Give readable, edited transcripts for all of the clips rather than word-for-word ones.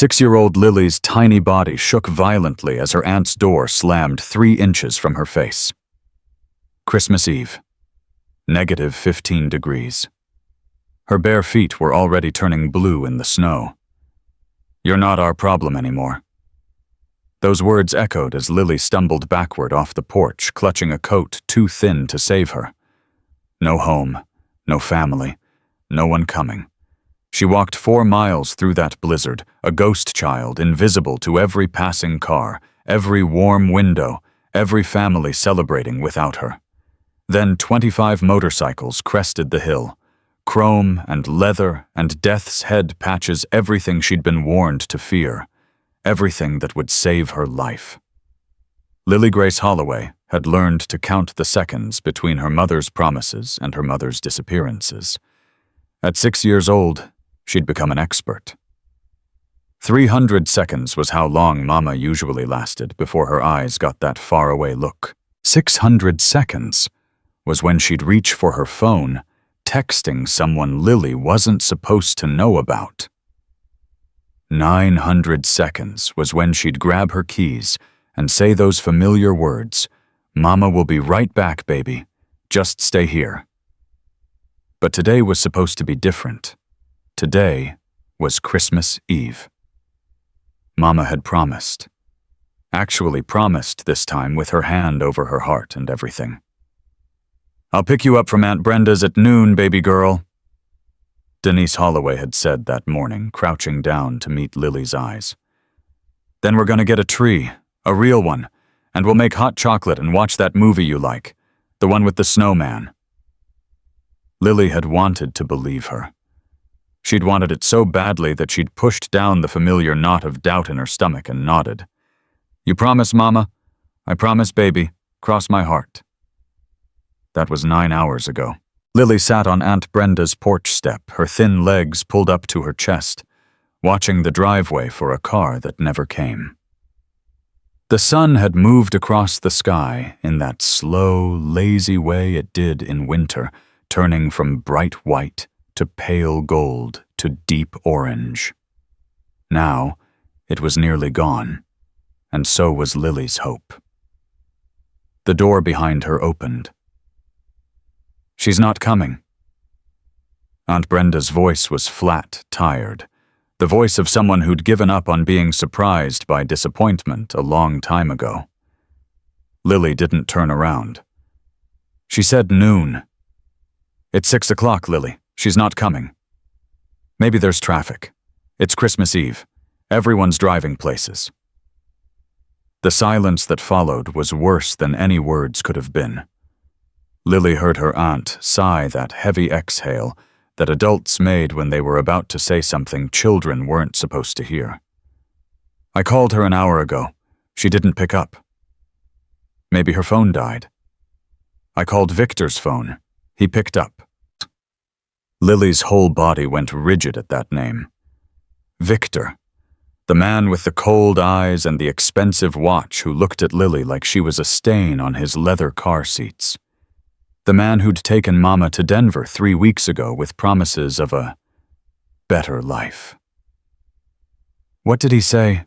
6-year-old Lily's tiny body shook violently as her aunt's door slammed 3 inches from her face. Christmas Eve. -15 degrees. Her bare feet were already turning blue in the snow. "You're not our problem anymore." Those words echoed as Lily stumbled backward off the porch, clutching a coat too thin to save her. No home, no family, no one coming. She walked 4 miles through that blizzard, a ghost child, invisible to every passing car, every warm window, every family celebrating without her. Then 25 motorcycles crested the hill. Chrome and leather and death's head patches everything she'd been warned to fear, everything that would save her life. Lily Grace Holloway had learned to count the seconds between her mother's promises and her mother's disappearances. At 6 years old, she'd become an expert. 300 seconds was how long Mama usually lasted before her eyes got that faraway look. 600 seconds was when she'd reach for her phone, texting someone Lily wasn't supposed to know about. 900 seconds was when she'd grab her keys and say those familiar words, "Mama will be right back, baby. Just stay here." But today was supposed to be different. Today was Christmas Eve. Mama had promised. Actually promised this time with her hand over her heart and everything. "I'll pick you up from Aunt Brenda's at noon, baby girl," Denise Holloway had said that morning, crouching down to meet Lily's eyes. "Then we're gonna get a tree, a real one, and we'll make hot chocolate and watch that movie you like, the one with the snowman." Lily had wanted to believe her. She'd wanted it so badly that she'd pushed down the familiar knot of doubt in her stomach and nodded. "You promise, Mama?" "I promise, baby. Cross my heart." That was 9 hours ago. Lily sat on Aunt Brenda's porch step, her thin legs pulled up to her chest, watching the driveway for a car that never came. The sun had moved across the sky in that slow, lazy way it did in winter, turning from bright white to pale gold to deep orange. Now, it was nearly gone, and so was Lily's hope. The door behind her opened. "She's not coming." Aunt Brenda's voice was flat, tired, the voice of someone who'd given up on being surprised by disappointment a long time ago. Lily didn't turn around. She said noon. "It's 6 o'clock, Lily. She's not coming." "Maybe there's traffic. It's Christmas Eve. Everyone's driving places." The silence that followed was worse than any words could have been. Lily heard her aunt sigh that heavy exhale that adults made when they were about to say something children weren't supposed to hear. "I called her an hour ago. She didn't pick up." Maybe her phone died. "I called Victor's phone. He picked up." Lily's whole body went rigid at that name. Victor, the man with the cold eyes and the expensive watch who looked at Lily like she was a stain on his leather car seats. The man who'd taken Mama to Denver 3 weeks ago with promises of a better life. "What did he say?"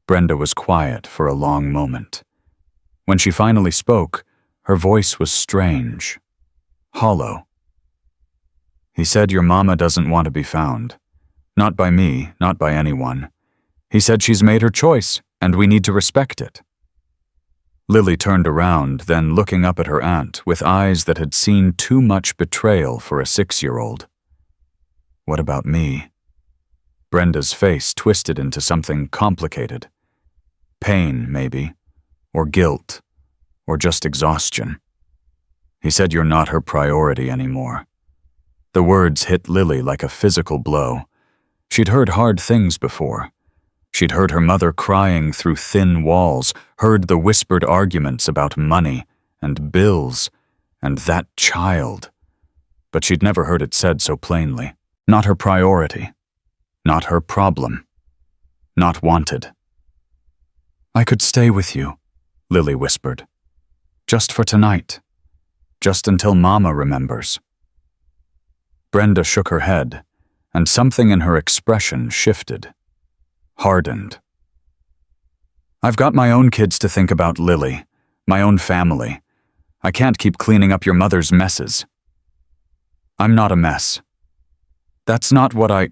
Brenda was quiet for a long moment. When she finally spoke, her voice was strange, hollow. "He said your Mama doesn't want to be found. Not by me, not by anyone. He said she's made her choice, and we need to respect it." Lily turned around, then looking up at her aunt with eyes that had seen too much betrayal for a 6-year-old. "What about me?" Brenda's face twisted into something complicated. Pain, maybe, or guilt, or just exhaustion. "He said you're not her priority anymore." The words hit Lily like a physical blow. She'd heard hard things before. She'd heard her mother crying through thin walls, heard the whispered arguments about money and bills and that child. But she'd never heard it said so plainly. Not her priority. Not her problem. Not wanted. "I could stay with you," Lily whispered. "Just for tonight. Just until Mama remembers." Brenda shook her head, and something in her expression shifted. hardened. I've got my own kids to think about, Lily, my own family. I can't keep cleaning up your mother's messes. I'm not a mess. That's not what I...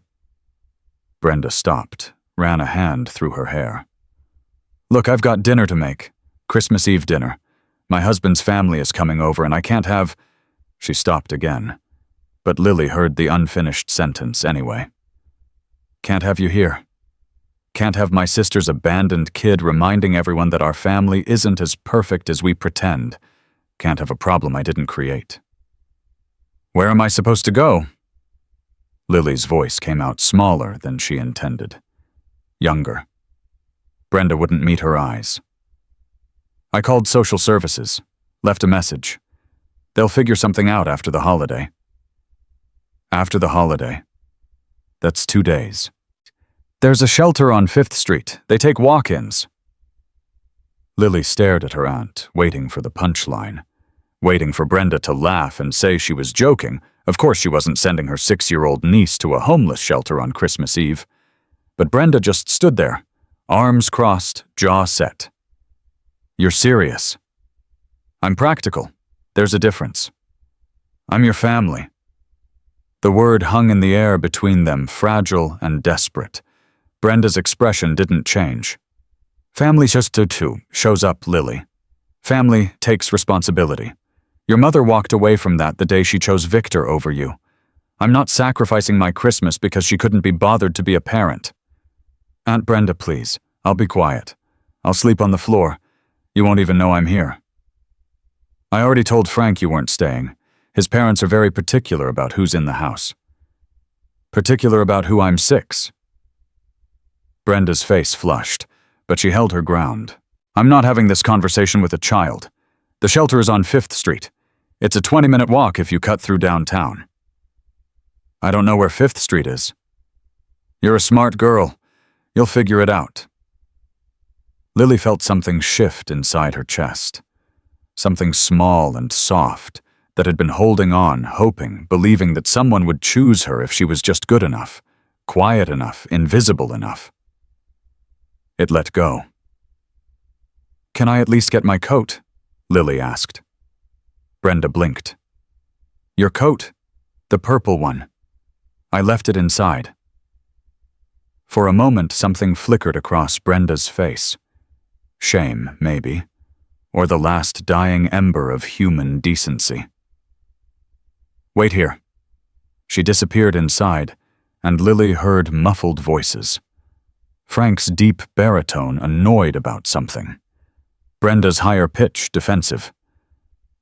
Brenda stopped, ran a hand through her hair. Look, I've got dinner to make. Christmas Eve dinner. My husband's family is coming over and I can't have... She stopped again, but Lily heard the unfinished sentence anyway. Can't have you here. Can't have my sister's abandoned kid reminding everyone that our family isn't as perfect as we pretend. Can't have a problem I didn't create. Where am I supposed to go? Lily's voice came out smaller than she intended. Younger. Brenda wouldn't meet her eyes. I called social services, left a message. They'll figure something out after the holiday. After the holiday. That's 2 days. There's a shelter on 5th Street. They take walk-ins. Lily stared at her aunt, waiting for the punchline, waiting for Brenda to laugh and say she was joking. Of course she wasn't sending her 6-year-old niece to a homeless shelter on Christmas Eve. But Brenda just stood there, arms crossed, jaw set. You're serious. I'm practical. There's a difference. I'm your family. The word hung in the air between them, fragile and desperate. Brenda's expression didn't change. Family shows up, Lily. Family takes responsibility. Your mother walked away from that the day she chose Victor over you. I'm not sacrificing my Christmas because she couldn't be bothered to be a parent. Aunt Brenda, please. I'll be quiet. I'll sleep on the floor. You won't even know I'm here. I already told Frank you weren't staying. His parents are very particular about who's in the house. Particular about who I'm 6. Brenda's face flushed, but she held her ground. I'm not having this conversation with a child. The shelter is on 5th Street. It's a 20-minute walk if you cut through downtown. I don't know where 5th Street is. You're a smart girl. You'll figure it out. Lily felt something shift inside her chest. Something small and soft that had been holding on, hoping, believing that someone would choose her if she was just good enough, quiet enough, invisible enough. It let go. Can I at least get my coat? Lily asked. Brenda blinked. Your coat? The purple one. I left it inside. For a moment, something flickered across Brenda's face. Shame, maybe, or the last dying ember of human decency. Wait here. She disappeared inside, and Lily heard muffled voices. Frank's deep baritone annoyed about something. Brenda's higher pitch defensive.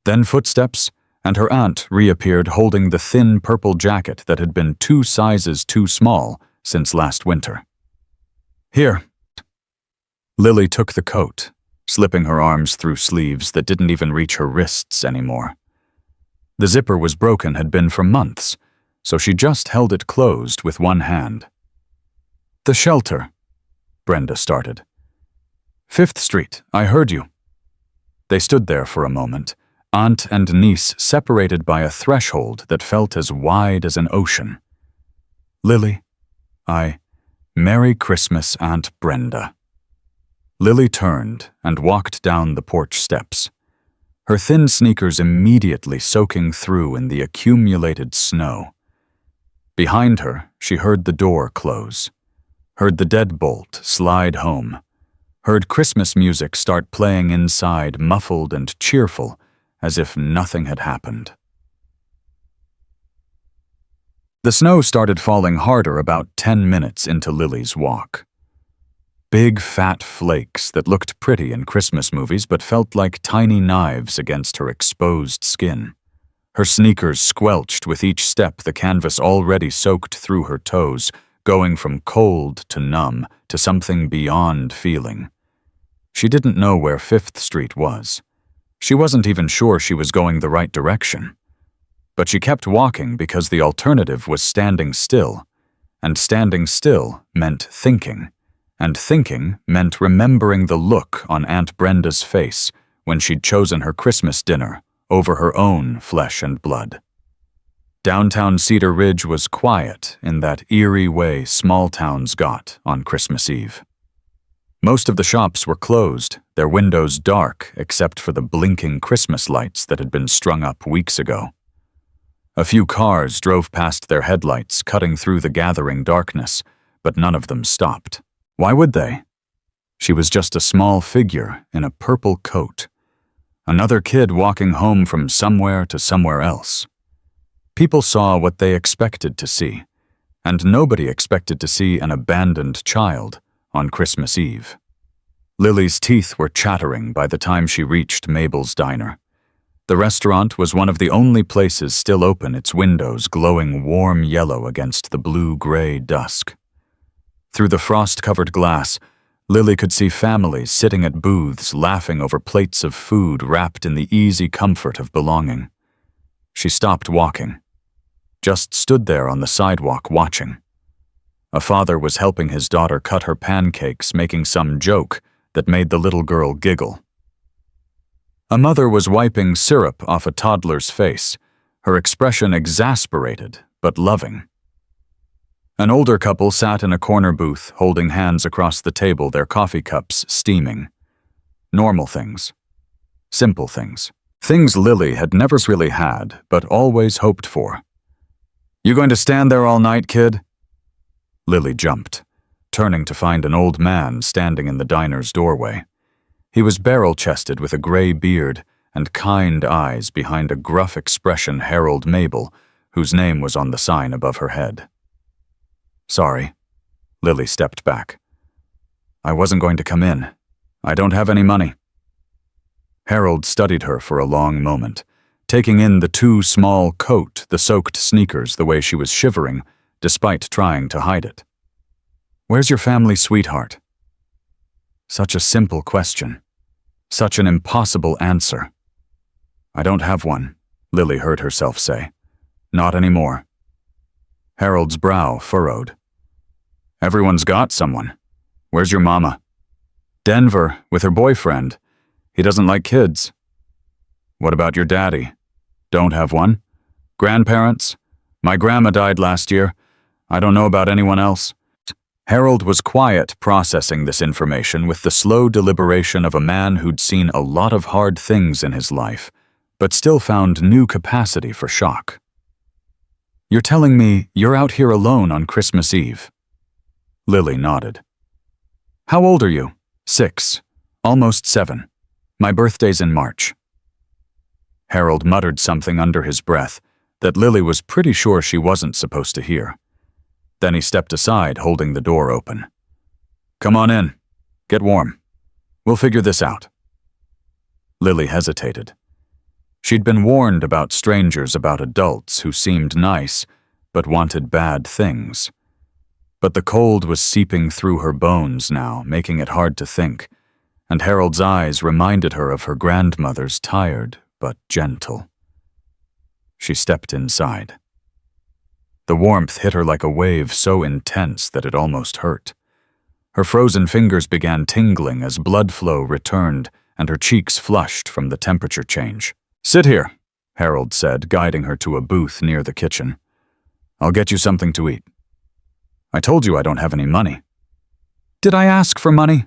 Then footsteps, and her aunt reappeared holding the thin purple jacket that had been 2 sizes too small since last winter. Here. Lily took the coat, slipping her arms through sleeves that didn't even reach her wrists anymore. The zipper was broken, had been for months, so she just held it closed with one hand. The shelter, Brenda started. 5th Street, I heard you. They stood there for a moment, aunt and niece separated by a threshold that felt as wide as an ocean. Lily, Merry Christmas, Aunt Brenda. Lily turned and walked down the porch steps, her thin sneakers immediately soaking through in the accumulated snow. Behind her, she heard the door close, heard the deadbolt slide home, heard Christmas music start playing inside, muffled and cheerful, as if nothing had happened. The snow started falling harder about 10 minutes into Lily's walk. Big, fat flakes that looked pretty in Christmas movies but felt like tiny knives against her exposed skin. Her sneakers squelched with each step, the canvas already soaked through her toes, going from cold to numb to something beyond feeling. She didn't know where 5th Street was. She wasn't even sure she was going the right direction. But she kept walking because the alternative was standing still, and standing still meant thinking, and thinking meant remembering the look on Aunt Brenda's face when she'd chosen her Christmas dinner over her own flesh and blood. Downtown Cedar Ridge was quiet in that eerie way small towns got on Christmas Eve. Most of the shops were closed, their windows dark except for the blinking Christmas lights that had been strung up weeks ago. A few cars drove past their headlights, cutting through the gathering darkness, but none of them stopped. Why would they? She was just a small figure in a purple coat. Another kid walking home from somewhere to somewhere else. People saw what they expected to see, and nobody expected to see an abandoned child on Christmas Eve. Lily's teeth were chattering by the time she reached Mabel's diner. The restaurant was one of the only places still open, its windows glowing warm yellow against the blue-gray dusk. Through the frost-covered glass, Lily could see families sitting at booths laughing over plates of food wrapped in the easy comfort of belonging. She stopped walking, just stood there on the sidewalk watching. A father was helping his daughter cut her pancakes, making some joke that made the little girl giggle. A mother was wiping syrup off a toddler's face, her expression exasperated but loving. An older couple sat in a corner booth, holding hands across the table, their coffee cups steaming. Normal things. Simple things. Things Lily had never really had, but always hoped for. "You going to stand there all night, kid?" Lily jumped, turning to find an old man standing in the diner's doorway. He was barrel-chested with a gray beard and kind eyes behind a gruff expression Harold Mabel, whose name was on the sign above her head. "Sorry." Lily stepped back. "I wasn't going to come in. I don't have any money." Harold studied her for a long moment, taking in the too small coat, the soaked sneakers, the way she was shivering, despite trying to hide it. "Where's your family, sweetheart?" Such a simple question. Such an impossible answer. "I don't have one," Lily heard herself say. "Not anymore." Harold's brow furrowed. "Everyone's got someone. Where's your mama?" "Denver, with her boyfriend. He doesn't like kids." "What about your daddy?" "Don't have one." "Grandparents?" "My grandma died last year. I don't know about anyone else." Harold was quiet, processing this information with the slow deliberation of a man who'd seen a lot of hard things in his life, but still found new capacity for shock. "You're telling me you're out here alone on Christmas Eve?" Lily nodded. "How old are you?" 6, almost 7. My birthday's in March." Harold muttered something under his breath that Lily was pretty sure she wasn't supposed to hear. Then he stepped aside, holding the door open. "Come on in. Get warm. We'll figure this out." Lily hesitated. She'd been warned about strangers, about adults who seemed nice but wanted bad things. But the cold was seeping through her bones now, making it hard to think, and Harold's eyes reminded her of her grandmother's, tired but gentle. She stepped inside. The warmth hit her like a wave so intense that it almost hurt. Her frozen fingers began tingling as blood flow returned and her cheeks flushed from the temperature change. "Sit here," Harold said, guiding her to a booth near the kitchen. "I'll get you something to eat." "I told you I don't have any money." "Did I ask for money?"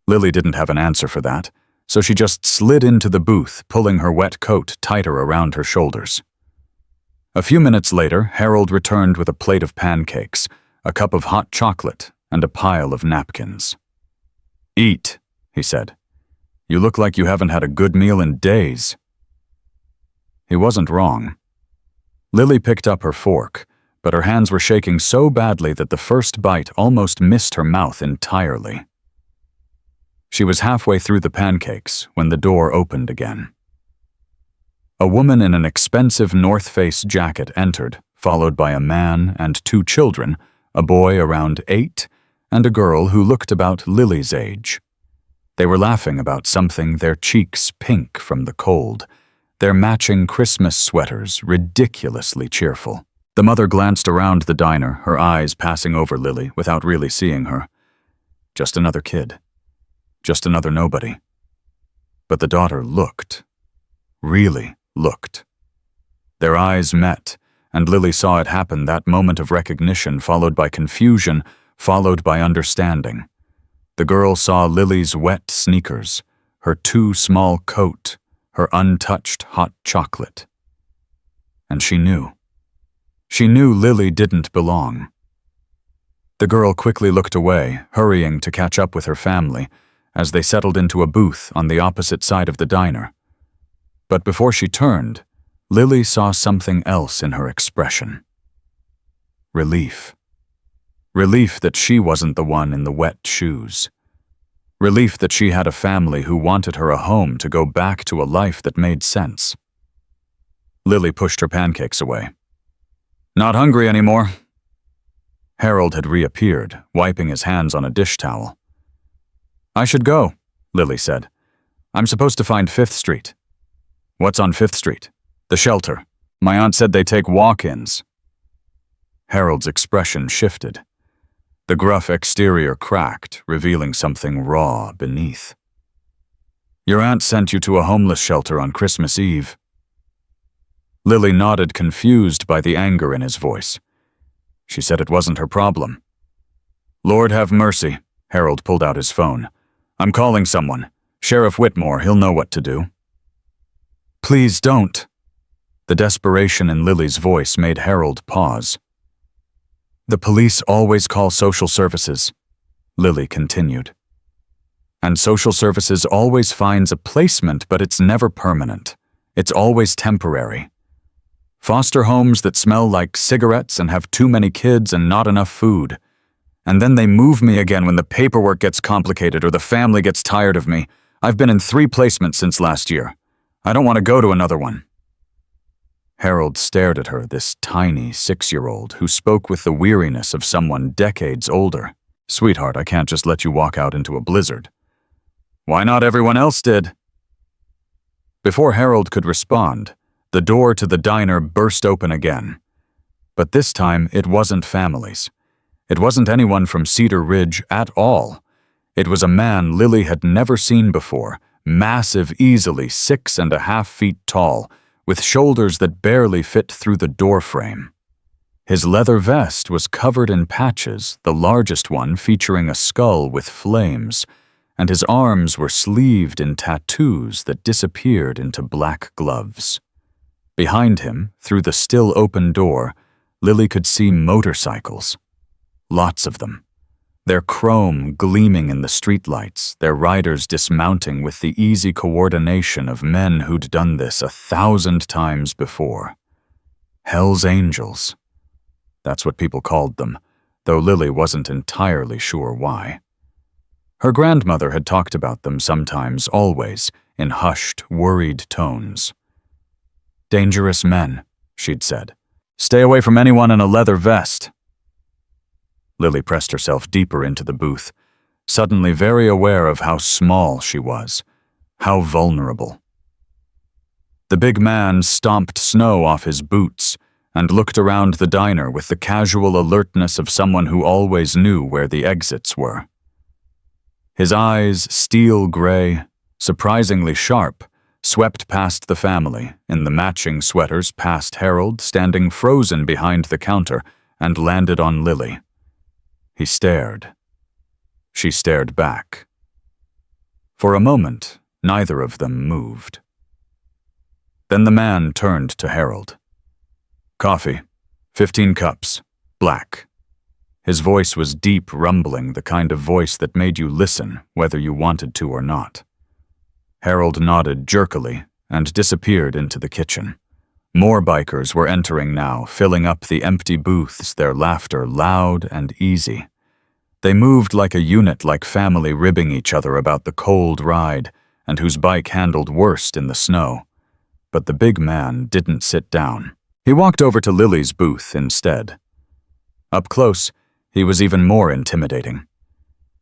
Lily didn't have an answer for that, so she just slid into the booth, pulling her wet coat tighter around her shoulders. A few minutes later, Harold returned with a plate of pancakes, a cup of hot chocolate, and a pile of napkins. "Eat," he said. "You look like you haven't had a good meal in days." He wasn't wrong. Lily picked up her fork, but her hands were shaking so badly that the first bite almost missed her mouth entirely. She was halfway through the pancakes when the door opened again. A woman in an expensive North Face jacket entered, followed by a man and 2 children, a boy around 8 and a girl who looked about Lily's age. They were laughing about something, their cheeks pink from the cold, their matching Christmas sweaters ridiculously cheerful. The mother glanced around the diner, her eyes passing over Lily without really seeing her. Just another kid. Just another nobody. But the daughter looked. Really looked. Their eyes met, and Lily saw it happen, that moment of recognition followed by confusion, followed by understanding. The girl saw Lily's wet sneakers, her too small coat, her untouched hot chocolate. And she knew. She knew Lily didn't belong. The girl quickly looked away, hurrying to catch up with her family, as they settled into a booth on the opposite side of the diner. But before she turned, Lily saw something else in her expression. Relief. Relief that she wasn't the one in the wet shoes. Relief that she had a family who wanted her a home to go back to a life that made sense. Lily pushed her pancakes away. "Not hungry anymore." Harold had reappeared, wiping his hands on a dish towel. "I should go," Lily said. "I'm supposed to find 5th Street." "What's on 5th Street?" "The shelter. My aunt said they take walk-ins." Harold's expression shifted. The gruff exterior cracked, revealing something raw beneath. "Your aunt sent you to a homeless shelter on Christmas Eve." Lily nodded, confused by the anger in his voice. She said it wasn't her problem. "Lord have mercy," Harold pulled out his phone. "I'm calling someone. Sheriff Whitmore, he'll know what to do." "Please don't." The desperation in Lily's voice made Harold pause. "The police always call social services," Lily continued. "And social services always finds a placement, but it's never permanent. It's always temporary. Foster homes that smell like cigarettes and have too many kids and not enough food. And then they move me again when the paperwork gets complicated or the family gets tired of me. I've been in 3 placements since last year. I don't want to go to another one." Harold stared at her, this tiny 6-year-old who spoke with the weariness of someone decades older. "Sweetheart, I can't just let you walk out into a blizzard." "Why not everyone else did?" Before Harold could respond, the door to the diner burst open again. But this time, it wasn't families. It wasn't anyone from Cedar Ridge at all. It was a man Lily had never seen before, massive, easily 6.5 feet tall, with shoulders that barely fit through the doorframe. His leather vest was covered in patches, the largest one featuring a skull with flames, and his arms were sleeved in tattoos that disappeared into black gloves. Behind him, through the still open door, Lily could see motorcycles. Lots of them. Their chrome gleaming in the streetlights, their riders dismounting with the easy coordination of men who'd done this 1,000 times before. Hell's Angels. That's what people called them, though Lily wasn't entirely sure why. Her grandmother had talked about them sometimes, always, in hushed, worried tones. "Dangerous men," she'd said. "Stay away from anyone in a leather vest." Lily pressed herself deeper into the booth, suddenly very aware of how small she was, how vulnerable. The big man stomped snow off his boots and looked around the diner with the casual alertness of someone who always knew where the exits were. His eyes, steel gray, surprisingly sharp, swept past the family, in the matching sweaters past Harold, standing frozen behind the counter, and landed on Lily. He stared. She stared back. For a moment, neither of them moved. Then the man turned to Harold. "Coffee. 15 cups. Black." His voice was deep, rumbling, the kind of voice that made you listen, whether you wanted to or not. Harold nodded jerkily and disappeared into the kitchen. More bikers were entering now, filling up the empty booths, their laughter loud and easy. They moved like a unit, like family ribbing each other about the cold ride, and whose bike handled worst in the snow. But the big man didn't sit down. He walked over to Lily's booth instead. Up close, he was even more intimidating.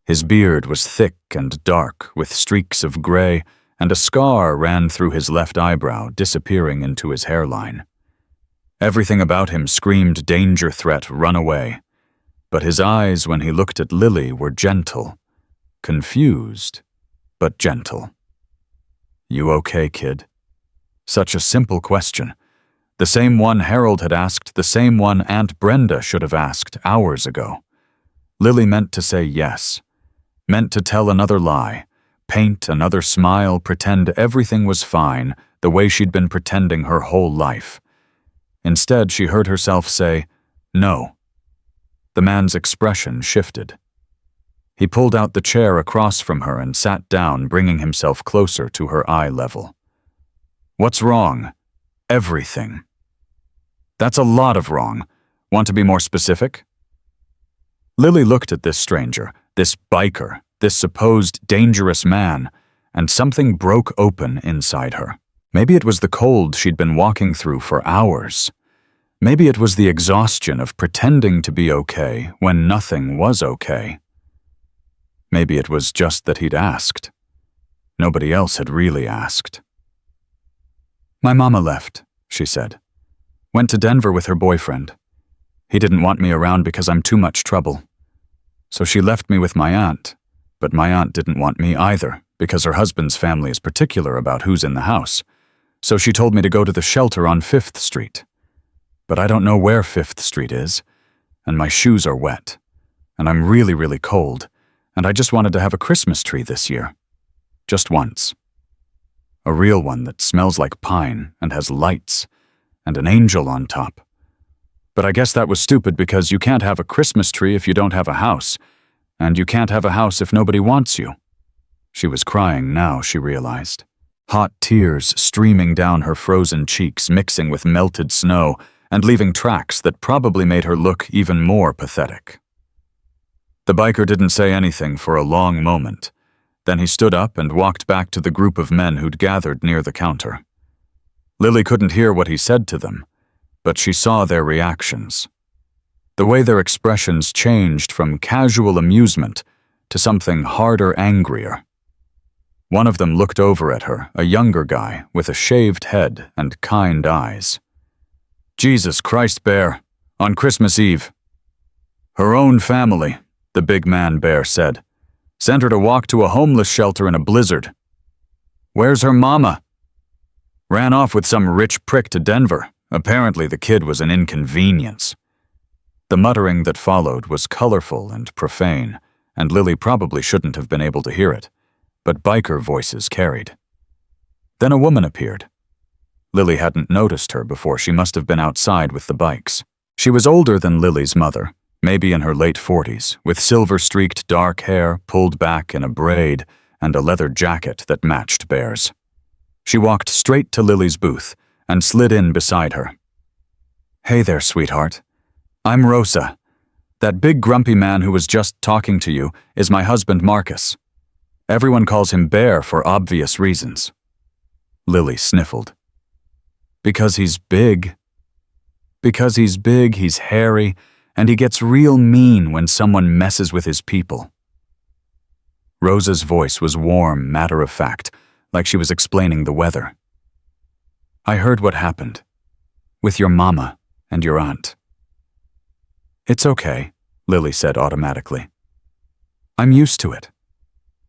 His beard was thick and dark, with streaks of gray, and a scar ran through his left eyebrow, disappearing into his hairline. Everything about him screamed danger, threat, run away. But his eyes, when he looked at Lily, were gentle. Confused, but gentle. "You okay, kid?" Such a simple question, The same one Harold had asked, the same one Aunt Brenda should have asked hours ago. Lily meant to say yes, meant to tell another lie, paint another smile, pretend everything was fine, the way she'd been pretending her whole life. Instead, she heard herself say, "No." The man's expression shifted. He pulled out the chair across from her and sat down, bringing himself closer to her eye level. "What's wrong?" "Everything." "That's a lot of wrong. Want to be more specific?" Lily looked at this stranger, this biker, this supposed dangerous man, and something broke open inside her. Maybe it was the cold she'd been walking through for hours. Maybe it was the exhaustion of pretending to be okay when nothing was okay. Maybe it was just that he'd asked. Nobody else had really asked. "My mama left," she said. "Went to Denver with her boyfriend. He didn't want me around because I'm too much trouble. So she left me with my aunt, but my aunt didn't want me either because her husband's family is particular about who's in the house. So she told me to go to the shelter on 5th Street. But I don't know where 5th Street is, and my shoes are wet, and I'm really, really cold, and I just wanted to have a Christmas tree this year. Just once. A real one that smells like pine and has lights, and an angel on top. But I guess that was stupid because you can't have a Christmas tree if you don't have a house, and you can't have a house if nobody wants you." She was crying now, she realized. Hot tears streaming down her frozen cheeks, mixing with melted snow, and leaving tracks that probably made her look even more pathetic. The biker didn't say anything for a long moment. Then he stood up and walked back to the group of men who'd gathered near the counter. Lily couldn't hear what he said to them, but she saw their reactions. The way their expressions changed from casual amusement to something harder, angrier. One of them looked over at her, a younger guy with a shaved head and kind eyes. "Jesus Christ, Bear, on Christmas Eve." "Her own family," the big man Bear said. "Sent her to walk to a homeless shelter in a blizzard." "Where's her mama?" "Ran off with some rich prick to Denver. Apparently the kid was an inconvenience." The muttering that followed was colorful and profane, and Lily probably shouldn't have been able to hear it, but biker voices carried. Then a woman appeared. Lily hadn't noticed her before. She must have been outside with the bikes. She was older than Lily's mother, maybe in her late 40s, with silver-streaked dark hair pulled back in a braid and a leather jacket that matched Bear's. She walked straight to Lily's booth and slid in beside her. "Hey there, sweetheart. I'm Rosa. That big grumpy man who was just talking to you is my husband Marcus. Everyone calls him Bear for obvious reasons." Lily sniffled. "Because he's big. Because he's big, he's hairy, and he gets real mean when someone messes with his people." Rosa's voice was warm, matter-of-fact, like she was explaining the weather. "I heard what happened. With your mama and your aunt." "It's okay," Lily said automatically. "I'm used to it."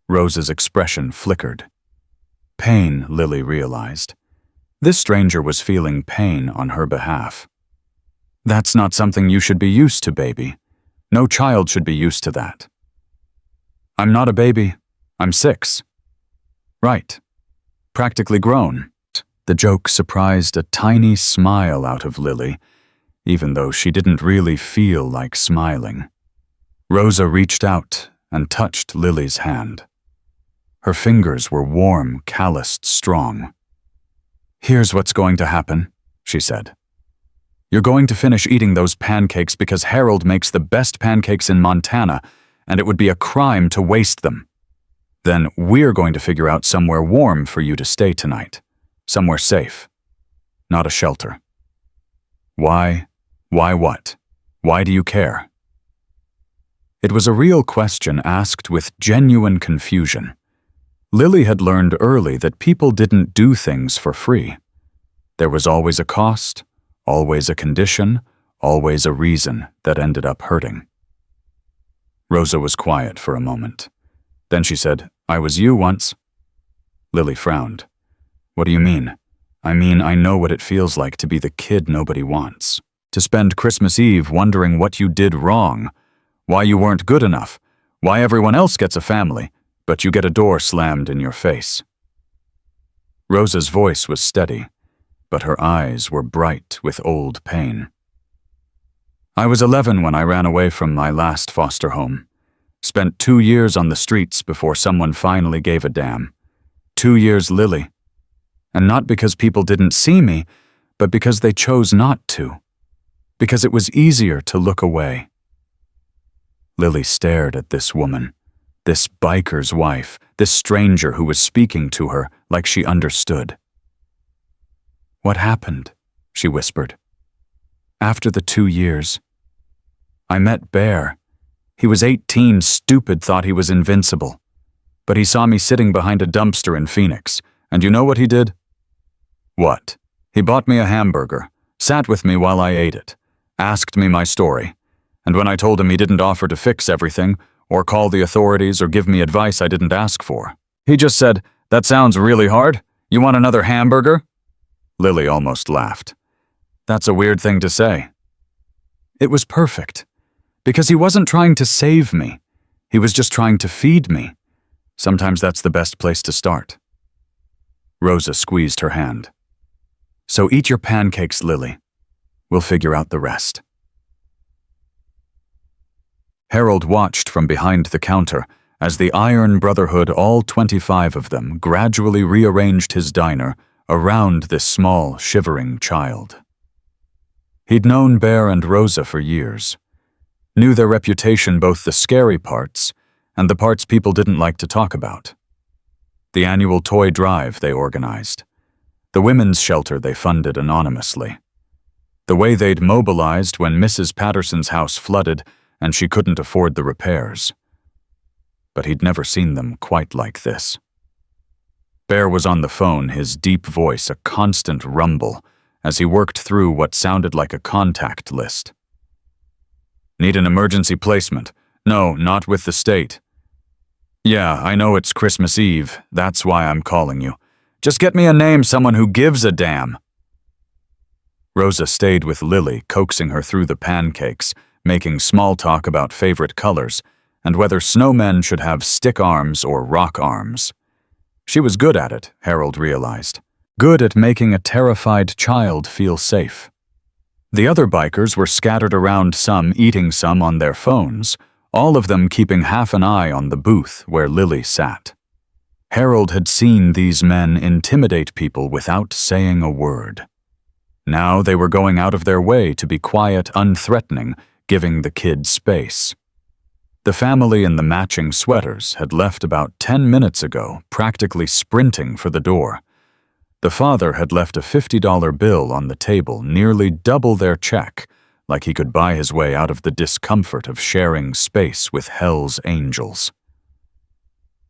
Rosa's expression flickered. Pain, Lily realized. This stranger was feeling pain on her behalf. "That's not something you should be used to, baby. No child should be used to that." "I'm not a baby. I'm 6. "Right. Practically grown." The joke surprised a tiny smile out of Lily, even though she didn't really feel like smiling. Rosa reached out and touched Lily's hand. Her fingers were warm, calloused, strong. "Here's what's going to happen," she said. "You're going to finish eating those pancakes because Harold makes the best pancakes in Montana, and it would be a crime to waste them. Then we're going to figure out somewhere warm for you to stay tonight. Somewhere safe. Not a shelter." "Why? Why what? Why do you care?" It was a real question asked with genuine confusion. Lily had learned early that people didn't do things for free. There was always a cost, always a condition, always a reason that ended up hurting. Rosa was quiet for a moment. Then she said, "I was you once." Lily frowned. "What do you mean?" I mean, I know what it feels like to be the kid nobody wants. To spend Christmas Eve wondering what you did wrong, why you weren't good enough, why everyone else gets a family, but you get a door slammed in your face. Rosa's voice was steady, but her eyes were bright with old pain. I was 11 when I ran away from my last foster home. Spent 2 years on the streets before someone finally gave a damn. 2 years Lily. And not because people didn't see me, but because they chose not to. Because it was easier to look away. Lily stared at this woman, this biker's wife, this stranger who was speaking to her like she understood. "What happened?" she whispered. "After the 2 years. I met Bear. He was 18, stupid, thought he was invincible. But he saw me sitting behind a dumpster in Phoenix, and you know what he did?" "What?" "He bought me a hamburger, sat with me while I ate it, asked me my story, and when I told him he didn't offer to fix everything, or call the authorities or give me advice I didn't ask for, he just said, 'That sounds really hard. You want another hamburger?'" Lily almost laughed. "That's a weird thing to say." It was perfect, because he wasn't trying to save me. He was just trying to feed me. Sometimes that's the best place to start. Rosa squeezed her hand. "So eat your pancakes, Lily. We'll figure out the rest." Harold watched from behind the counter as the Iron Brotherhood, all 25 of them, gradually rearranged his diner around this small, shivering child. He'd known Bear and Rosa for years, knew their reputation, both the scary parts and the parts people didn't like to talk about. The annual toy drive they organized, the women's shelter they funded anonymously, the way they'd mobilized when Mrs. Patterson's house flooded and she couldn't afford the repairs. But he'd never seen them quite like this. Bear was on the phone, his deep voice a constant rumble as he worked through what sounded like a contact list. "Need an emergency placement. No, not with the state. Yeah, I know it's Christmas Eve. That's why I'm calling you. Just get me a name, someone who gives a damn." Rosa stayed with Lily, coaxing her through the pancakes, making small talk about favorite colors and whether snowmen should have stick arms or rock arms. She was good at it, Harold realized. Good at making a terrified child feel safe. The other bikers were scattered around, some eating, some on their phones, all of them keeping half an eye on the booth where Lily sat. Harold had seen these men intimidate people without saying a word. Now they were going out of their way to be quiet, unthreatening, giving the kids space. The family in the matching sweaters had left about 10 minutes ago, practically sprinting for the door. The father had left a $50 bill on the table, nearly double their check, like he could buy his way out of the discomfort of sharing space with Hell's angels.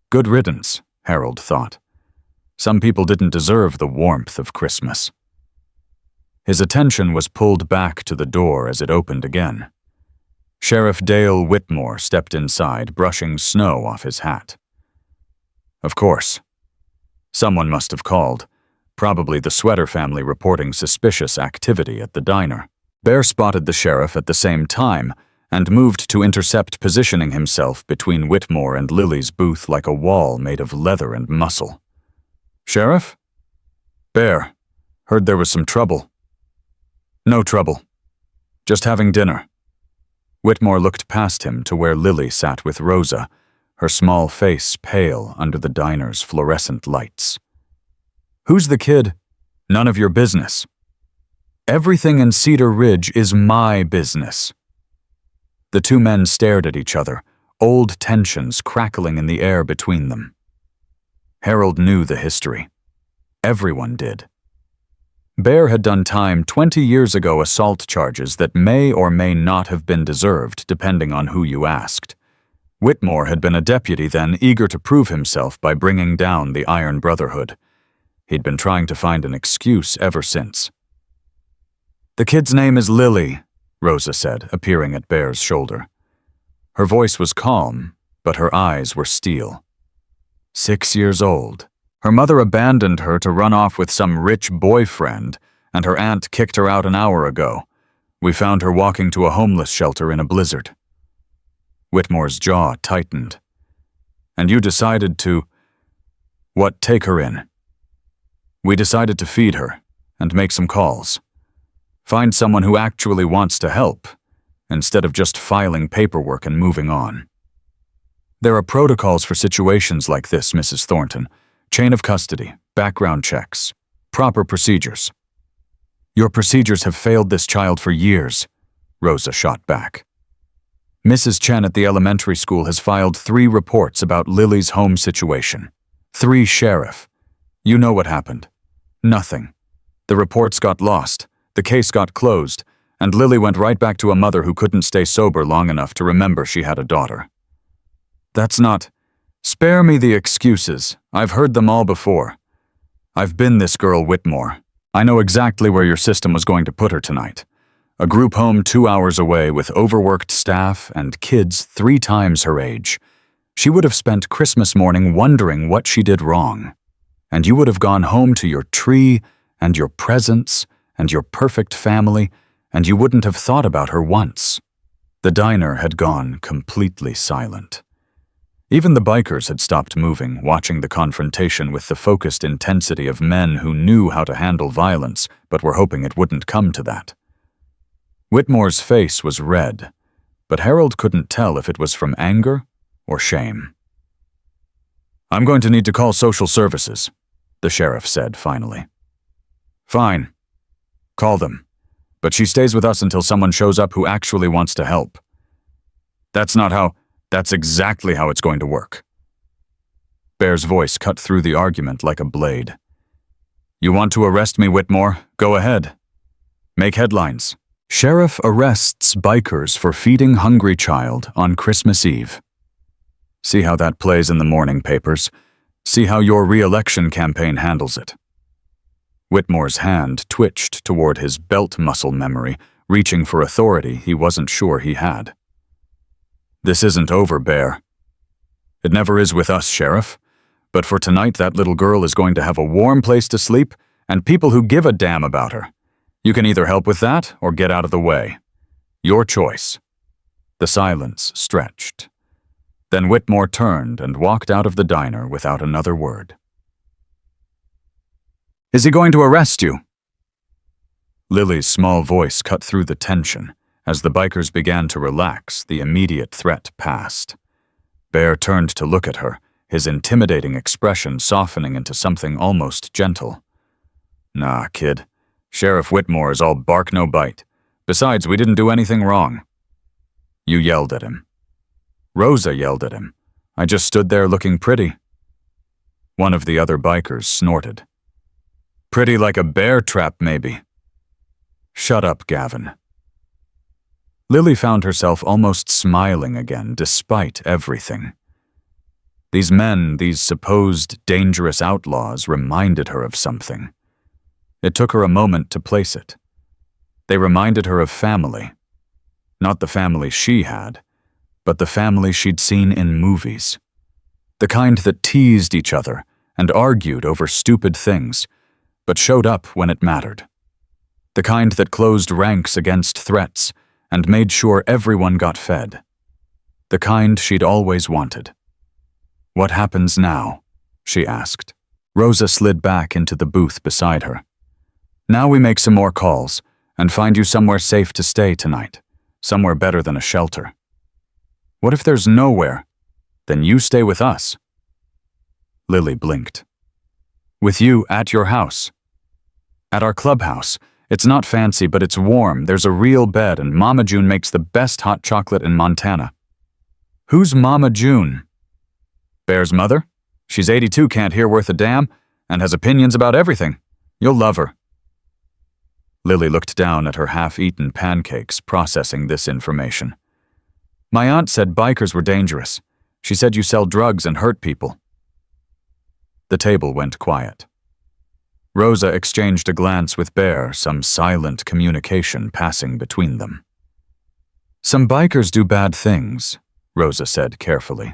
Good riddance, Harold thought. Some people didn't deserve the warmth of Christmas. His attention was pulled back to the door as it opened again. Sheriff Dale Whitmore stepped inside, brushing snow off his hat. Of course. Someone must have called. Probably the Sweater family reporting suspicious activity at the diner. Bear spotted the sheriff at the same time and moved to intercept, positioning himself between Whitmore and Lily's booth like a wall made of leather and muscle. "Sheriff?" "Bear. Heard there was some trouble." "No trouble. Just having dinner." Whitmore looked past him to where Lily sat with Rosa, her small face pale under the diner's fluorescent lights. "Who's the kid?" "None of your business." "Everything in Cedar Ridge is my business." The two men stared at each other, old tensions crackling in the air between them. Harold knew the history. Everyone did. Bear had done time 20 years ago, assault charges that may or may not have been deserved, depending on who you asked. Whitmore had been a deputy then, eager to prove himself by bringing down the Iron Brotherhood. He'd been trying to find an excuse ever since. "The kid's name is Lily," Rosa said, appearing at Bear's shoulder. Her voice was calm, but her eyes were steel. 6 years old, Her mother abandoned her to run off with some rich boyfriend, and her aunt kicked her out an hour ago. We found her walking to a homeless shelter in a blizzard." Whitmore's jaw tightened. "And you decided to— what, take her in?" "We decided to feed her and make some calls. Find someone who actually wants to help, instead of just filing paperwork and moving on. There are protocols for situations like this, Mrs. Thornton. Chain of custody, background checks, proper procedures." "Your procedures have failed this child for years," Rosa shot back. "Mrs. Chen at the elementary school has filed 3 reports about Lily's home situation. 3 sheriff. You know what happened. Nothing. The reports got lost, the case got closed, and Lily went right back to a mother who couldn't stay sober long enough to remember she had a daughter." "That's not— Spare me the excuses. I've heard them all before. I've been this girl Whitmore. I know exactly where your system was going to put her tonight. A group home 2 hours away with overworked staff and kids 3 times her age. She would have spent Christmas morning wondering what she did wrong. And you would have gone home to your tree and your presents and your perfect family, and you wouldn't have thought about her once." The diner had gone completely silent. Even the bikers had stopped moving, watching the confrontation with the focused intensity of men who knew how to handle violence, but were hoping it wouldn't come to that. Whitmore's face was red, but Harold couldn't tell if it was from anger or shame. "I'm going to need to call social services," the sheriff said finally. "Fine. Call them. But she stays with us until someone shows up who actually wants to help." That's exactly how it's going to work." Bear's voice cut through the argument like a blade. "You want to arrest me, Whitmore? Go ahead. Make headlines. Sheriff arrests bikers for feeding hungry child on Christmas Eve. See how that plays in the morning papers. See how your re-election campaign handles it." Whitmore's hand twitched toward his belt muscle memory, reaching for authority he wasn't sure he had. "This isn't over, Bear. It never is with us, Sheriff. But for tonight, that little girl is going to have a warm place to sleep and people who give a damn about her. You can either help with that or get out of the way. Your choice." The silence stretched. Then Whitmore turned and walked out of the diner without another word. "Is he going to arrest you?" Lily's small voice cut through the tension. As the bikers began to relax, the immediate threat passed. Bear turned to look at her, his intimidating expression softening into something almost gentle. "Nah, kid. Sheriff Whitmore is all bark no bite. Besides, we didn't do anything wrong." "You yelled at him." "Rosa yelled at him. I just stood there looking pretty." One of the other bikers snorted. "Pretty like a bear trap, maybe." "Shut up, Gavin." Lily found herself almost smiling again, despite everything. These men, these supposed dangerous outlaws, reminded her of something. It took her a moment to place it. They reminded her of family. Not the family she had, but the family she'd seen in movies. The kind that teased each other and argued over stupid things, but showed up when it mattered. The kind that closed ranks against threats and made sure everyone got fed. The kind she'd always wanted. "What happens now?" she asked. Rosa slid back into the booth beside her. "Now we make some more calls and find you somewhere safe to stay tonight, somewhere better than a shelter." "What if there's nowhere? Then you stay with us." Lily blinked. "With you at your house." "At our clubhouse. It's not fancy, but it's warm. There's a real bed, and Mama June makes the best hot chocolate in Montana." "Who's Mama June?" "Bear's mother. She's 82, can't hear worth a damn, and has opinions about everything. You'll love her." Lily looked down at her half-eaten pancakes, processing this information. "My aunt said bikers were dangerous. She said you sell drugs and hurt people." The table went quiet. Rosa exchanged a glance with Bear, some silent communication passing between them. "Some bikers do bad things," Rosa said carefully.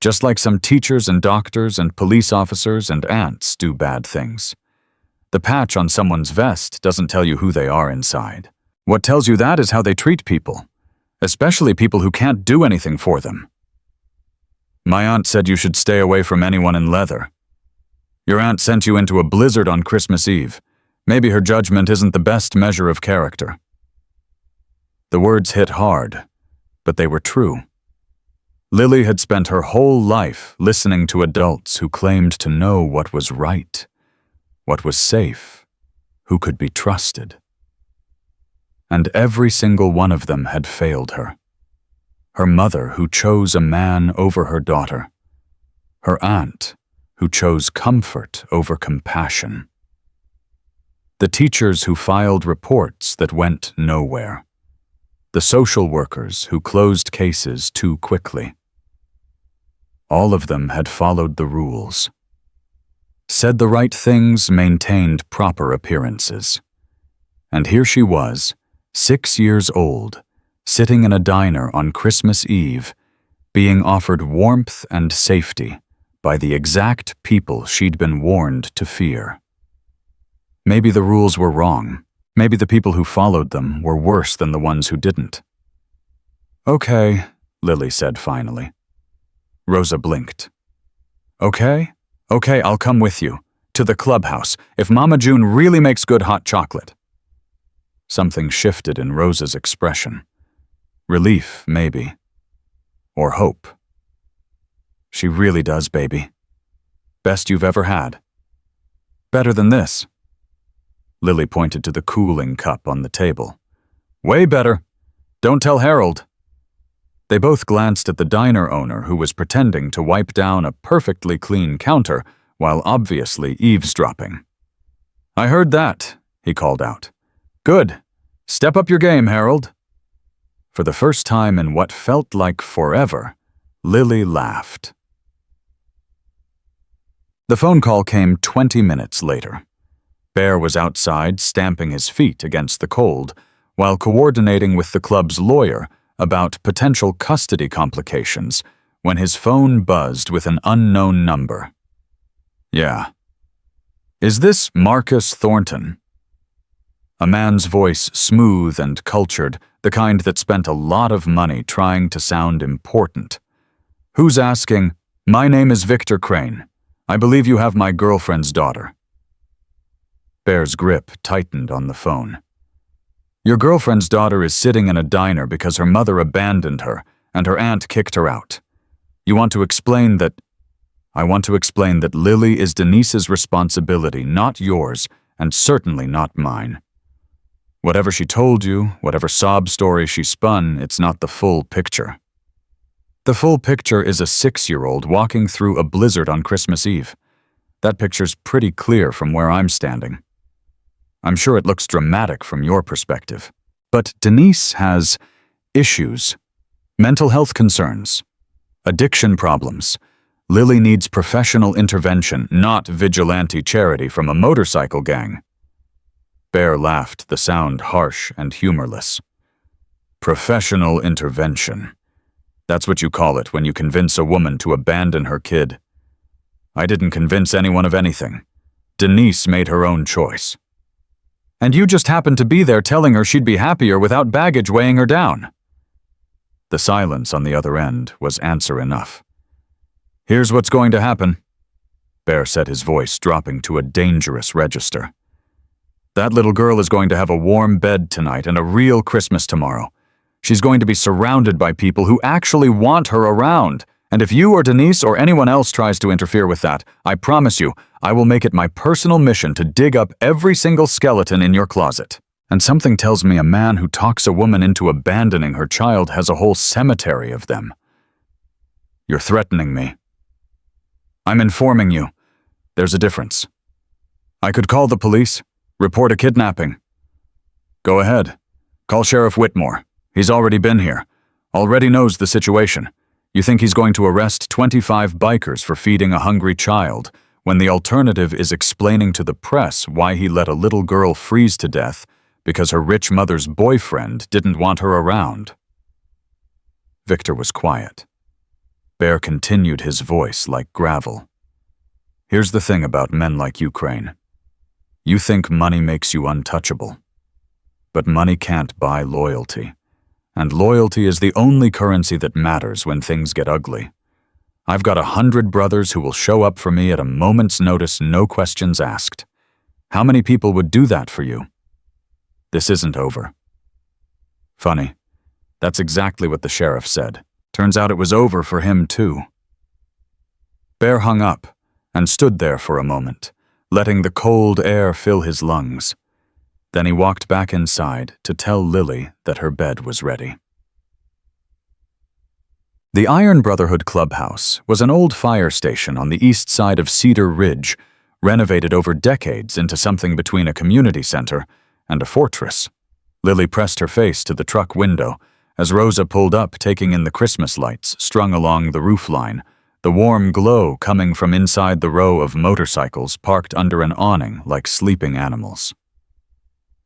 Just like some teachers and doctors and police officers and aunts do bad things. The patch on someone's vest doesn't tell you who they are inside. What tells you that is how they treat people, especially people who can't do anything for them. My aunt said you should stay away from anyone in leather. Your aunt sent you into a blizzard on Christmas Eve. Maybe her judgment isn't the best measure of character. The words hit hard, but they were true. Lily had spent her whole life listening to adults who claimed to know what was right, what was safe, who could be trusted. And every single one of them had failed her. Her mother, who chose a man over her daughter. Her aunt, who chose comfort over compassion. The teachers who filed reports that went nowhere. The social workers who closed cases too quickly. All of them had followed the rules. Said the right things, maintained proper appearances. And here she was, 6 years old, sitting in a diner on Christmas Eve, being offered warmth and safety by the exact people she'd been warned to fear. Maybe the rules were wrong. Maybe the people who followed them were worse than the ones who didn't. Okay, Lily said finally. Rosa blinked. Okay, I'll come with you. To the clubhouse, if Mama June really makes good hot chocolate. Something shifted in Rosa's expression. Relief, maybe. Or hope. She really does, baby. Best you've ever had. Better than this. Lily pointed to the cooling cup on the table. Way better. Don't tell Harold. They both glanced at the diner owner who was pretending to wipe down a perfectly clean counter while obviously eavesdropping. I heard that, he called out. Good. Step up your game, Harold. For the first time in what felt like forever, Lily laughed. The phone call came 20 minutes later. Bear was outside stamping his feet against the cold while coordinating with the club's lawyer about potential custody complications when his phone buzzed with an unknown number. Yeah. Is this Marcus Thornton? A man's voice, smooth and cultured, the kind that spent a lot of money trying to sound important. Who's asking? My name is Victor Crane. I believe you have my girlfriend's daughter. Bear's grip tightened on the phone. Your girlfriend's daughter is sitting in a diner because her mother abandoned her and her aunt kicked her out. You want to explain that? I want to explain that Lily is Denise's responsibility, not yours, and certainly not mine. Whatever she told you, whatever sob story she spun, it's not the full picture. The full picture is a 6-year-old walking through a blizzard on Christmas Eve. That picture's pretty clear from where I'm standing. I'm sure it looks dramatic from your perspective. But Denise has issues, mental health concerns, addiction problems. Lily needs professional intervention, not vigilante charity from a motorcycle gang. Bear laughed, the sound harsh and humorless. Professional intervention. That's what you call it when you convince a woman to abandon her kid. I didn't convince anyone of anything. Denise made her own choice. And you just happened to be there telling her she'd be happier without baggage weighing her down. The silence on the other end was answer enough. Here's what's going to happen. Bear said, his voice dropping to a dangerous register. That little girl is going to have a warm bed tonight and a real Christmas tomorrow. She's going to be surrounded by people who actually want her around. And if you or Denise or anyone else tries to interfere with that, I promise you, I will make it my personal mission to dig up every single skeleton in your closet. And something tells me a man who talks a woman into abandoning her child has a whole cemetery of them. You're threatening me. I'm informing you. There's a difference. I could call the police, report a kidnapping. Go ahead. Call Sheriff Whitmore. He's already been here. Already knows the situation. You think he's going to arrest 25 bikers for feeding a hungry child, when the alternative is explaining to the press why he let a little girl freeze to death because her rich mother's boyfriend didn't want her around. Victor was quiet. Bear continued, his voice like gravel. Here's the thing about men like you, Crane. You think money makes you untouchable. But money can't buy loyalty. And loyalty is the only currency that matters when things get ugly. I've got 100 brothers who will show up for me at a moment's notice, no questions asked. How many people would do that for you? This isn't over. Funny. That's exactly what the sheriff said. Turns out it was over for him, too. Bear hung up and stood there for a moment, letting the cold air fill his lungs. Then he walked back inside to tell Lily that her bed was ready. The Iron Brotherhood clubhouse was an old fire station on the east side of Cedar Ridge, renovated over decades into something between a community center and a fortress. Lily pressed her face to the truck window as Rosa pulled up, taking in the Christmas lights strung along the roofline, the warm glow coming from inside the row of motorcycles parked under an awning like sleeping animals.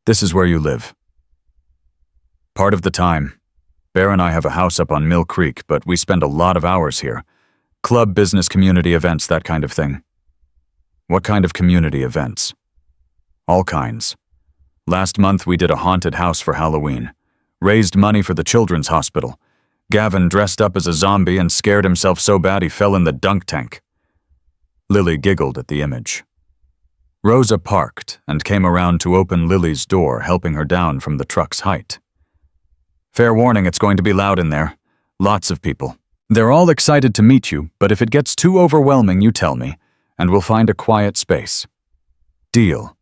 This is where you live. Part of the time. Bear and I have a house up on Mill Creek, but we spend a lot of hours here. Club, business, community events, that kind of thing. What kind of community events? All kinds. Last month we did a haunted house for Halloween. Raised money for the children's hospital. Gavin dressed up as a zombie and scared himself so bad he fell in the dunk tank. Lily giggled at the image. Rosa parked and came around to open Lily's door, helping her down from the truck's height. Fair warning, it's going to be loud in there. Lots of people. They're all excited to meet you, but if it gets too overwhelming, you tell me, and we'll find a quiet space. Deal.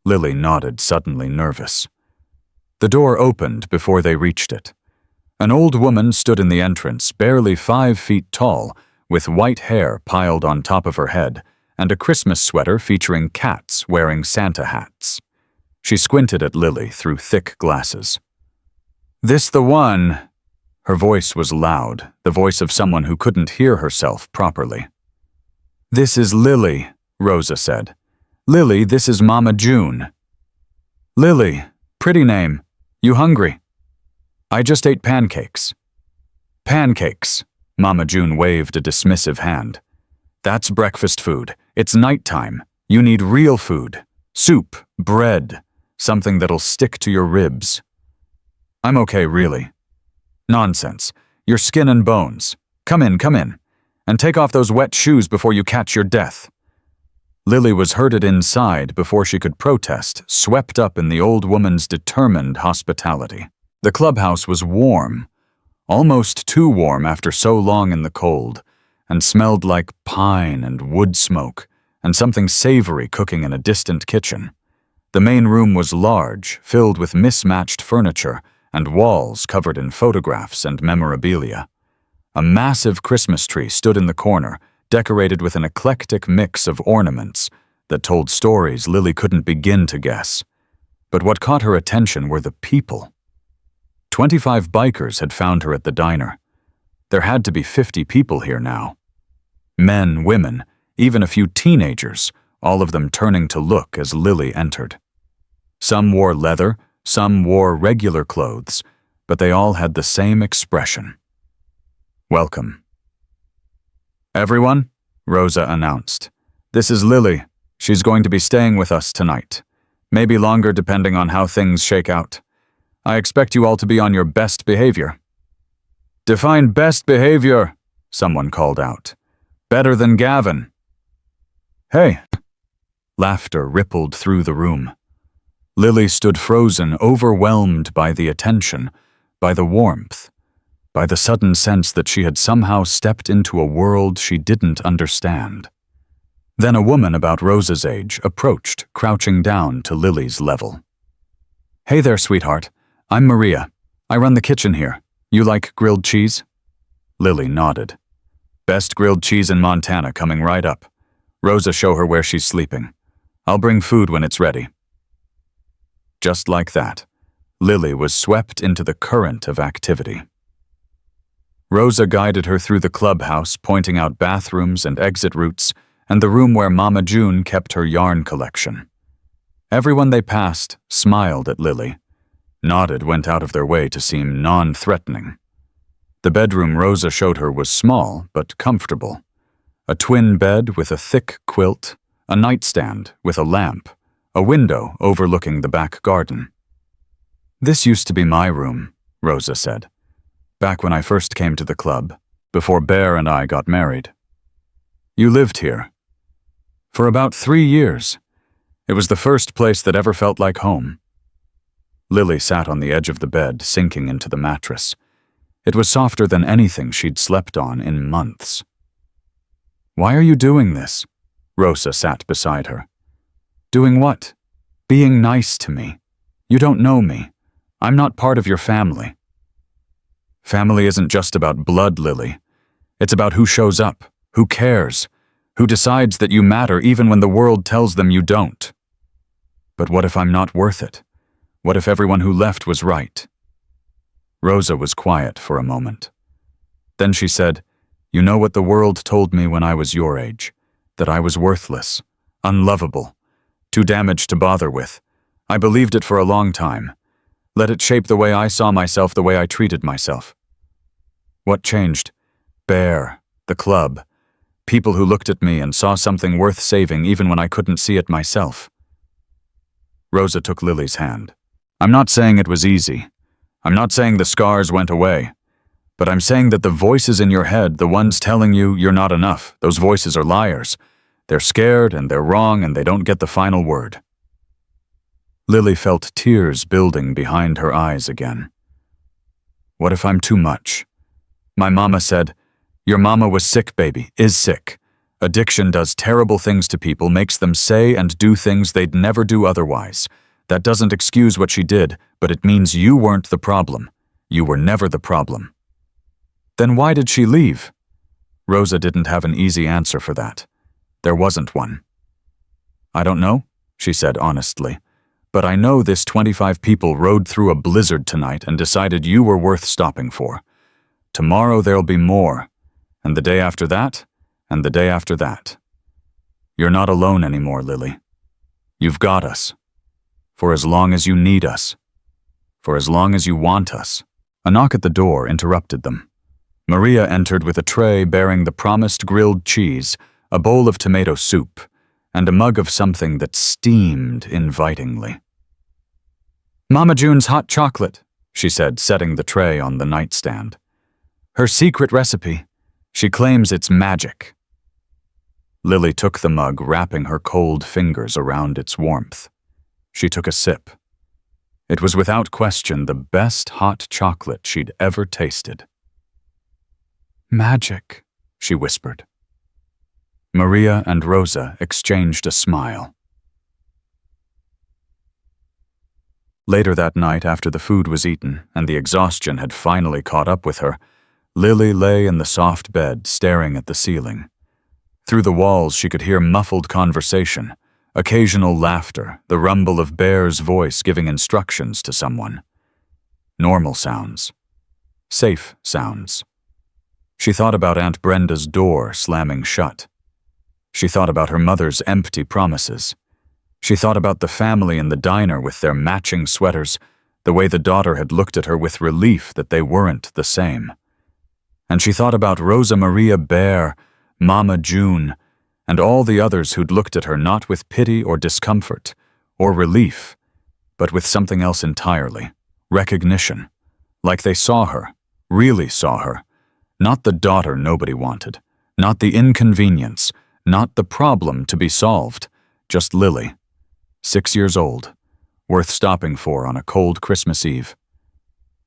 Lily nodded, suddenly nervous. The door opened before they reached it. An old woman stood in the entrance, barely 5 feet tall, with white hair piled on top of her head, and a Christmas sweater featuring cats wearing Santa hats. She squinted at Lily through thick glasses. This the one? Her voice was loud, the voice of someone who couldn't hear herself properly. This is Lily, Rosa said. Lily, this is Mama June. Lily, pretty name. You hungry? I just ate pancakes. Pancakes, Mama June waved a dismissive hand. That's breakfast food. It's nighttime. You need real food. Soup, bread, something that'll stick to your ribs. I'm okay, really. Nonsense. You're skin and bones. Come in. And take off those wet shoes before you catch your death. Lily was herded inside before she could protest, swept up in the old woman's determined hospitality. The clubhouse was warm, almost too warm after so long in the cold, and smelled like pine and wood smoke, and something savory cooking in a distant kitchen. The main room was large, filled with mismatched furniture, and walls covered in photographs and memorabilia. A massive Christmas tree stood in the corner, decorated with an eclectic mix of ornaments that told stories Lily couldn't begin to guess. But what caught her attention were the people. 25 bikers had found her at the diner. There had to be 50 people here now. Men, women, even a few teenagers, all of them turning to look as Lily entered. Some wore leather, some wore regular clothes, but they all had the same expression. Welcome. Everyone, Rosa announced. This is Lily. She's going to be staying with us tonight. Maybe longer depending on how things shake out. I expect you all to be on your best behavior. Define best behavior, someone called out. Better than Gavin. Hey. Laughter rippled through the room. Lily stood frozen, overwhelmed by the attention, by the warmth, by the sudden sense that she had somehow stepped into a world she didn't understand. Then a woman about Rosa's age approached, crouching down to Lily's level. Hey there, sweetheart. I'm Maria. I run the kitchen here. You like grilled cheese? Lily nodded. Best grilled cheese in Montana coming right up. Rosa, show her where she's sleeping. I'll bring food when it's ready. Just like that, Lily was swept into the current of activity. Rosa guided her through the clubhouse, pointing out bathrooms and exit routes, and the room where Mama June kept her yarn collection. Everyone they passed smiled at Lily, nodded, went out of their way to seem non-threatening. The bedroom Rosa showed her was small but comfortable. A twin bed with a thick quilt, a nightstand with a lamp, a window overlooking the back garden. "This used to be my room," Rosa said, "back when I first came to the club, before Bear and I got married." "You lived here?" "For about 3 years. It was the first place that ever felt like home." Lily sat on the edge of the bed, sinking into the mattress. It was softer than anything she'd slept on in months. "Why are you doing this?" Rosa sat beside her. "Doing what?" "Being nice to me. You don't know me. I'm not part of your family." "Family isn't just about blood, Lily. It's about who shows up, who cares, who decides that you matter even when the world tells them you don't." "But what if I'm not worth it? What if everyone who left was right?" Rosa was quiet for a moment. Then she said, "You know what the world told me when I was your age? That I was worthless, unlovable, too damaged to bother with. I believed it for a long time. Let it shape the way I saw myself, the way I treated myself." "What changed?" "Bear, the club, people who looked at me and saw something worth saving even when I couldn't see it myself." Rosa took Lily's hand. "I'm not saying it was easy. I'm not saying the scars went away. But I'm saying that the voices in your head, the ones telling you you're not enough, those voices are liars. They're scared and they're wrong and they don't get the final word." Lily felt tears building behind her eyes again. "What if I'm too much? My mama said, 'Your mama was sick, baby, is sick. Addiction does terrible things to people, makes them say and do things they'd never do otherwise. That doesn't excuse what she did, but it means you weren't the problem. You were never the problem.'" "Then why did she leave?" Rosa didn't have an easy answer for that. There wasn't one. "I don't know," she said honestly, "but I know this 25 people rode through a blizzard tonight and decided you were worth stopping for. Tomorrow there'll be more, and the day after that, and the day after that. You're not alone anymore, Lily. You've got us. For as long as you need us. For as long as you want us." A knock at the door interrupted them. Maria entered with a tray bearing the promised grilled cheese, a bowl of tomato soup, and a mug of something that steamed invitingly. "Mama June's hot chocolate," she said, setting the tray on the nightstand. "Her secret recipe. She claims it's magic." Lily took the mug, wrapping her cold fingers around its warmth. She took a sip. It was without question the best hot chocolate she'd ever tasted. "Magic," she whispered. Maria and Rosa exchanged a smile. Later that night, after the food was eaten and the exhaustion had finally caught up with her, Lily lay in the soft bed staring at the ceiling. Through the walls she could hear muffled conversation, occasional laughter, the rumble of Bear's voice giving instructions to someone. Normal sounds. Safe sounds. She thought about Aunt Brenda's door slamming shut. She thought about her mother's empty promises. She thought about the family in the diner with their matching sweaters, the way the daughter had looked at her with relief that they weren't the same. And she thought about Rosa Maria, Bear, Mama June, and all the others who'd looked at her not with pity or discomfort, or relief, but with something else entirely, recognition, like they saw her, really saw her, not the daughter nobody wanted, not the inconvenience, not the problem to be solved, just Lily, 6 years old, worth stopping for on a cold Christmas Eve.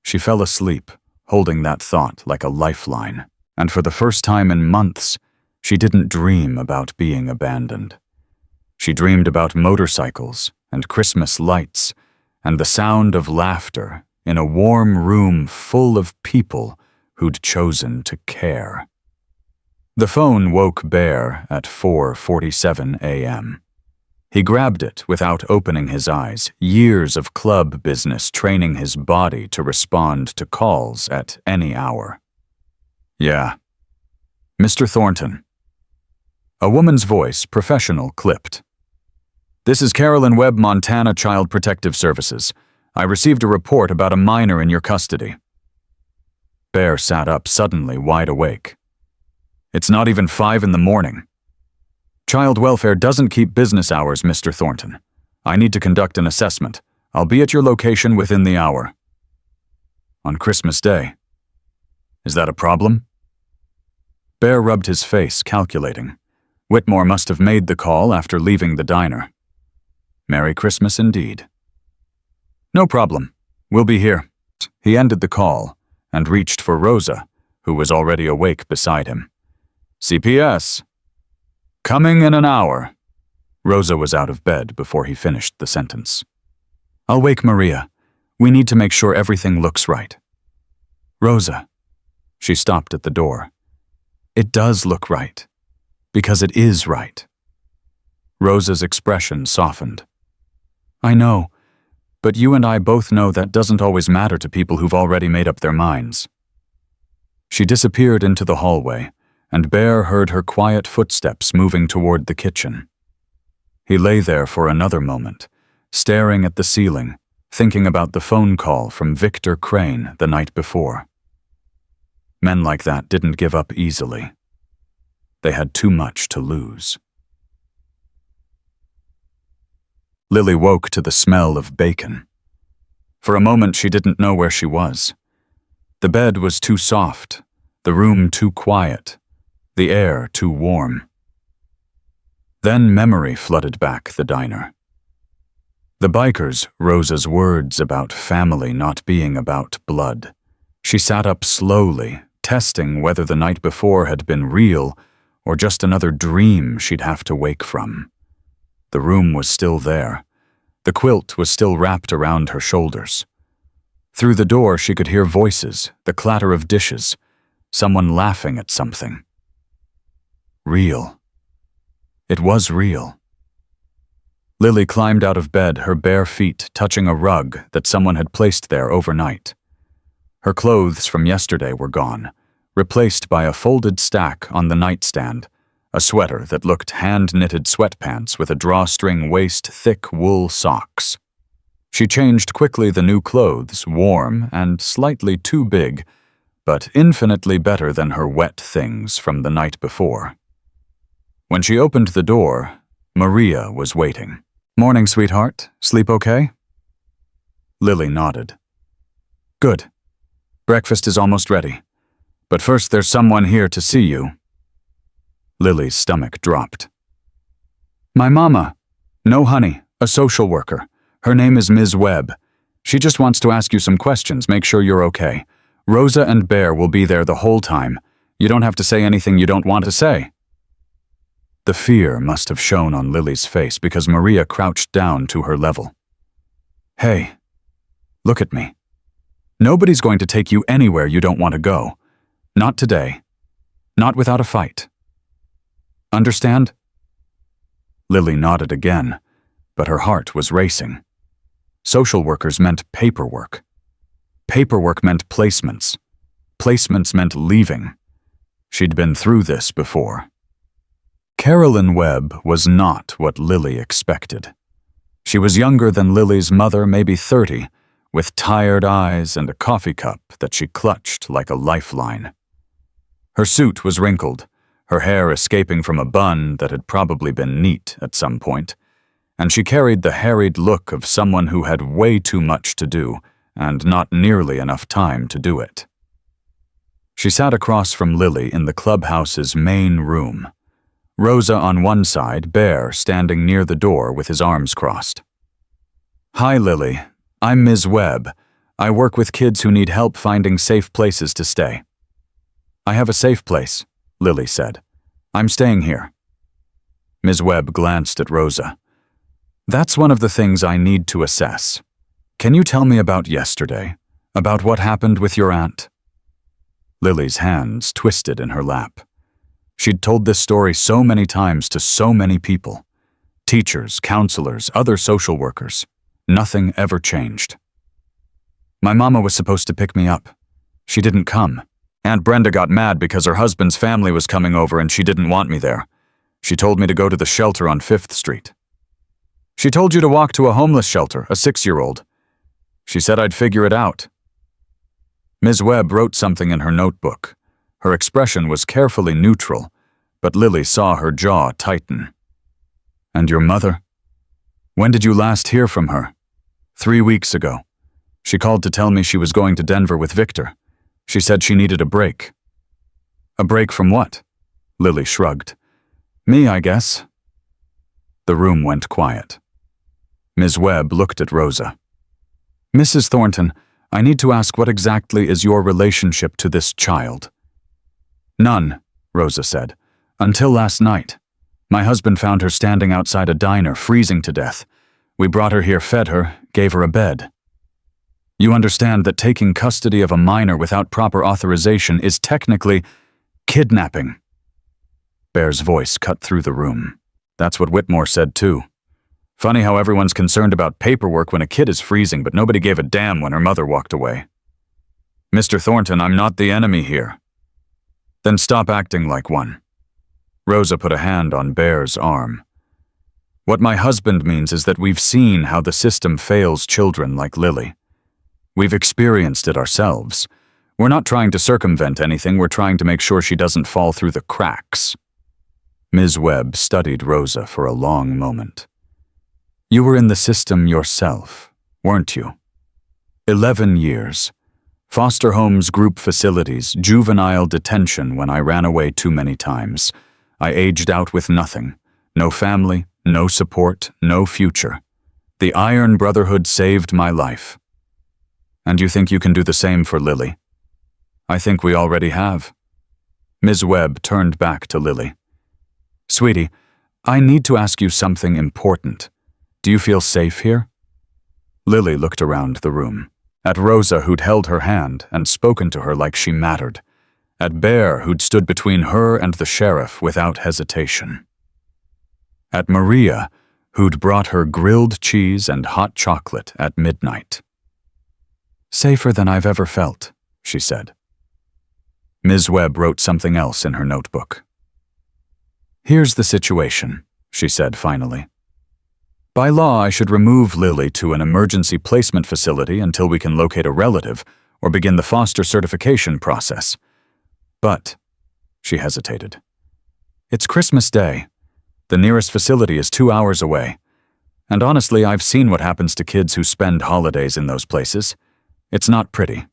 She fell asleep, holding that thought like a lifeline, and for the first time in months, she didn't dream about being abandoned. She dreamed about motorcycles and Christmas lights and the sound of laughter in a warm room full of people who'd chosen to care. The phone woke Bear at 4:47 a.m. He grabbed it without opening his eyes, years of club business training his body to respond to calls at any hour. "Yeah." "Mr. Thornton." A woman's voice, professional, clipped. "This is Carolyn Webb, Montana Child Protective Services. I received a report about a minor in your custody." Bear sat up suddenly, wide awake. It's not even 5 in the morning. Child welfare doesn't keep business hours, Mr. Thornton. I need to conduct an assessment. I'll be at your location within the hour. On Christmas Day. Is that a problem? Bear rubbed his face, calculating. Whitmore must have made the call after leaving the diner. Merry Christmas indeed. No problem. We'll be here. He ended the call and reached for Rosa, who was already awake beside him. CPS. Coming in an hour. Rosa was out of bed before he finished the sentence. I'll wake Maria. We need to make sure everything looks right. Rosa. She stopped at the door. It does look right. Because it is right. Rosa's expression softened. I know, but you and I both know that doesn't always matter to people who've already made up their minds. She disappeared into the hallway, and Bear heard her quiet footsteps moving toward the kitchen. He lay there for another moment, staring at the ceiling, thinking about the phone call from Victor Crane the night before. Men like that didn't give up easily. They had too much to lose. Lily woke to the smell of bacon. For a moment she didn't know where she was. The bed was too soft, the room too quiet, the air too warm. Then memory flooded back the diner. The bikers, Rosa's words about family not being about blood. She sat up slowly, testing whether the night before had been real or just another dream she'd have to wake from. The room was still there. The quilt was still wrapped around her shoulders. Through the door she could hear voices, the clatter of dishes, someone laughing at something. Real. It was real. Lily climbed out of bed, her bare feet touching a rug that someone had placed there overnight. Her clothes from yesterday were gone, replaced by a folded stack on the nightstand, a sweater that looked hand-knitted sweatpants with a drawstring waist, thick wool socks. She changed quickly the new clothes, warm and slightly too big, but infinitely better than her wet things from the night before. When she opened the door, Maria was waiting. Morning, sweetheart. Sleep okay? Lily nodded. Good. Breakfast is almost ready. But first there's someone here to see you. Lily's stomach dropped. My mama. No, honey, a social worker. Her name is Ms. Webb. She just wants to ask you some questions, make sure you're okay. Rosa and Bear will be there the whole time. You don't have to say anything you don't want to say. The fear must have shown on Lily's face because Maria crouched down to her level. Hey, look at me. Nobody's going to take you anywhere you don't want to go. Not today. Not without a fight. Understand? Lily nodded again, but her heart was racing. Social workers meant paperwork. Paperwork meant placements. Placements meant leaving. She'd been through this before. Carolyn Webb was not what Lily expected. She was younger than Lily's mother, maybe 30, with tired eyes and a coffee cup that she clutched like a lifeline. Her suit was wrinkled, her hair escaping from a bun that had probably been neat at some point, and she carried the harried look of someone who had way too much to do and not nearly enough time to do it. She sat across from Lily in the clubhouse's main room. Rosa on one side, Bear standing near the door with his arms crossed. Hi, Lily. I'm Ms. Webb. I work with kids who need help finding safe places to stay. I have a safe place, Lily said. I'm staying here. Ms. Webb glanced at Rosa. That's one of the things I need to assess. Can you tell me about yesterday? About what happened with your aunt? Lily's hands twisted in her lap. She'd told this story so many times to so many people. Teachers, counselors, other social workers. Nothing ever changed. My mama was supposed to pick me up. She didn't come. Aunt Brenda got mad because her husband's family was coming over and she didn't want me there. She told me to go to the shelter on 5th Street. She told you to walk to a homeless shelter, a 6-year-old. She said I'd figure it out. Ms. Webb wrote something in her notebook. Her expression was carefully neutral, but Lily saw her jaw tighten. And your mother? When did you last hear from her? 3 weeks ago. She called to tell me she was going to Denver with Victor. She said she needed a break. A break from what? Lily shrugged. Me, I guess. The room went quiet. Ms. Webb looked at Rosa. Mrs. Thornton, I need to ask what exactly is your relationship to this child? None, Rosa said. Until last night. My husband found her standing outside a diner, freezing to death. We brought her here, fed her, gave her a bed. You understand that taking custody of a minor without proper authorization is technically kidnapping. Bear's voice cut through the room. That's what Whitmore said too. Funny how everyone's concerned about paperwork when a kid is freezing, but nobody gave a damn when her mother walked away. Mr. Thornton, I'm not the enemy here. Then stop acting like one. Rosa put a hand on Bear's arm. What my husband means is that we've seen how the system fails children like Lily. We've experienced it ourselves. We're not trying to circumvent anything, we're trying to make sure she doesn't fall through the cracks. Ms. Webb studied Rosa for a long moment. You were in the system yourself, weren't you? 11 years. Foster homes, group facilities, juvenile detention when I ran away too many times. I aged out with nothing. No family, no support, no future. The Iron Brotherhood saved my life. And you think you can do the same for Lily? I think we already have. Ms. Webb turned back to Lily. Sweetie, I need to ask you something important. Do you feel safe here? Lily looked around the room. At Rosa, who'd held her hand and spoken to her like she mattered. At Bear, who'd stood between her and the sheriff without hesitation. At Maria, who'd brought her grilled cheese and hot chocolate at midnight. Safer than I've ever felt, she said. Ms. Webb wrote something else in her notebook. Here's the situation, she said finally. By law, I should remove Lily to an emergency placement facility until we can locate a relative or begin the foster certification process. But, she hesitated, it's Christmas Day. The nearest facility is 2 hours away. And honestly, I've seen what happens to kids who spend holidays in those places. It's not pretty.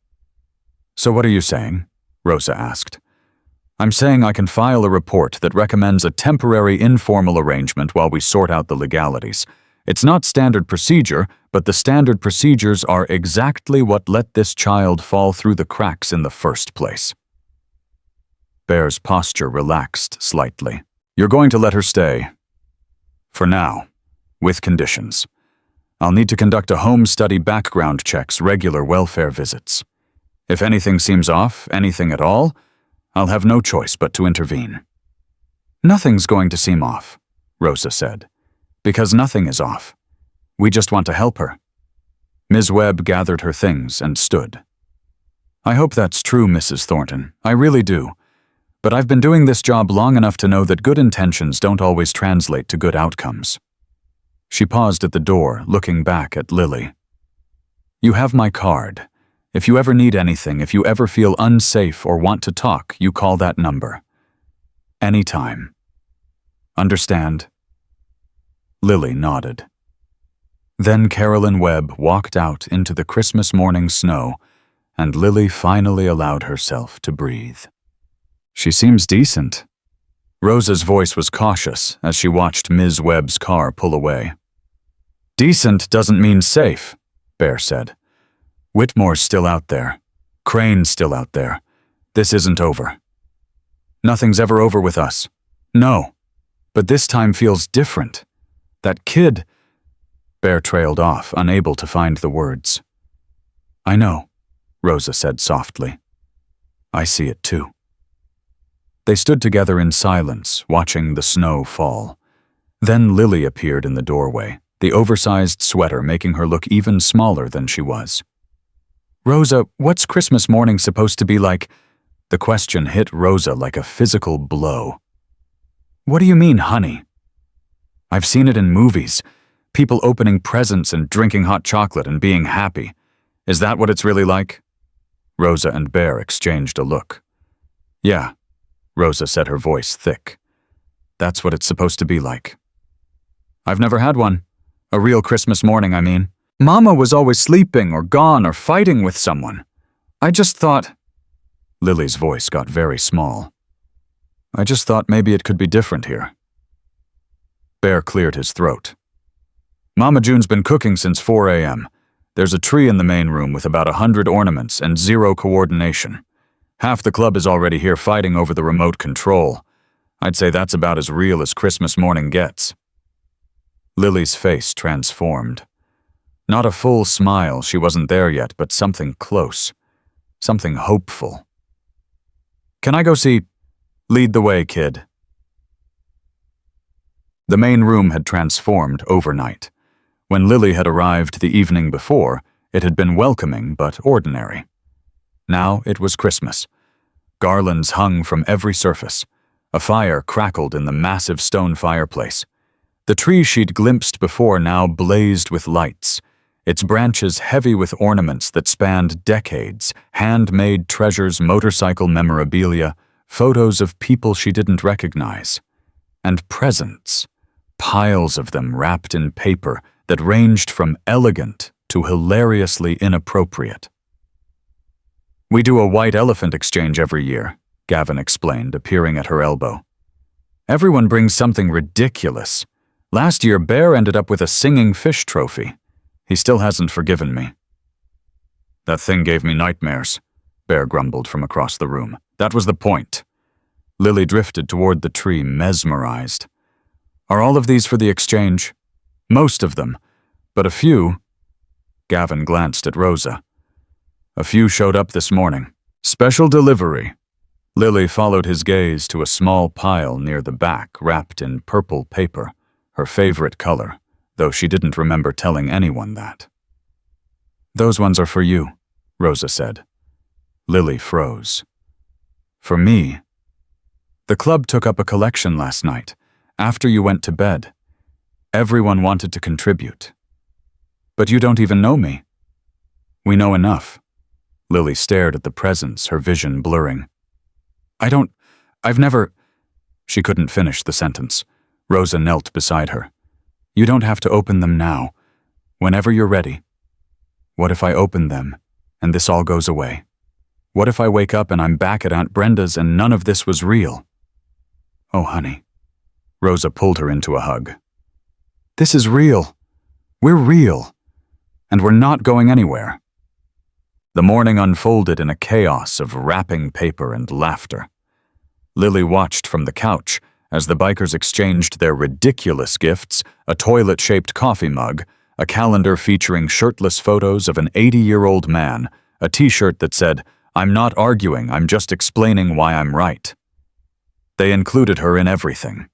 So what are you saying? Rosa asked. I'm saying I can file a report that recommends a temporary informal arrangement while we sort out the legalities. It's not standard procedure, but the standard procedures are exactly what let this child fall through the cracks in the first place. Bear's posture relaxed slightly. You're going to let her stay. For now, with conditions. I'll need to conduct a home study, background checks, regular welfare visits. If anything seems off, anything at all, I'll have no choice but to intervene. Nothing's going to seem off, Rosa said. Because nothing is off. We just want to help her. Ms. Webb gathered her things and stood. I hope that's true, Mrs. Thornton. I really do. But I've been doing this job long enough to know that good intentions don't always translate to good outcomes. She paused at the door, looking back at Lily. You have my card. If you ever need anything, if you ever feel unsafe or want to talk, you call that number. Anytime. Understand? Lily nodded. Then Carolyn Webb walked out into the Christmas morning snow, and Lily finally allowed herself to breathe. She seems decent. Rosa's voice was cautious as she watched Ms. Webb's car pull away. Decent doesn't mean safe, Bear said. Whitmore's still out there. Crane's still out there. This isn't over. Nothing's ever over with us. No. But this time feels different. That kid… Bear trailed off, unable to find the words. I know, Rosa said softly. I see it too. They stood together in silence, watching the snow fall. Then Lily appeared in the doorway, the oversized sweater making her look even smaller than she was. Rosa, what's Christmas morning supposed to be like? The question hit Rosa like a physical blow. What do you mean, honey? I've seen it in movies. People opening presents and drinking hot chocolate and being happy. Is that what it's really like? Rosa and Bear exchanged a look. Yeah, Rosa said, her voice thick. That's what it's supposed to be like. I've never had one. A real Christmas morning, I mean. Mama was always sleeping or gone or fighting with someone. I just thought... Lily's voice got very small. I just thought maybe it could be different here. Bear cleared his throat. Mama June's been cooking since 4 a.m. There's a tree in the main room with about 100 ornaments and zero coordination. Half the club is already here fighting over the remote control. I'd say that's about as real as Christmas morning gets. Lily's face transformed. Not a full smile, she wasn't there yet, but something close. Something hopeful. Can I go see? Lead the way, kid. The main room had transformed overnight. When Lily had arrived the evening before, it had been welcoming but ordinary. Now it was Christmas. Garlands hung from every surface. A fire crackled in the massive stone fireplace. The tree she'd glimpsed before now blazed with lights, its branches heavy with ornaments that spanned decades, handmade treasures, motorcycle memorabilia, photos of people she didn't recognize. And presents, piles of them wrapped in paper that ranged from elegant to hilariously inappropriate. We do a white elephant exchange every year, Gavin explained, appearing at her elbow. Everyone brings something ridiculous. Last year, Bear ended up with a singing fish trophy. He still hasn't forgiven me. That thing gave me nightmares, Bear grumbled from across the room. That was the point. Lily drifted toward the tree, mesmerized. Are all of these for the exchange? Most of them, but a few. Gavin glanced at Rosa. A few showed up this morning. Special delivery. Lily followed his gaze to a small pile near the back wrapped in purple paper, her favorite color, though she didn't remember telling anyone that. Those ones are for you, Rosa said. Lily froze. For me? The club took up a collection last night, after you went to bed. Everyone wanted to contribute. But you don't even know me. We know enough. Lily stared at the presents, her vision blurring. I've never... She couldn't finish the sentence. Rosa knelt beside her. You don't have to open them now. Whenever you're ready. What if I open them, and this all goes away? What if I wake up and I'm back at Aunt Brenda's and none of this was real? Oh, honey. Rosa pulled her into a hug. This is real. We're real. And we're not going anywhere. The morning unfolded in a chaos of wrapping paper and laughter. Lily watched from the couch as the bikers exchanged their ridiculous gifts, a toilet-shaped coffee mug, a calendar featuring shirtless photos of an 80-year-old man, a t-shirt that said, I'm not arguing, I'm just explaining why I'm right. They included her in everything.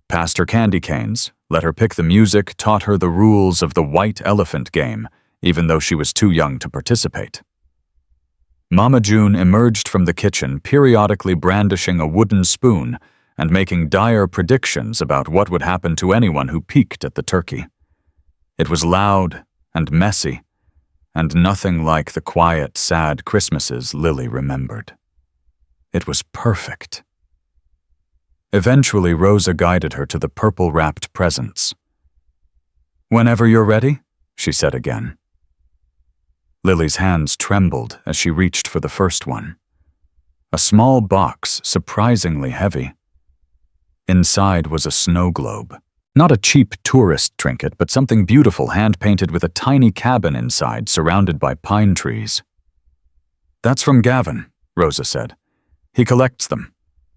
Passed her candy canes, let her pick the music, taught her the rules of the white elephant game, even though she was too young to participate. Mama June emerged from the kitchen, periodically brandishing a wooden spoon and making dire predictions about what would happen to anyone who peeked at the turkey. It was loud and messy, and nothing like the quiet, sad Christmases Lily remembered. It was perfect. Eventually, Rosa guided her to the purple-wrapped presents. Whenever you're ready, she said again. Lily's hands trembled as she reached for the first one. A small box, surprisingly heavy. Inside was a snow globe. Not a cheap tourist trinket, but something beautiful hand-painted with a tiny cabin inside surrounded by pine trees. That's from Gavin, Rosa said. He collects them.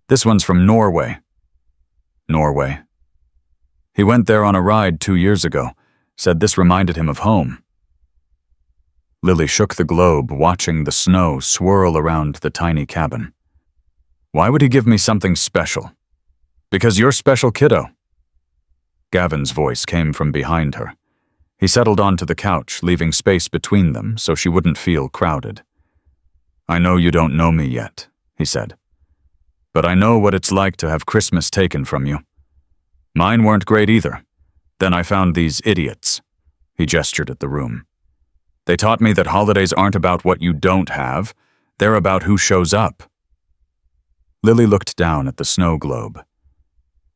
This one's from Norway. Norway. He went there on a ride 2 years ago, said this reminded him of home. Lily shook the globe, watching the snow swirl around the tiny cabin. Why would he give me something special? Because you're special, kiddo. Gavin's voice came from behind her. He settled onto the couch, leaving space between them so she wouldn't feel crowded. I know you don't know me yet, he said. But I know what it's like to have Christmas taken from you. Mine weren't great either. Then I found these idiots. He gestured at the room. They taught me that holidays aren't about what you don't have. They're about who shows up." Lily looked down at the snow globe.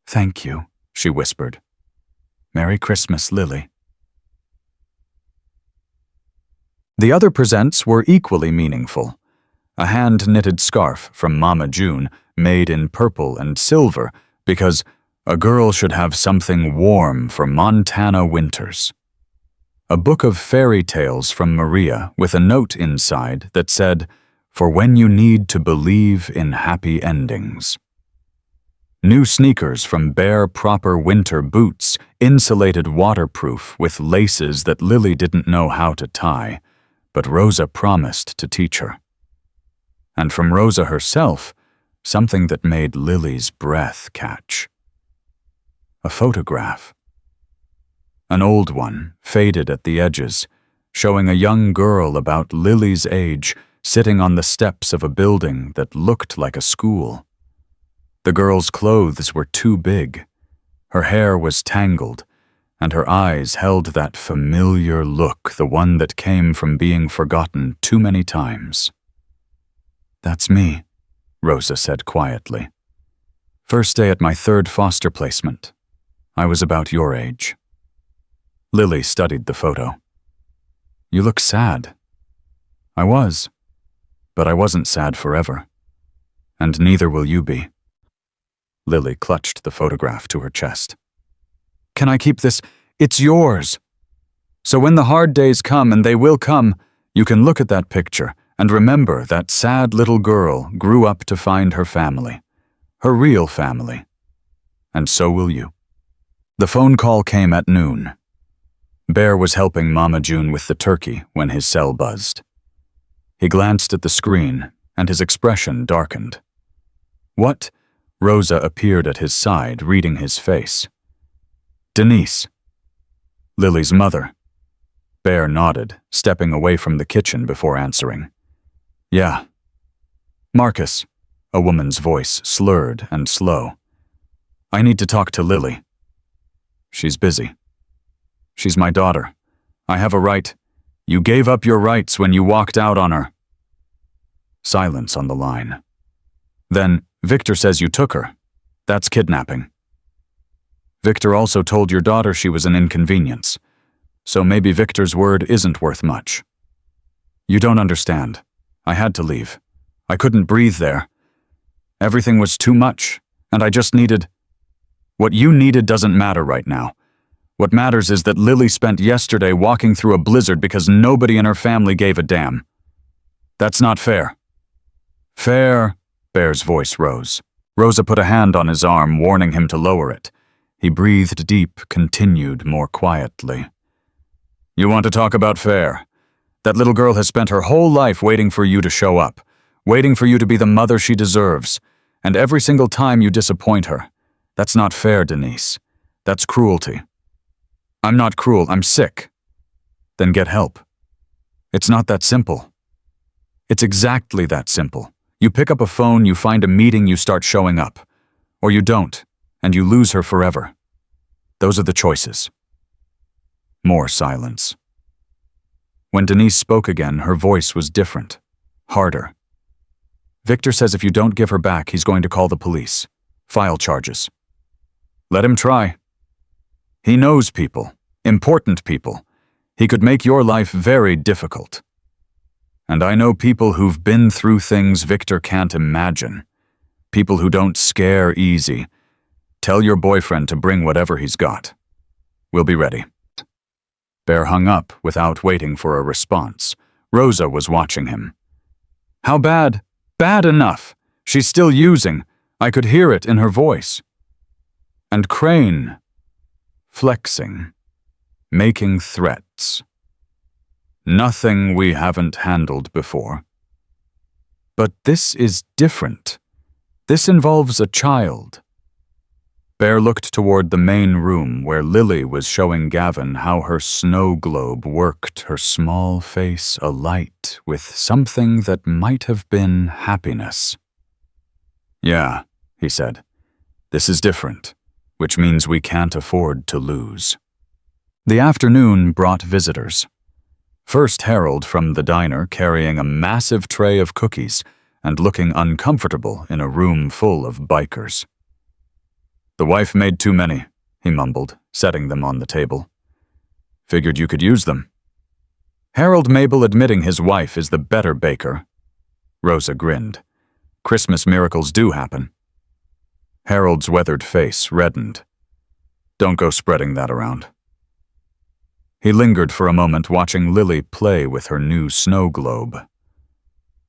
"Thank you," she whispered. "Merry Christmas, Lily." The other presents were equally meaningful. A hand-knitted scarf from Mama June, made in purple and silver, because a girl should have something warm for Montana winters. A book of fairy tales from Maria with a note inside that said, "For when you need to believe in happy endings." New sneakers from Bare Proper Winter Boots, insulated waterproof with laces that Lily didn't know how to tie, but Rosa promised to teach her. And from Rosa herself, something that made Lily's breath catch. A photograph. An old one, faded at the edges, showing a young girl about Lily's age sitting on the steps of a building that looked like a school. The girl's clothes were too big. Her hair was tangled, and her eyes held that familiar look, the one that came from being forgotten too many times. "That's me," Rosa said quietly. "First day at my 3rd foster placement. I was about your age." Lily studied the photo. "You look sad." "I was, but I wasn't sad forever. And neither will you be." Lily clutched the photograph to her chest. "Can I keep this? It's yours. So when the hard days come, and they will come, you can look at that picture and remember that sad little girl grew up to find her family, her real family. And so will you." The phone call came at noon. Bear was helping Mama June with the turkey when his cell buzzed. He glanced at the screen, and his expression darkened. "What?" Rosa appeared at his side, reading his face. "Denise." "Lily's mother." Bear nodded, stepping away from the kitchen before answering. "Yeah." "Marcus," a woman's voice slurred and slow. "I need to talk to Lily." "She's busy." "She's my daughter. I have a right." "You gave up your rights when you walked out on her." Silence on the line. "Then, Victor says you took her. That's kidnapping." "Victor also told your daughter she was an inconvenience. So maybe Victor's word isn't worth much." "You don't understand. I had to leave. I couldn't breathe there. Everything was too much, and I just needed—" "What you needed doesn't matter right now. What matters is that Lily spent yesterday walking through a blizzard because nobody in her family gave a damn. That's not fair." "Fair," Bear's voice rose. Rosa put a hand on his arm, warning him to lower it. He breathed deep, continued more quietly. "You want to talk about fair? That little girl has spent her whole life waiting for you to show up, waiting for you to be the mother she deserves, and every single time you disappoint her. That's not fair, Denise. That's cruelty." "I'm not cruel, I'm sick." "Then get help." "It's not that simple." "It's exactly that simple. You pick up a phone, you find a meeting, you start showing up. Or you don't, and you lose her forever. Those are the choices." More silence. When Denise spoke again, her voice was different, harder. "Victor says if you don't give her back, he's going to call the police. File charges." "Let him try. He knows people, important people. He could make your life very difficult. And I know people who've been through things Victor can't imagine. People who don't scare easy. Tell your boyfriend to bring whatever he's got. We'll be ready." Bear hung up without waiting for a response. Rosa was watching him. "How bad? Bad enough. She's still using. I could hear it in her voice." And Crane, flexing, making threats. Nothing we haven't handled before. But this is different. This involves a child. Bear looked toward the main room where Lily was showing Gavin how her snow globe worked, her small face alight with something that might have been happiness. "Yeah," he said, "this is different, which means we can't afford to lose." The afternoon brought visitors. First Harold from the diner carrying a massive tray of cookies and looking uncomfortable in a room full of bikers. "The wife made too many," he mumbled, setting them on the table. "Figured you could use them." Harold Mabel admitting his wife is the better baker. Rosa grinned. "Christmas miracles do happen." Harold's weathered face reddened. "Don't go spreading that around." He lingered for a moment watching Lily play with her new snow globe.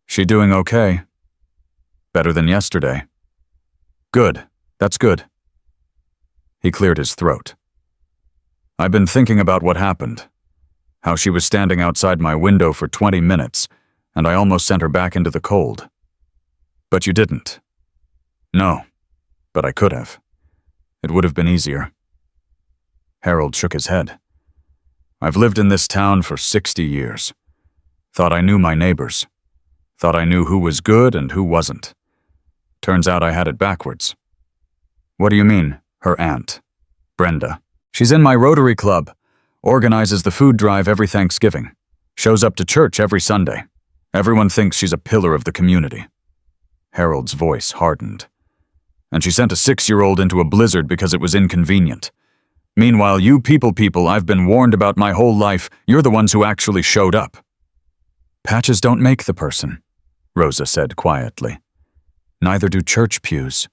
"She doing okay?" "Better than yesterday." "Good. That's good." He cleared his throat. "I've been thinking about what happened. How she was standing outside my window for 20 minutes, and I almost sent her back into the cold. But you didn't." "No, but I could have. It would have been easier." Harold shook his head. "I've lived in this town for 60 years. Thought I knew my neighbors. Thought I knew who was good and who wasn't. Turns out I had it backwards." "What do you mean, her aunt?" "Brenda. She's in my Rotary Club. Organizes the food drive every Thanksgiving. Shows up to church every Sunday. Everyone thinks she's a pillar of the community." Harold's voice hardened. "And she sent a 6-year-old into a blizzard because it was inconvenient. Meanwhile, you people I've been warned about my whole life, you're the ones who actually showed up." "Patches don't make the person," Rosa said quietly. "Neither do church pews."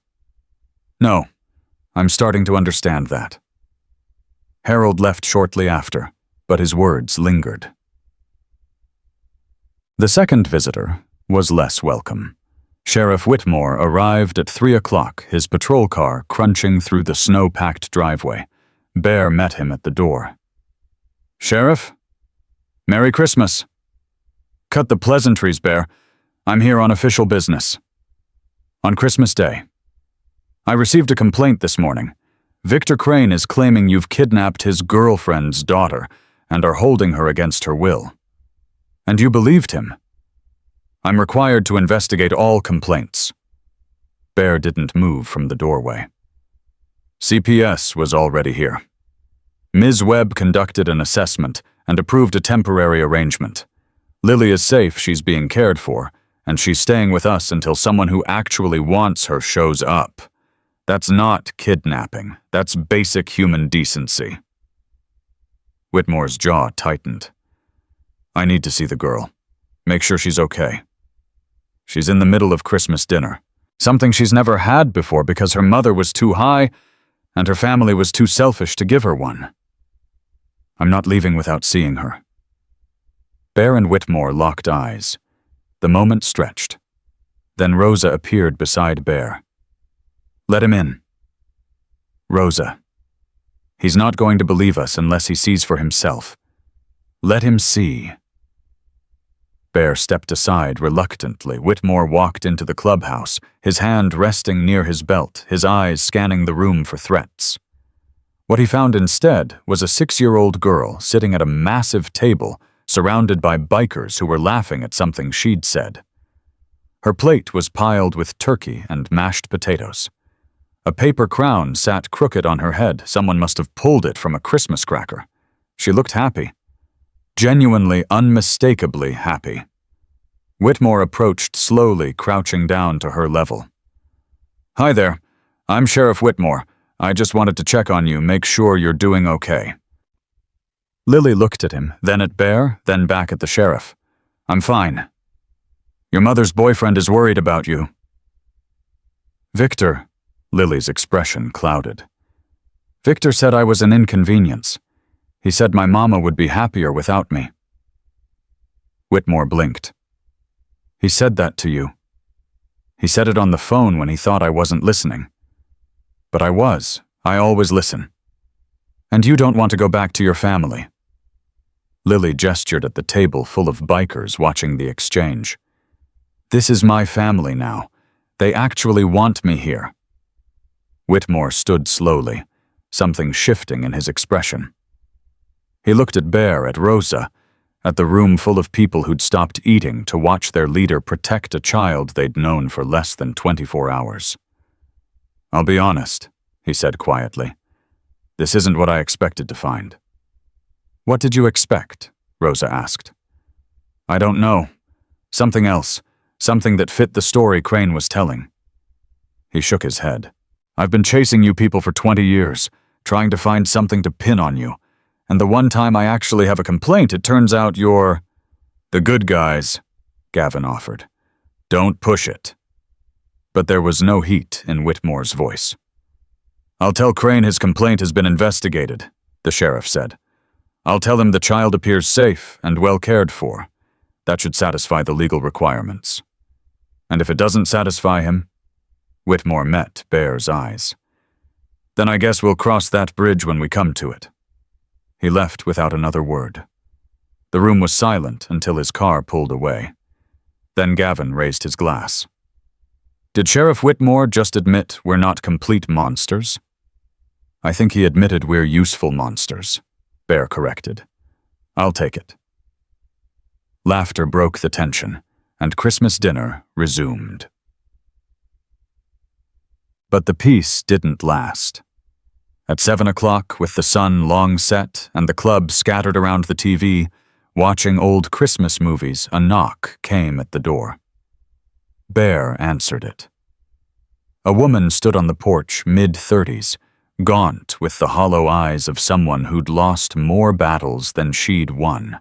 "No, I'm starting to understand that." Harold left shortly after, but his words lingered. The second visitor was less welcome. Sheriff Whitmore arrived at 3 o'clock, his patrol car crunching through the snow-packed driveway. Bear met him at the door. "Sheriff? Merry Christmas." "Cut the pleasantries, Bear. I'm here on official business." "On Christmas Day. I received a complaint this morning. Victor Crane is claiming you've kidnapped his girlfriend's daughter and are holding her against her will. And you believed him. I'm required to investigate all complaints." Bear didn't move from the doorway. "CPS was already here. Ms. Webb conducted an assessment and approved a temporary arrangement. Lily is safe, she's being cared for, and she's staying with us until someone who actually wants her shows up. That's not kidnapping. That's basic human decency." Whitmore's jaw tightened. "I need to see the girl. Make sure she's okay. She's in the middle of Christmas dinner, something she's never had before because her mother was too high and her family was too selfish to give her one. I'm not leaving without seeing her." Bear and Whitmore locked eyes. The moment stretched. Then Rosa appeared beside Bear. "Let him in." "Rosa. He's not going to believe us unless he sees for himself. Let him see." Bear stepped aside reluctantly. Whitmore walked into the clubhouse, his hand resting near his belt, his eyes scanning the room for threats. What he found instead was a 6-year-old girl sitting at a massive table, surrounded by bikers who were laughing at something she'd said. Her plate was piled with turkey and mashed potatoes. A paper crown sat crooked on her head. Someone must have pulled it from a Christmas cracker. She looked happy. Genuinely, unmistakably happy. Whitmore approached slowly, crouching down to her level. "Hi there. I'm Sheriff Whitmore. I just wanted to check on you, make sure you're doing okay." Lily looked at him, then at Bear, then back at the sheriff. "I'm fine. Your mother's boyfriend is worried about you." "Victor," Lily's expression clouded. "Victor said I was an inconvenience. He said my mama would be happier without me." Whitmore blinked. "He said that to you. He said it on the phone when he thought I wasn't listening. But I was. I always listen. And you don't want to go back to your family." Lily gestured at the table full of bikers watching the exchange. "This is my family now. They actually want me here." Whitmore stood slowly, something shifting in his expression. He looked at Bear, at Rosa, at the room full of people who'd stopped eating to watch their leader protect a child they'd known for less than 24 hours. "I'll be honest," he said quietly. "This isn't what I expected to find." "What did you expect?" Rosa asked. I don't know. Something else. Something that fit the story Crane was telling. He shook his head. I've been chasing you people for 20 years, trying to find something to pin on you. And the one time I actually have a complaint, it turns out you're the good guys, Gavin offered. Don't push it. But there was no heat in Whitmore's voice. I'll tell Crane his complaint has been investigated, the sheriff said. I'll tell him the child appears safe and well cared for. That should satisfy the legal requirements. And if it doesn't satisfy him, Whitmore met Bear's eyes. Then I guess we'll cross that bridge when we come to it. He left without another word. The room was silent until his car pulled away. Then Gavin raised his glass. Did Sheriff Whitmore just admit we're not complete monsters? I think he admitted we're useful monsters, Bear corrected. I'll take it. Laughter broke the tension, and Christmas dinner resumed. But the peace didn't last. At 7 o'clock, with the sun long set and the club scattered around the TV, watching old Christmas movies, a knock came at the door. Bear answered it. A woman stood on the porch, mid-30s, gaunt with the hollow eyes of someone who'd lost more battles than she'd won.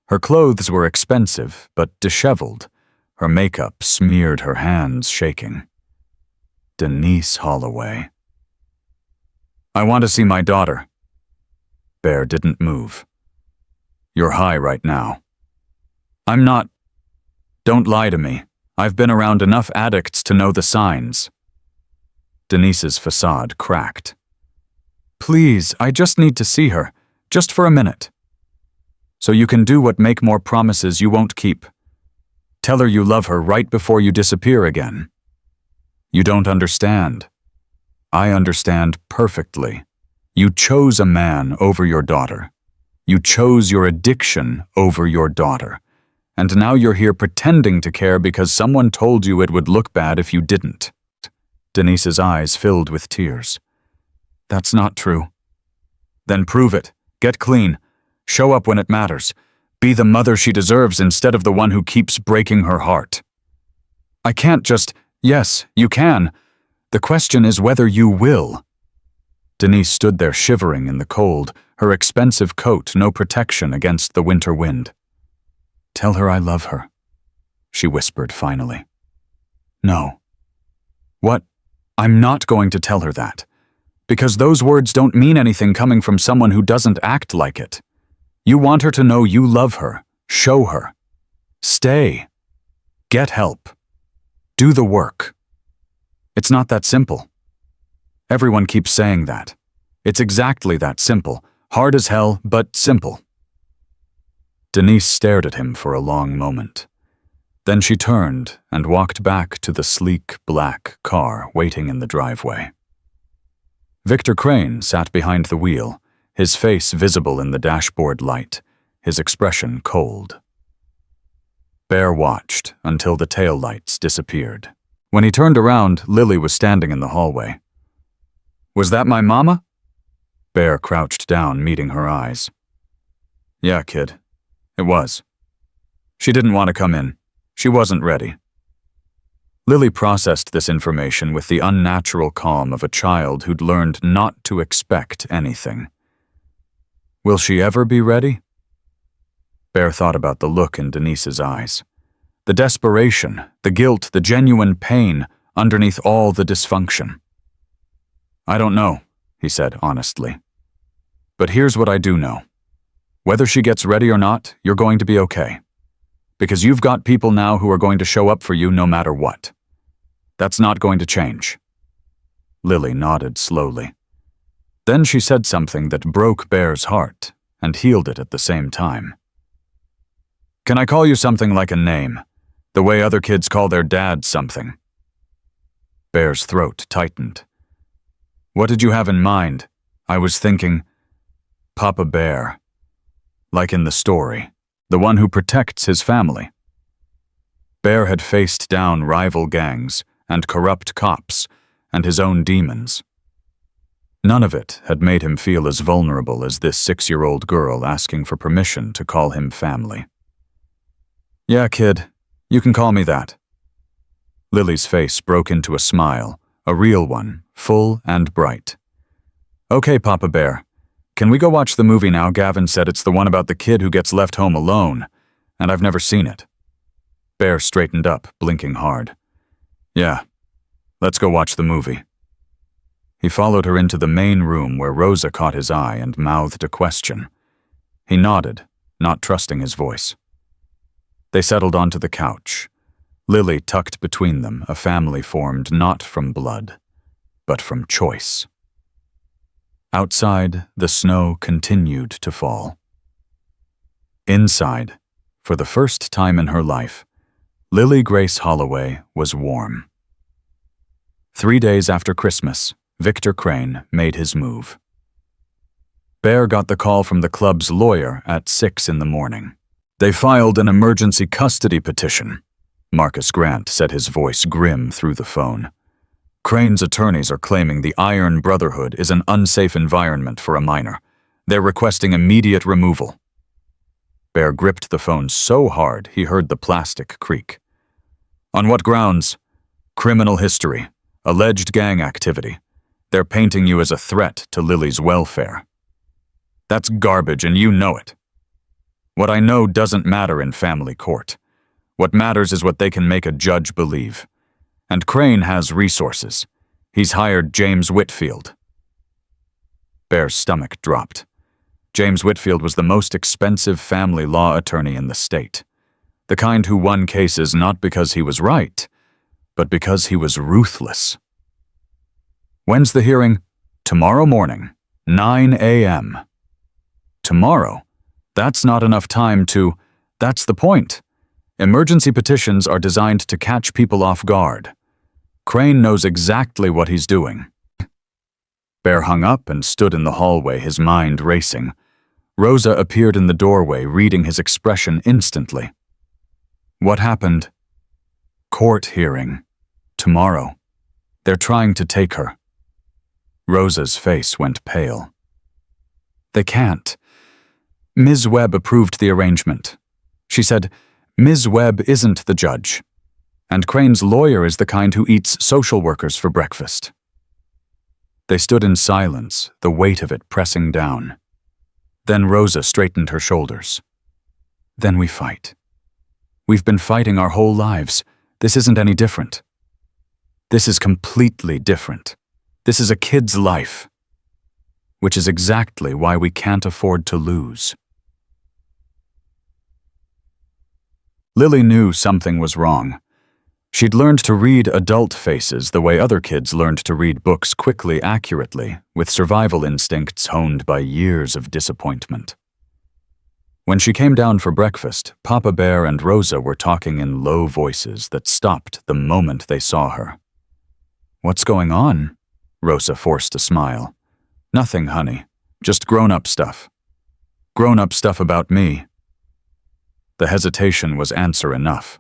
Her clothes were expensive, but disheveled. Her makeup smeared her hands, shaking. Denise Holloway. I want to see my daughter. Bear didn't move. You're high right now. I'm not. Don't lie to me. I've been around enough addicts to know the signs. Denise's facade cracked. Please, I just need to see her, just for a minute. So you can do what make more promises you won't keep. Tell her you love her right before you disappear again. You don't understand. I understand perfectly. You chose a man over your daughter. You chose your addiction over your daughter. And now you're here pretending to care because someone told you it would look bad if you didn't. Denise's eyes filled with tears. That's not true. Then prove it. Get clean. Show up when it matters. Be the mother she deserves instead of the one who keeps breaking her heart. I can't just. Yes, you can. The question is whether you will. Denise stood there shivering in the cold, her expensive coat no protection against the winter wind. Tell her I love her, she whispered finally. No. What? I'm not going to tell her that. Because those words don't mean anything coming from someone who doesn't act like it. You want her to know you love her. Show her. Stay. Get help. Do the work. It's not that simple. Everyone keeps saying that. It's exactly that simple. Hard as hell, but simple. Denise stared at him for a long moment. Then she turned and walked back to the sleek, black car waiting in the driveway. Victor Crane sat behind the wheel, his face visible in the dashboard light, his expression cold. Bear watched until the taillights disappeared. When he turned around, Lily was standing in the hallway. Was that my mama? Bear crouched down, meeting her eyes. Yeah, kid. It was. She didn't want to come in. She wasn't ready. Lily processed this information with the unnatural calm of a child who'd learned not to expect anything. Will she ever be ready? Bear thought about the look in Denise's eyes. The desperation, the guilt, the genuine pain underneath all the dysfunction. I don't know, he said honestly. But here's what I do know. Whether she gets ready or not, you're going to be okay. Because you've got people now who are going to show up for you no matter what. That's not going to change. Lily nodded slowly. Then she said something that broke Bear's heart and healed it at the same time. Can I call you something like a name? The way other kids call their dad something. Bear's throat tightened. What did you have in mind? I was thinking, Papa Bear. Like in the story, the one who protects his family. Bear had faced down rival gangs and corrupt cops and his own demons. None of it had made him feel as vulnerable as this 6-year-old girl asking for permission to call him family. Yeah, kid. You can call me that. Lily's face broke into a smile, a real one, full and bright. Okay, Papa Bear. Can we go watch the movie now? Gavin said it's the one about the kid who gets left home alone, and I've never seen it. Bear straightened up, blinking hard. Yeah, let's go watch the movie. He followed her into the main room where Rosa caught his eye and mouthed a question. He nodded, not trusting his voice. They settled onto the couch, Lily tucked between them, a family formed not from blood, but from choice. Outside, the snow continued to fall. Inside, for the first time in her life, Lily Grace Holloway was warm. 3 days after Christmas, Victor Crane made his move. Bear got the call from the club's lawyer at 6 in the morning. They filed an emergency custody petition. Marcus Grant said, his voice grim through the phone. Crane's attorneys are claiming the Iron Brotherhood is an unsafe environment for a minor. They're requesting immediate removal. Bear gripped the phone so hard he heard the plastic creak. On what grounds? Criminal history, alleged gang activity. They're painting you as a threat to Lily's welfare. That's garbage, and you know it. What I know doesn't matter in family court. What matters is what they can make a judge believe. And Crane has resources. He's hired James Whitfield. Bear's stomach dropped. James Whitfield was the most expensive family law attorney in the state. The kind who won cases not because he was right, but because he was ruthless. When's the hearing? Tomorrow morning, 9 a.m. Tomorrow? That's not enough time to... That's the point. Emergency petitions are designed to catch people off guard. Crane knows exactly what he's doing. Bear hung up and stood in the hallway, his mind racing. Rosa appeared in the doorway, reading his expression instantly. What happened? Court hearing. Tomorrow. They're trying to take her. Rosa's face went pale. They can't. Ms. Webb approved the arrangement. She said, Ms. Webb isn't the judge. And Crane's lawyer is the kind who eats social workers for breakfast. They stood in silence, the weight of it pressing down. Then Rosa straightened her shoulders. Then we fight. We've been fighting our whole lives. This isn't any different. This is completely different. This is a kid's life. Which is exactly why we can't afford to lose. Lily knew something was wrong. She'd learned to read adult faces the way other kids learned to read books quickly, accurately, with survival instincts honed by years of disappointment. When she came down for breakfast, Papa Bear and Rosa were talking in low voices that stopped the moment they saw her. What's going on? Rosa forced a smile. Nothing, honey. Just grown-up stuff. Grown-up stuff about me. The hesitation was answer enough.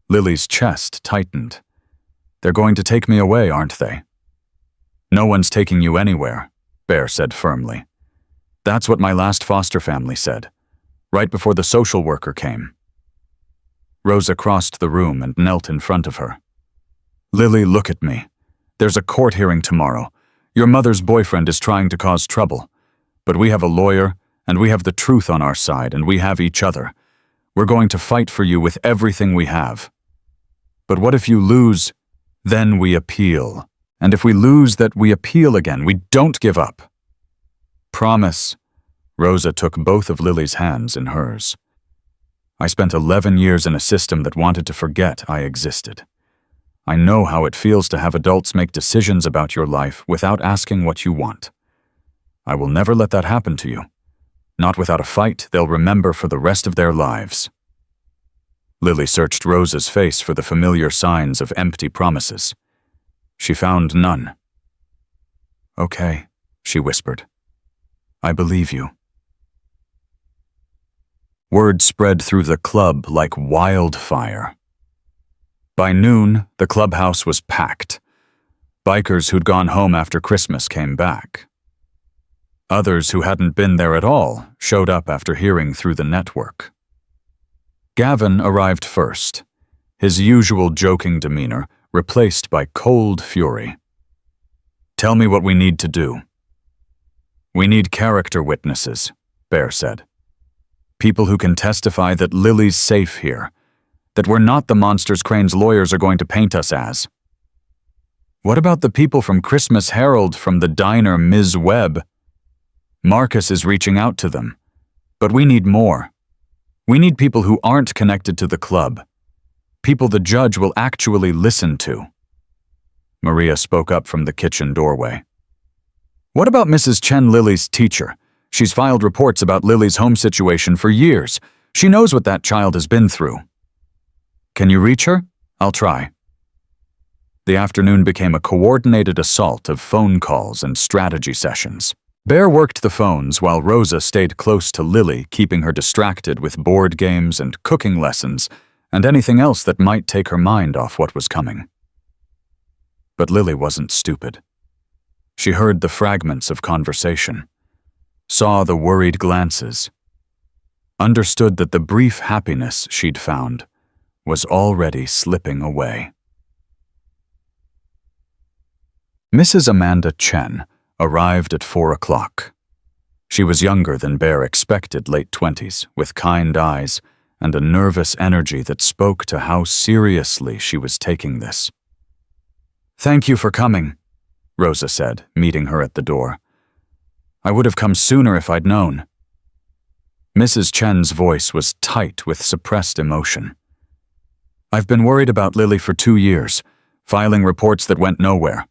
Lily's chest tightened. They're going to take me away, aren't they? No one's taking you anywhere, Bear said firmly. That's what my last foster family said, right before the social worker came. Rosa crossed the room and knelt in front of her. Lily, look at me. There's a court hearing tomorrow. Your mother's boyfriend is trying to cause trouble. But we have a lawyer, and we have the truth on our side, and we have each other. We're going to fight for you with everything we have. But what if you lose? Then we appeal. And if we lose that, we appeal again. We don't give up. Promise. Rosa took both of Lily's hands in hers. I spent 11 years in a system that wanted to forget I existed. I know how it feels to have adults make decisions about your life without asking what you want. I will never let that happen to you. Not without a fight they'll remember for the rest of their lives. Lily searched Rosa's face for the familiar signs of empty promises. She found none. Okay, she whispered. I believe you. Word spread through the club like wildfire. By noon, the clubhouse was packed. Bikers who'd gone home after Christmas came back. Others who hadn't been there at all showed up after hearing through the network. Gavin arrived first, his usual joking demeanor replaced by cold fury. "Tell me what we need to do." "We need character witnesses," Bear said. "People who can testify that Lily's safe here, that we're not the monsters Crane's lawyers are going to paint us as." "What about the people from Christmas Herald, from the diner Ms. Webb?" "Marcus is reaching out to them. But we need more. We need people who aren't connected to the club. People the judge will actually listen to." Maria spoke up from the kitchen doorway. "What about Mrs. Chen, Lily's teacher? She's filed reports about Lily's home situation for years. She knows what that child has been through." "Can you reach her? I'll try." The afternoon became a coordinated assault of phone calls and strategy sessions. Bear worked the phones while Rosa stayed close to Lily, keeping her distracted with board games and cooking lessons and anything else that might take her mind off what was coming. But Lily wasn't stupid. She heard the fragments of conversation, saw the worried glances, understood that the brief happiness she'd found was already slipping away. Mrs. Amanda Chen arrived at 4 o'clock. She was younger than Bear expected, late 20s, with kind eyes and a nervous energy that spoke to how seriously she was taking this. "Thank you for coming," Rosa said, meeting her at the door. "I would have come sooner if I'd known." Mrs. Chen's voice was tight with suppressed emotion. "I've been worried about Lily for 2 years, filing reports that went nowhere.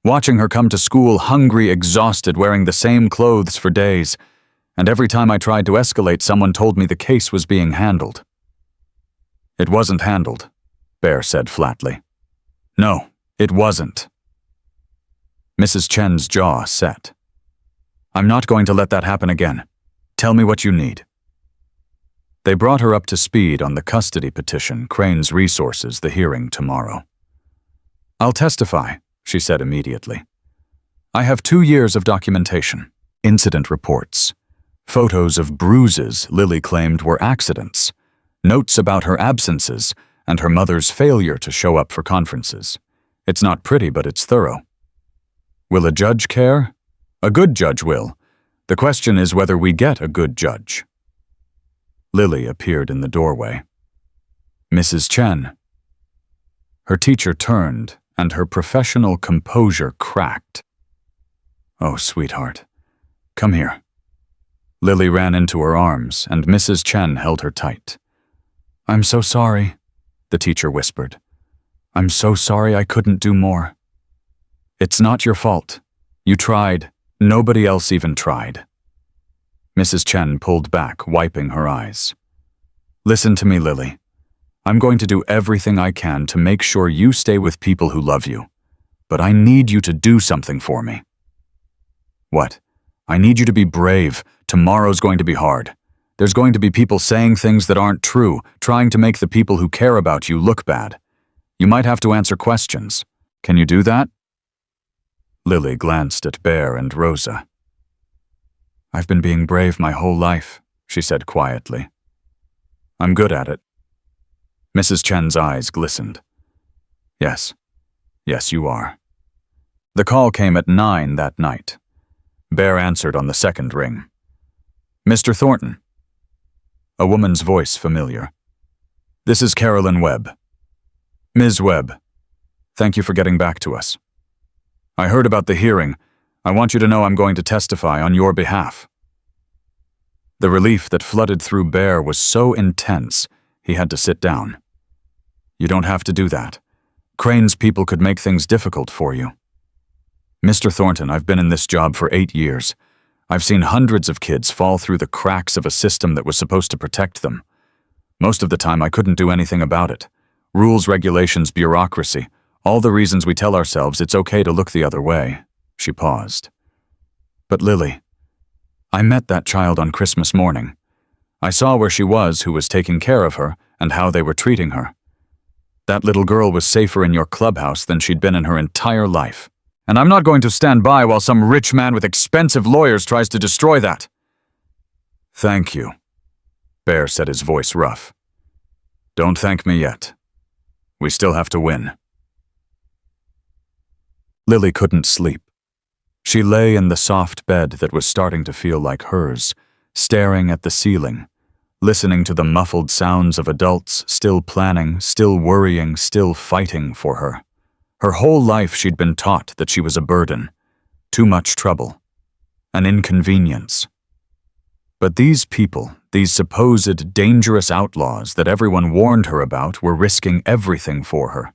Watching her come to school hungry, exhausted, wearing the same clothes for days, and every time I tried to escalate, someone told me the case was being handled." "It wasn't handled," Bear said flatly. "No, it wasn't." Mrs. Chen's jaw set. "I'm not going to let that happen again. Tell me what you need." They brought her up to speed on the custody petition, Crane's Resources, the hearing tomorrow. "I'll testify," she said immediately. "I have 2 years of documentation, incident reports, photos of bruises Lily claimed were accidents, notes about her absences, and her mother's failure to show up for conferences. It's not pretty, but it's thorough. Will a judge care? A good judge will. The question is whether we get a good judge." Lily appeared in the doorway. "Mrs. Chen." Her teacher turned, and her professional composure cracked. "Oh, sweetheart. Come here." Lily ran into her arms, and Mrs. Chen held her tight. "I'm so sorry," the teacher whispered. "I'm so sorry I couldn't do more." "It's not your fault. You tried. Nobody else even tried." Mrs. Chen pulled back, wiping her eyes. "Listen to me, Lily. I'm going to do everything I can to make sure you stay with people who love you. But I need you to do something for me." "What?" "I need you to be brave. Tomorrow's going to be hard. There's going to be people saying things that aren't true, trying to make the people who care about you look bad. You might have to answer questions. Can you do that?" Lily glanced at Bear and Rosa. "I've been being brave my whole life," she said quietly. "I'm good at it." Mrs. Chen's eyes glistened. Yes, you are." The call came at 9 that night. Bear answered on the second ring. "Mr. Thornton." A woman's voice familiar. "This is Carolyn Webb." "Ms. Webb, thank you for getting back to us. I heard about the hearing. I want you to know I'm going to testify on your behalf." The relief that flooded through Bear was so intense, he had to sit down. "You don't have to do that. Crane's people could make things difficult for you." "Mr. Thornton, I've been in this job for 8 years. I've seen hundreds of kids fall through the cracks of a system that was supposed to protect them. Most of the time, I couldn't do anything about it. Rules, regulations, bureaucracy, all the reasons we tell ourselves it's okay to look the other way." She paused. "But Lily, I met that child on Christmas morning. I saw where she was, who was taking care of her, and how they were treating her. That little girl was safer in your clubhouse than she'd been in her entire life. And I'm not going to stand by while some rich man with expensive lawyers tries to destroy that." "Thank you," Bear said, his voice rough. Don't thank me yet. We still have to win. Lily couldn't sleep. She lay in the soft bed that was starting to feel like hers, staring at the ceiling, listening to the muffled sounds of adults still planning, still worrying, still fighting for her. Her whole life she'd been taught that she was a burden, too much trouble, an inconvenience. But these people, these supposed dangerous outlaws that everyone warned her about, were risking everything for her.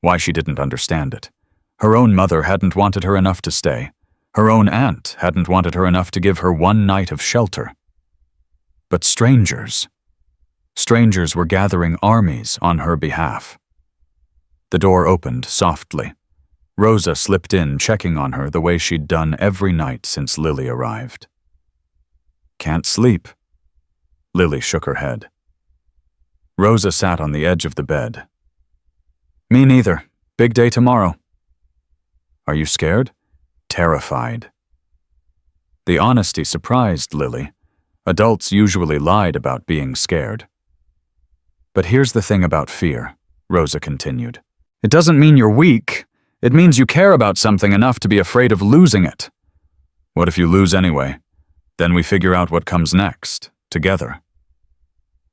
Why, she didn't understand it. Her own mother hadn't wanted her enough to stay. Her own aunt hadn't wanted her enough to give her one night of shelter. But strangers were gathering armies on her behalf. The door opened softly. Rosa slipped in, checking on her the way she'd done every night since Lily arrived. Can't sleep. Lily shook her head. Rosa sat on the edge of the bed. Me neither. Big day tomorrow. Are you scared? Terrified. The honesty surprised Lily. Adults usually lied about being scared. But here's the thing about fear, Rosa continued. It doesn't mean you're weak. It means you care about something enough to be afraid of losing it. What if you lose anyway? Then we figure out what comes next, together.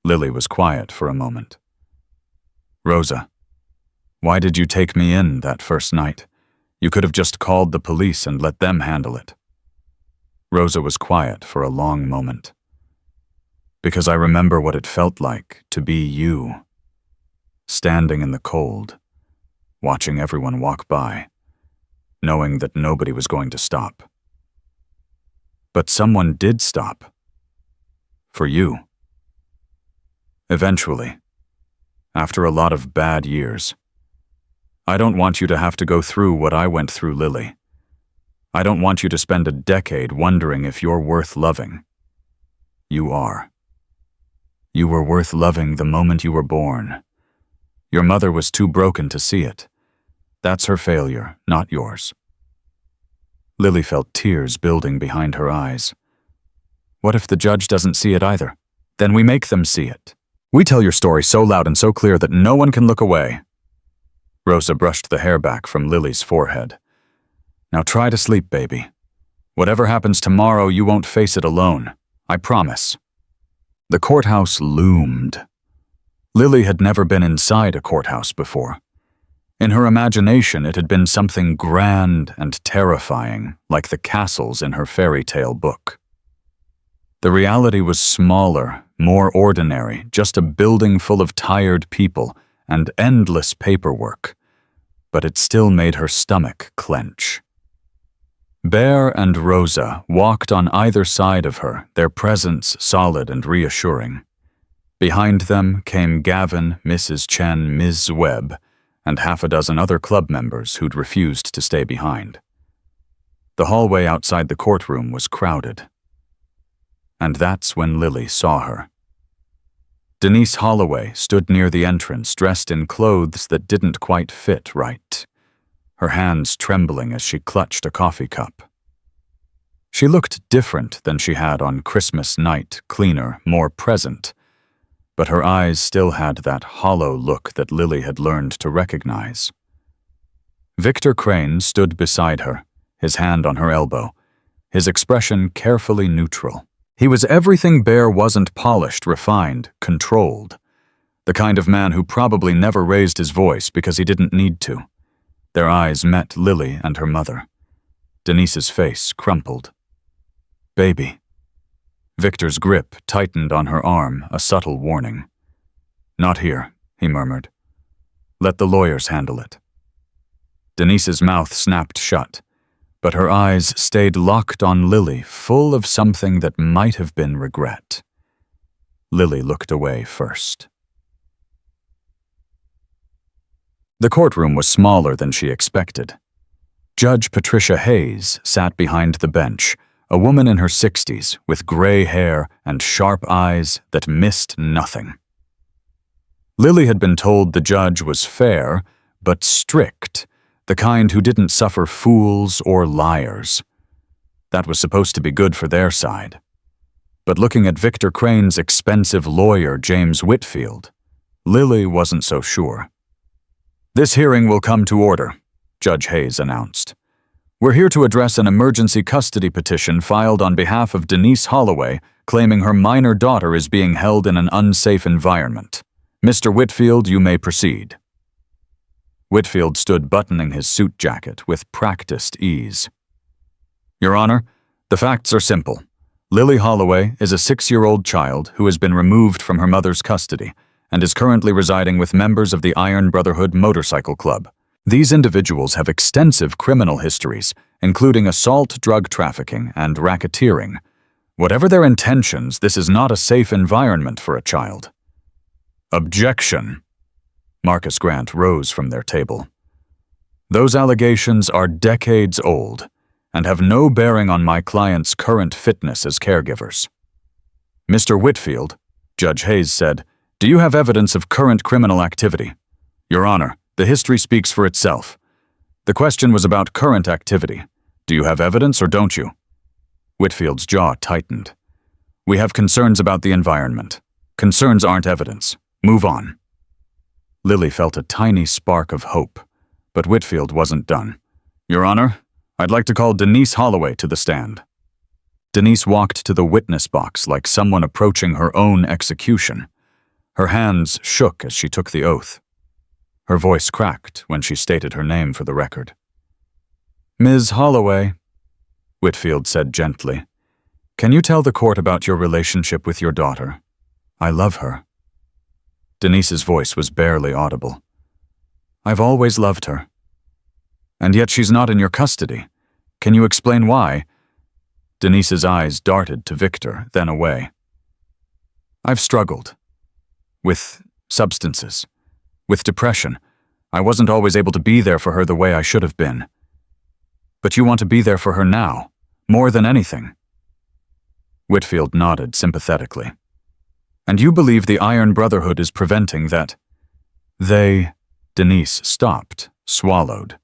Lily was quiet for a moment. Rosa, why did you take me in that first night? You could have just called the police and let them handle it. Rosa was quiet for a long moment. Because I remember what it felt like to be you. Standing in the cold, watching everyone walk by, knowing that nobody was going to stop. But someone did stop. For you. Eventually, after a lot of bad years. I don't want you to have to go through what I went through, Lily. I don't want you to spend a decade wondering if you're worth loving. You are. You were worth loving the moment you were born. Your mother was too broken to see it. That's her failure, not yours. Lily felt tears building behind her eyes. What if the judge doesn't see it either? Then we make them see it. We tell your story so loud and so clear that no one can look away. Rosa brushed the hair back from Lily's forehead. Now try to sleep, baby. Whatever happens tomorrow, you won't face it alone. I promise. The courthouse loomed. Lily had never been inside a courthouse before. In her imagination, it had been something grand and terrifying, like the castles in her fairy tale book. The reality was smaller, more ordinary, just a building full of tired people and endless paperwork, but it still made her stomach clench. Bear and Rosa walked on either side of her, their presence solid and reassuring. Behind them came Gavin, Mrs. Chen, Ms. Webb, and half a dozen other club members who'd refused to stay behind. The hallway outside the courtroom was crowded. And that's when Lily saw her. Denise Holloway stood near the entrance, dressed in clothes that didn't quite fit right, her hands trembling as she clutched a coffee cup. She looked different than she had on Christmas night, cleaner, more present, but her eyes still had that hollow look that Lily had learned to recognize. Victor Crane stood beside her, his hand on her elbow, his expression carefully neutral. He was everything Bear wasn't: polished, refined, controlled. The kind of man who probably never raised his voice because he didn't need to. Their eyes met Lily and her mother. Denise's face crumpled. Baby. Victor's grip tightened on her arm, a subtle warning. Not here, he murmured. Let the lawyers handle it. Denise's mouth snapped shut, but her eyes stayed locked on Lily, full of something that might have been regret. Lily looked away first. The courtroom was smaller than she expected. Judge Patricia Hayes sat behind the bench, a woman in her 60s with gray hair and sharp eyes that missed nothing. Lily had been told the judge was fair, but strict, the kind who didn't suffer fools or liars. That was supposed to be good for their side. But looking at Victor Crane's expensive lawyer, James Whitfield, Lily wasn't so sure. "This hearing will come to order," Judge Hayes announced. "We're here to address an emergency custody petition filed on behalf of Denise Holloway, claiming her minor daughter is being held in an unsafe environment. Mr. Whitfield, you may proceed." Whitfield stood buttoning his suit jacket with practiced ease. "Your Honor, the facts are simple. Lily Holloway is a 6-year-old child who has been removed from her mother's custody and is currently residing with members of the Iron Brotherhood motorcycle club. These individuals have extensive criminal histories, including assault, drug trafficking, and racketeering. Whatever their intentions, this is not a safe environment for a child." "Objection." Marcus Grant rose from their table. "Those allegations are decades old and have no bearing on my client's current fitness as caregivers." "Mr. Whitfield," Judge Hayes said, "do you have evidence of current criminal activity?" "Your Honor, the history speaks for itself. The question was about current activity. Do you have evidence or don't you?" Whitfield's jaw tightened. "We have concerns about the environment. Concerns aren't evidence. Move on." Lily felt a tiny spark of hope, but Whitfield wasn't done. "Your Honor, I'd like to call Denise Holloway to the stand." Denise walked to the witness box like someone approaching her own execution. Her hands shook as she took the oath. Her voice cracked when she stated her name for the record. "Ms. Holloway," Whitfield said gently, "can you tell the court about your relationship with your daughter? I love her." Denise's voice was barely audible. "I've always loved her." "And yet she's not in your custody. Can you explain why?" Denise's eyes darted to Victor, then away. "I've struggled. With substances. With depression. I wasn't always able to be there for her the way I should have been. But you want to be there for her now, more than anything." Whitfield nodded sympathetically. "And you believe the Iron Brotherhood is preventing that?" Denise stopped, swallowed.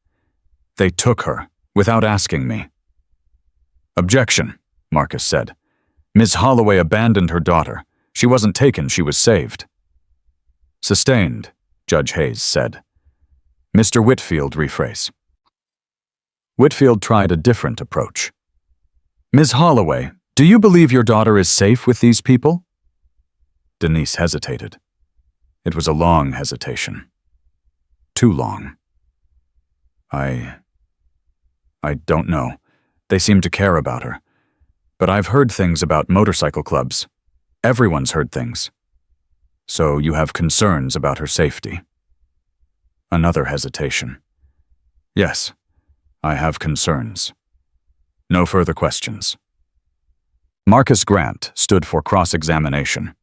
"They took her, without asking me." "Objection," Marcus said. "Ms. Holloway abandoned her daughter. She wasn't taken, she was saved." "Sustained," Judge Hayes said. "Mr. Whitfield, rephrase." Whitfield tried a different approach. "Ms. Holloway, do you believe your daughter is safe with these people?" Denise hesitated. It was a long hesitation. Too long. I don't know. They seem to care about her. But I've heard things about motorcycle clubs. Everyone's heard things. So you have concerns about her safety." Another hesitation. "Yes, I have concerns. No further questions." Marcus Grant stood for cross-examination.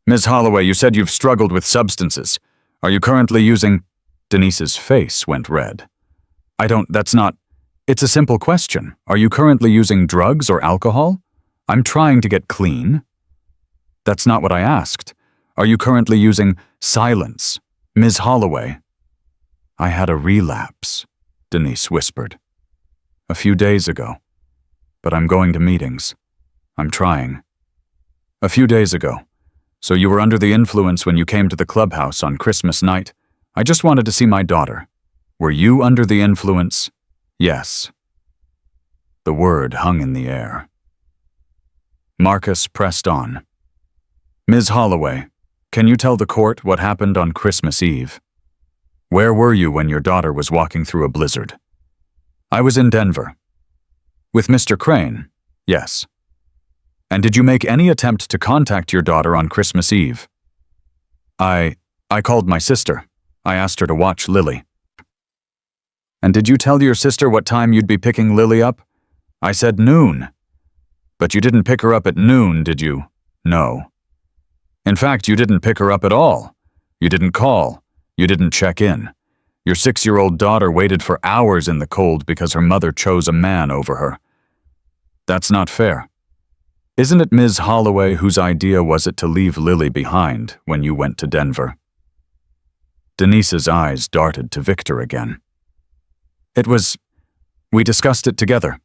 "Ms. Holloway, you said you've struggled with substances. Are you currently using—" Denise's face went red. That's not— It's a simple question. Are you currently using drugs or alcohol? I'm trying to get clean." "That's not what I asked. Are you currently using—" "Silence. Ms. Holloway." "I had a relapse," Denise whispered. "A few days ago. But I'm going to meetings. I'm trying." "A few days ago. So you were under the influence when you came to the clubhouse on Christmas night? I just wanted to see my daughter. Were you under the influence?" "Yes." The word hung in the air. Marcus pressed on. "Ms. Holloway, can you tell the court what happened on Christmas Eve? Where were you when your daughter was walking through a blizzard?" "I was in Denver." "With Mr. Crane?" "Yes." "And did you make any attempt to contact your daughter on Christmas Eve?" I called my sister. I asked her to watch Lily." "And did you tell your sister what time you'd be picking Lily up?" "I said noon." "But you didn't pick her up at noon, did you?" "No." "In fact, you didn't pick her up at all. You didn't call. You didn't check in. Your 6-year-old daughter waited for hours in the cold because her mother chose a man over her. That's not fair. Isn't it Ms. Holloway whose idea was it to leave Lily behind when you went to Denver?" Denise's eyes darted to Victor again. We discussed it together."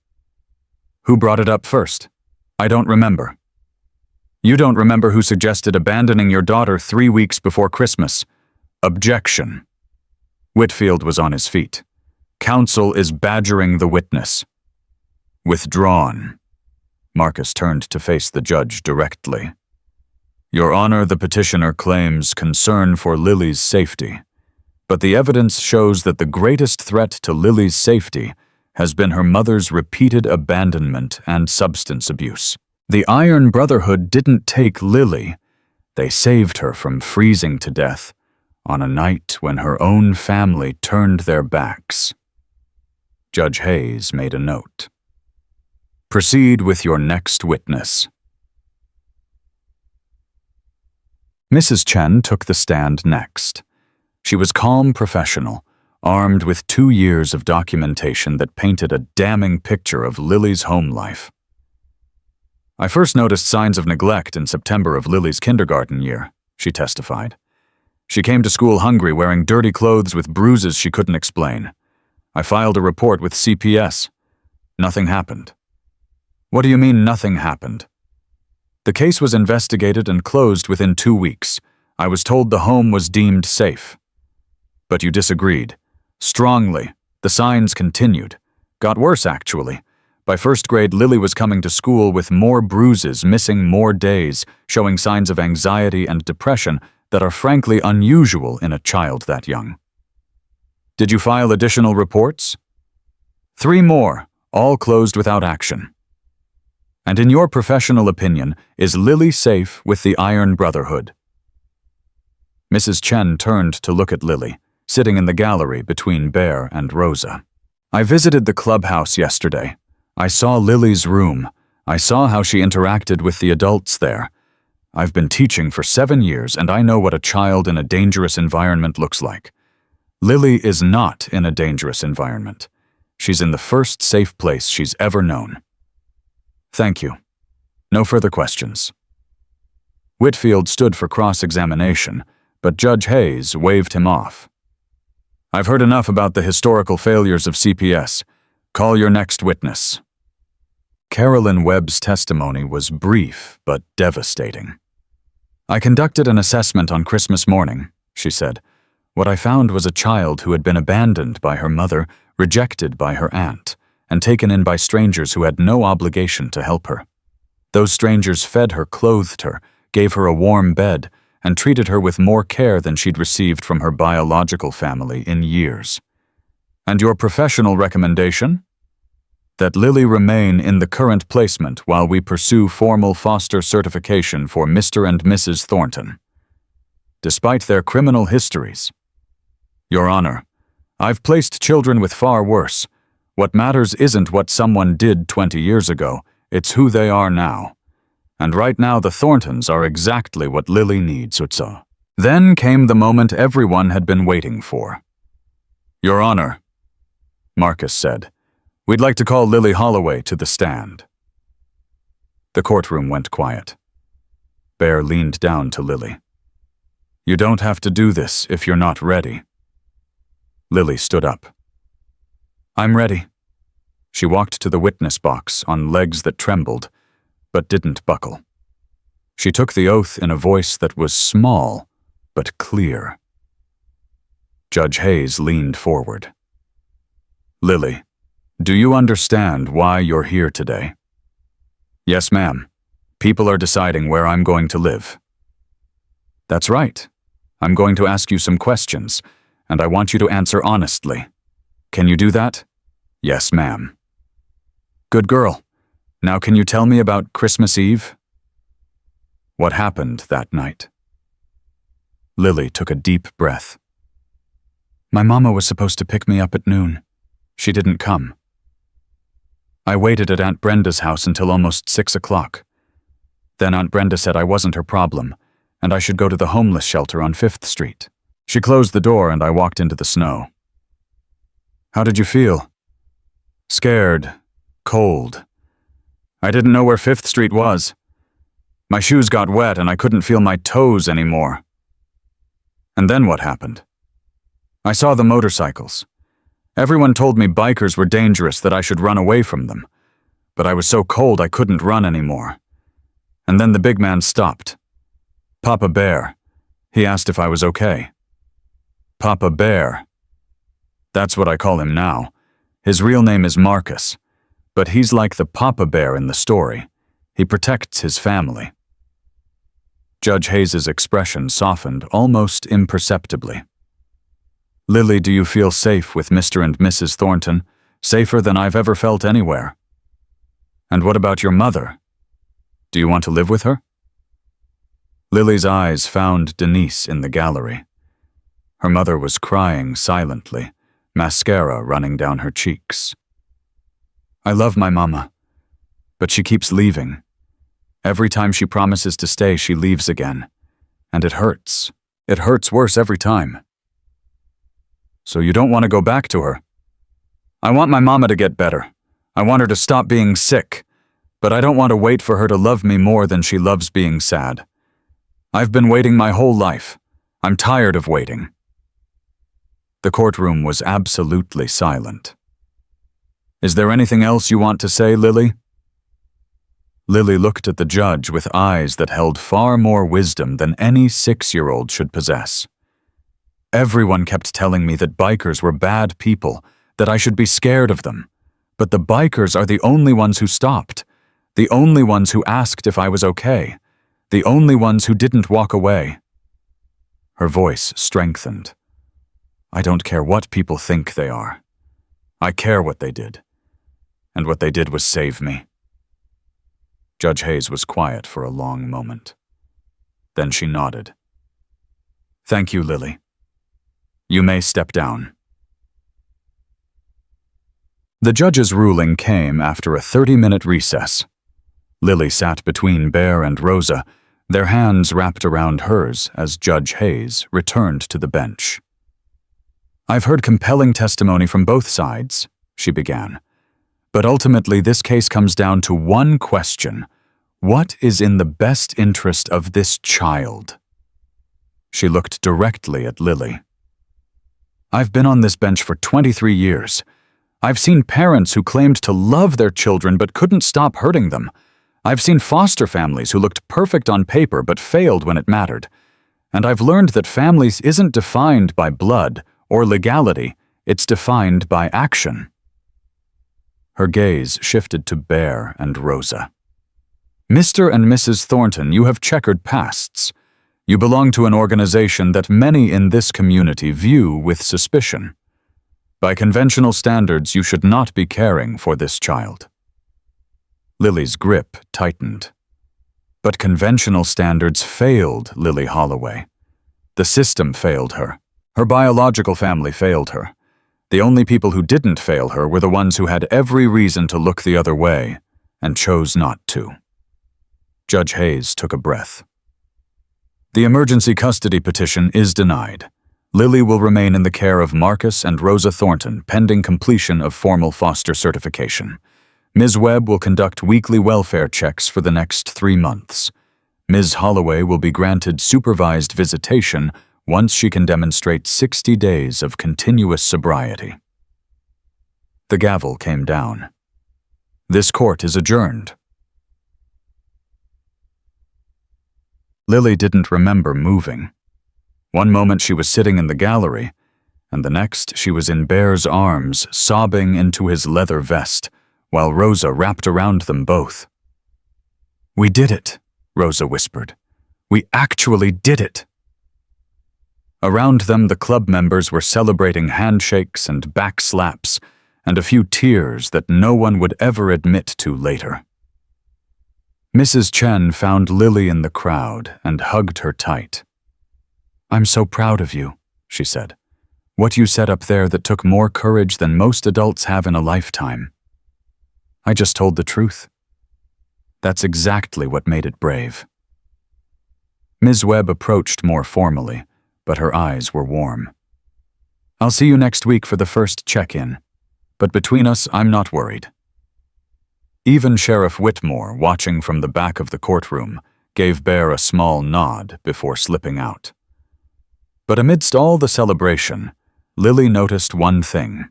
"Who brought it up first?" "I don't remember." You don't remember who suggested abandoning your daughter 3 weeks before Christmas. Objection. Whitfield was on his feet. Counsel is badgering the witness. Withdrawn. Marcus turned to face the judge directly. Your Honor, the petitioner claims concern for Lily's safety, but the evidence shows that the greatest threat to Lily's safety has been her mother's repeated abandonment and substance abuse. The Iron Brotherhood didn't take Lily. They saved her from freezing to death on a night when her own family turned their backs. Judge Hayes made a note. Proceed with your next witness. Mrs. Chen took the stand next. She was calm professional, armed with 2 years of documentation that painted a damning picture of Lily's home life. I first noticed signs of neglect in September of Lily's kindergarten year, she testified. She came to school hungry, wearing dirty clothes with bruises she couldn't explain. I filed a report with CPS. Nothing happened. What do you mean nothing happened? The case was investigated and closed within 2 weeks. I was told the home was deemed safe. But you disagreed. Strongly. The signs continued. Got worse, actually. By first grade, Lily was coming to school with more bruises, missing more days, showing signs of anxiety and depression that are frankly unusual in a child that young. Did you file additional reports? 3 more, all closed without action. And in your professional opinion, is Lily safe with the Iron Brotherhood? Mrs. Chen turned to look at Lily, sitting in the gallery between Bear and Rosa. I visited the clubhouse yesterday. I saw Lily's room. I saw how she interacted with the adults there. I've been teaching for 7 years, and I know what a child in a dangerous environment looks like. Lily is not in a dangerous environment. She's in the first safe place she's ever known. Thank you. No further questions. Whitfield stood for cross-examination, but Judge Hayes waved him off. I've heard enough about the historical failures of CPS. Call your next witness. Carolyn Webb's testimony was brief but devastating. I conducted an assessment on Christmas morning, she said. What I found was a child who had been abandoned by her mother, rejected by her aunt, and taken in by strangers who had no obligation to help her. Those strangers fed her, clothed her, gave her a warm bed, and treated her with more care than she'd received from her biological family in years. And your professional recommendation? That Lily remain in the current placement while we pursue formal foster certification for Mr. and Mrs. Thornton. Despite their criminal histories. Your Honor, I've placed children with far worse. What matters isn't what someone did 20 years ago, it's who they are now. And right now the Thorntons are exactly what Lily needs, Utsa. Then came the moment everyone had been waiting for. Your Honor, Marcus said, we'd like to call Lily Holloway to the stand. The courtroom went quiet. Bear leaned down to Lily. You don't have to do this if you're not ready. Lily stood up. I'm ready. She walked to the witness box on legs that trembled, but didn't buckle. She took the oath in a voice that was small, but clear. Judge Hayes leaned forward. Lily, do you understand why you're here today? Yes, ma'am. People are deciding where I'm going to live. That's right. I'm going to ask you some questions, and I want you to answer honestly. Can you do that? Yes, ma'am. Good girl. Now can you tell me about Christmas Eve? What happened that night? Lily took a deep breath. My mama was supposed to pick me up at noon. She didn't come. I waited at Aunt Brenda's house until almost 6 o'clock. Then Aunt Brenda said I wasn't her problem, and I should go to the homeless shelter on 5th Street. She closed the door and I walked into the snow. How did you feel? Scared. Cold. I didn't know where 5th Street was. My shoes got wet and I couldn't feel my toes anymore. And then what happened? I saw the motorcycles. Everyone told me bikers were dangerous, that I should run away from them. But I was so cold I couldn't run anymore. And then the big man stopped. Papa Bear. He asked if I was okay. Papa Bear. That's what I call him now. His real name is Marcus, but he's like the Papa Bear in the story. He protects his family. Judge Hayes's expression softened almost imperceptibly. Lily, do you feel safe with Mr. and Mrs. Thornton? Safer than I've ever felt anywhere. And what about your mother? Do you want to live with her? Lily's eyes found Denise in the gallery. Her mother was crying silently, mascara running down her cheeks. I love my mama, but she keeps leaving. Every time she promises to stay, she leaves again. And it hurts. It hurts worse every time. So you don't want to go back to her? I want my mama to get better. I want her to stop being sick, but I don't want to wait for her to love me more than she loves being sad. I've been waiting my whole life. I'm tired of waiting. The courtroom was absolutely silent. Is there anything else you want to say, Lily? Lily looked at the judge with eyes that held far more wisdom than any 6-year-old should possess. Everyone kept telling me that bikers were bad people, that I should be scared of them. But the bikers are the only ones who stopped, the only ones who asked if I was okay, the only ones who didn't walk away. Her voice strengthened. I don't care what people think they are. I care what they did. And what they did was save me. Judge Hayes was quiet for a long moment. Then she nodded. Thank you, Lily. You may step down. The judge's ruling came after a 30-minute recess. Lily sat between Bear and Rosa, their hands wrapped around hers as Judge Hayes returned to the bench. I've heard compelling testimony from both sides, she began. But ultimately this case comes down to one question. What is in the best interest of this child? She looked directly at Lily. I've been on this bench for 23 years. I've seen parents who claimed to love their children but couldn't stop hurting them. I've seen foster families who looked perfect on paper but failed when it mattered. And I've learned that families isn't defined by blood or legality, it's defined by action. Her gaze shifted to Bear and Rosa. Mr. and Mrs. Thornton, you have checkered pasts. You belong to an organization that many in this community view with suspicion. By conventional standards, you should not be caring for this child. Lily's grip tightened. But conventional standards failed Lily Holloway. The system failed her. Her biological family failed her. The only people who didn't fail her were the ones who had every reason to look the other way and chose not to. Judge Hayes took a breath. The emergency custody petition is denied. Lily will remain in the care of Marcus and Rosa Thornton pending completion of formal foster certification. Ms. Webb will conduct weekly welfare checks for the next 3 months. Ms. Holloway will be granted supervised visitation once she can demonstrate 60 days of continuous sobriety. The gavel came down. This court is adjourned. Lily didn't remember moving. One moment she was sitting in the gallery, and the next she was in Bear's arms, sobbing into his leather vest, while Rosa wrapped around them both. We did it, Rosa whispered. We actually did it. Around them, the club members were celebrating handshakes and back slaps, and a few tears that no one would ever admit to later. Mrs. Chen found Lily in the crowd and hugged her tight. I'm so proud of you, she said. What you set up there that took more courage than most adults have in a lifetime. I just told the truth. That's exactly what made it brave. Ms. Webb approached more formally, but her eyes were warm. I'll see you next week for the first check-in, but between us, I'm not worried. Even Sheriff Whitmore, watching from the back of the courtroom, gave Bear a small nod before slipping out. But amidst all the celebration, Lily noticed one thing.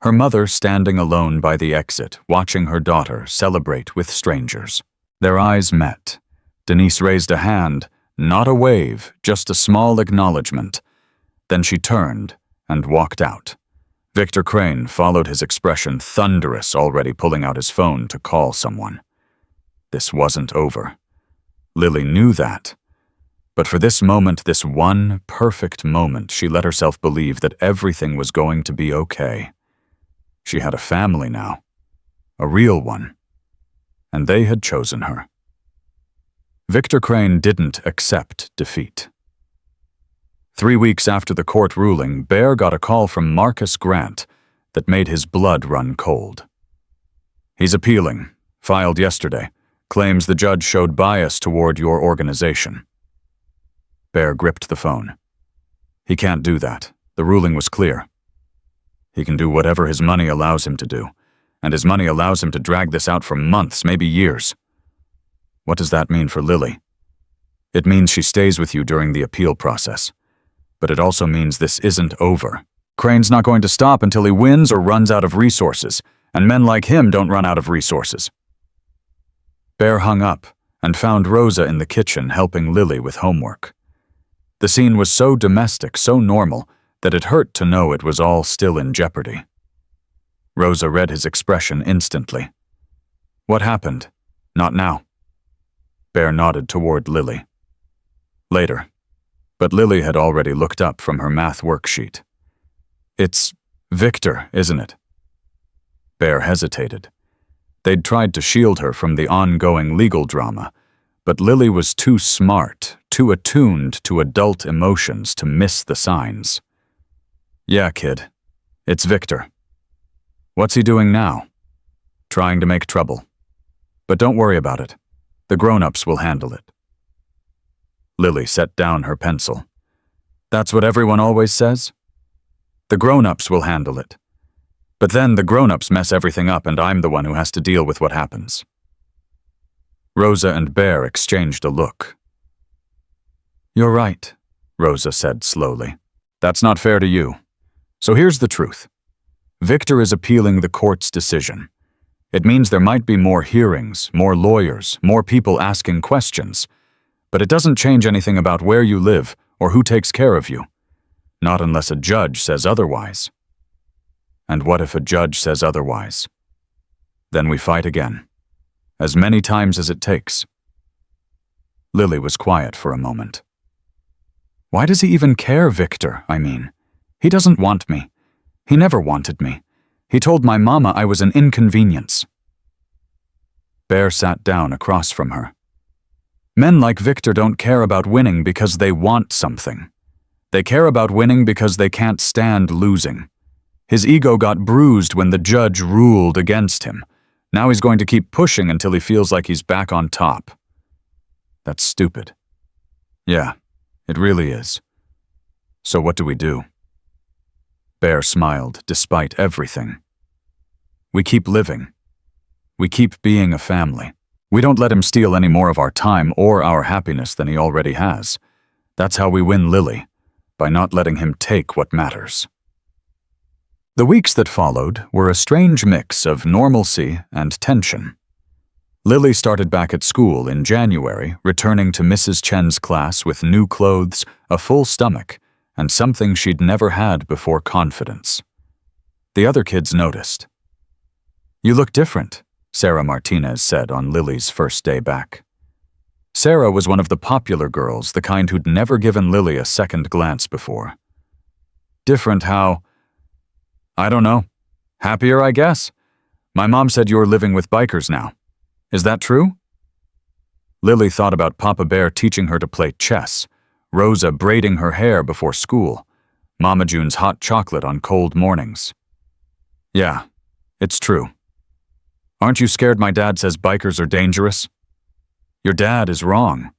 Her mother standing alone by the exit, watching her daughter celebrate with strangers. Their eyes met, Denise raised a hand, not a wave, just a small acknowledgement. Then she turned and walked out. Victor Crane followed his expression, thunderous, already pulling out his phone to call someone. This wasn't over. Lily knew that. But for this moment, this one perfect moment, she let herself believe that everything was going to be okay. She had a family now, a real one, and they had chosen her. Victor Crane didn't accept defeat. 3 weeks after the court ruling, Bear got a call from Marcus Grant that made his blood run cold. He's appealing, filed yesterday, claims the judge showed bias toward your organization. Bear gripped the phone. He can't do that. The ruling was clear. He can do whatever his money allows him to do, and his money allows him to drag this out for months, maybe years. What does that mean for Lily? It means she stays with you during the appeal process. But it also means this isn't over. Crane's not going to stop until he wins or runs out of resources, and men like him don't run out of resources. Bear hung up and found Rosa in the kitchen helping Lily with homework. The scene was so domestic, so normal, that it hurt to know it was all still in jeopardy. Rosa read his expression instantly. What happened? Not now. Bear nodded toward Lily. Later. But Lily had already looked up from her math worksheet. It's Victor, isn't it? Bear hesitated. They'd tried to shield her from the ongoing legal drama, but Lily was too smart, too attuned to adult emotions to miss the signs. Yeah, kid. It's Victor. What's he doing now? Trying to make trouble. But don't worry about it. The grown-ups will handle it. Lily set down her pencil. That's what everyone always says? The grown-ups will handle it. But then the grown-ups mess everything up and I'm the one who has to deal with what happens. Rosa and Bear exchanged a look. You're right, Rosa said slowly. That's not fair to you. So here's the truth. Victor is appealing the court's decision. It means there might be more hearings, more lawyers, more people asking questions. But it doesn't change anything about where you live or who takes care of you. Not unless a judge says otherwise. And what if a judge says otherwise? Then we fight again. As many times as it takes. Lily was quiet for a moment. Why does he even care, Victor, I mean? He doesn't want me. He never wanted me. He told my mama I was an inconvenience. Bear sat down across from her. Men like Victor don't care about winning because they want something. They care about winning because they can't stand losing. His ego got bruised when the judge ruled against him. Now he's going to keep pushing until he feels like he's back on top. That's stupid. Yeah, it really is. So what do we do? Bear smiled despite everything. We keep living. We keep being a family. We don't let him steal any more of our time or our happiness than he already has. That's how we win Lily, by not letting him take what matters. The weeks that followed were a strange mix of normalcy and tension. Lily started back at school in January, returning to Mrs. Chen's class with new clothes, a full stomach, and something she'd never had before, confidence. The other kids noticed. You look different, Sarah Martinez said on Lily's first day back. Sarah was one of the popular girls, the kind who'd never given Lily a second glance before. Different how? I don't know. Happier, I guess. My mom said you're living with bikers now. Is that true? Lily thought about Papa Bear teaching her to play chess, Rosa braiding her hair before school, Mama June's hot chocolate on cold mornings. Yeah, it's true. Aren't you scared my dad says bikers are dangerous? Your dad is wrong.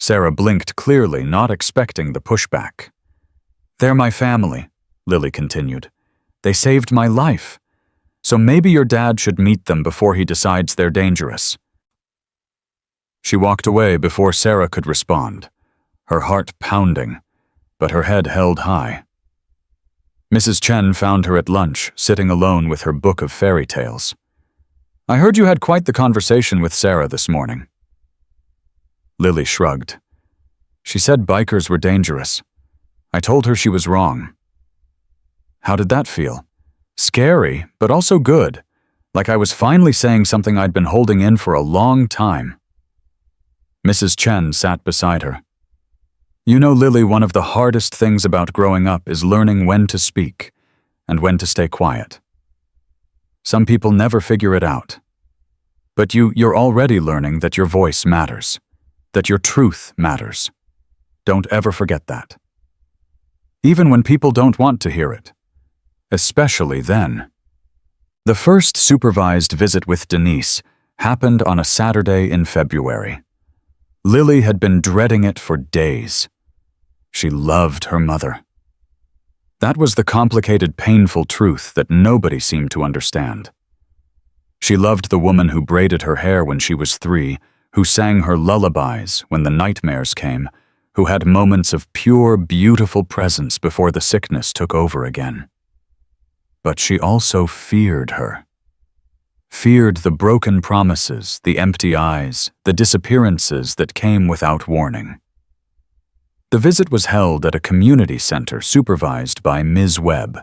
Sarah blinked clearly, not expecting the pushback. They're my family, Lily continued. They saved my life. So maybe your dad should meet them before he decides they're dangerous. She walked away before Sarah could respond, her heart pounding, but her head held high. Mrs. Chen found her at lunch, sitting alone with her book of fairy tales. I heard you had quite the conversation with Sarah this morning. Lily shrugged. She said bikers were dangerous. I told her she was wrong. How did that feel? Scary, but also good. Like I was finally saying something I'd been holding in for a long time. Mrs. Chen sat beside her. You know, Lily, one of the hardest things about growing up is learning when to speak and when to stay quiet. Some people never figure it out. But you're already learning that your voice matters, that your truth matters. Don't ever forget that. Even when people don't want to hear it. Especially then. The first supervised visit with Denise happened on a Saturday in February. Lily had been dreading it for days. She loved her mother. That was the complicated, painful truth that nobody seemed to understand. She loved the woman who braided her hair when she was 3, who sang her lullabies when the nightmares came, who had moments of pure, beautiful presence before the sickness took over again. But she also feared her. Feared the broken promises, the empty eyes, the disappearances that came without warning. The visit was held at a community center supervised by Ms. Webb.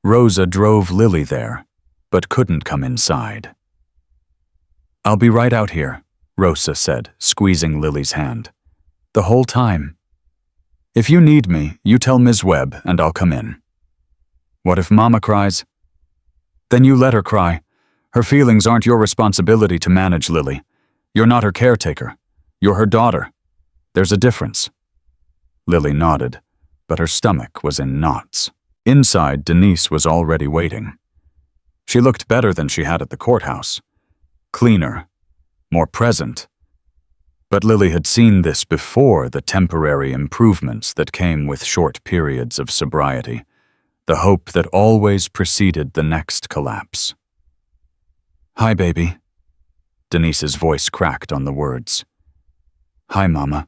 Rosa drove Lily there, but couldn't come inside. I'll be right out here, Rosa said, squeezing Lily's hand. The whole time. If you need me, you tell Ms. Webb and I'll come in. What if Mama cries? Then you let her cry. Her feelings aren't your responsibility to manage, Lily. You're not her caretaker. You're her daughter. There's a difference. Lily nodded, but her stomach was in knots. Inside, Denise was already waiting. She looked better than she had at the courthouse. Cleaner, more present. But Lily had seen this before the temporary improvements that came with short periods of sobriety, the hope that always preceded the next collapse. Hi, baby. Denise's voice cracked on the words. Hi, Mama.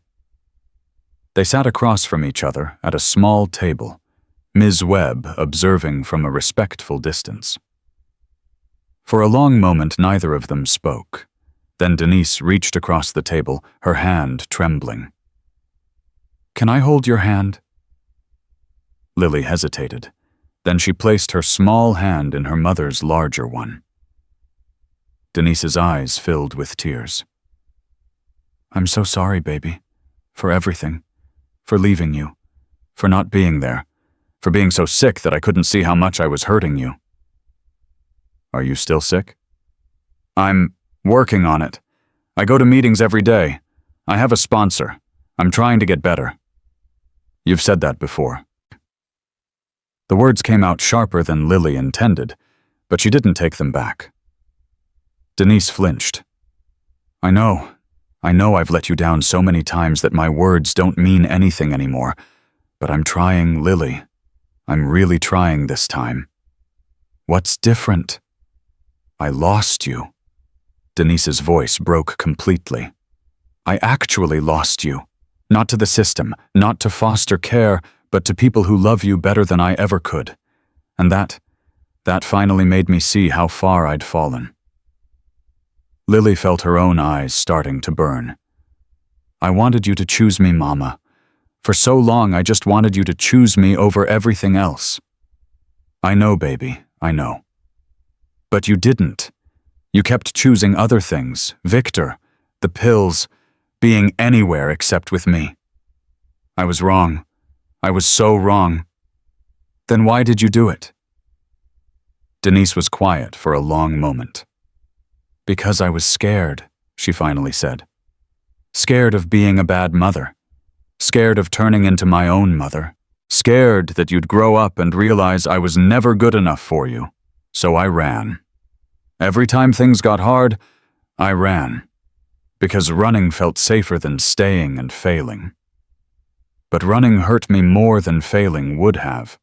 They sat across from each other at a small table, Ms. Webb observing from a respectful distance. For a long moment, neither of them spoke. Then Denise reached across the table, her hand trembling. Can I hold your hand? Lily hesitated. Then she placed her small hand in her mother's larger one. Denise's eyes filled with tears. I'm so sorry, baby, for everything, for leaving you, for not being there, for being so sick that I couldn't see how much I was hurting you. Are you still sick? I'm working on it. I go to meetings every day. I have a sponsor. I'm trying to get better. You've said that before. The words came out sharper than Lily intended, but she didn't take them back. Denise flinched. I know I've let you down so many times that my words don't mean anything anymore, but I'm trying, Lily. I'm really trying this time. What's different? I lost you. Denise's voice broke completely. I actually lost you. Not to the system, not to foster care, but to people who love you better than I ever could. And that finally made me see how far I'd fallen. Lily felt her own eyes starting to burn. I wanted you to choose me, Mama. For so long, I just wanted you to choose me over everything else. I know, baby, I know. But you didn't. You kept choosing other things, Victor, the pills, being anywhere except with me. I was wrong. I was so wrong. Then why did you do it? Denise was quiet for a long moment. Because I was scared, she finally said. Scared of being a bad mother. Scared of turning into my own mother. Scared that you'd grow up and realize I was never good enough for you. So I ran. Every time things got hard, I ran. Because running felt safer than staying and failing. But running hurt me more than failing would have.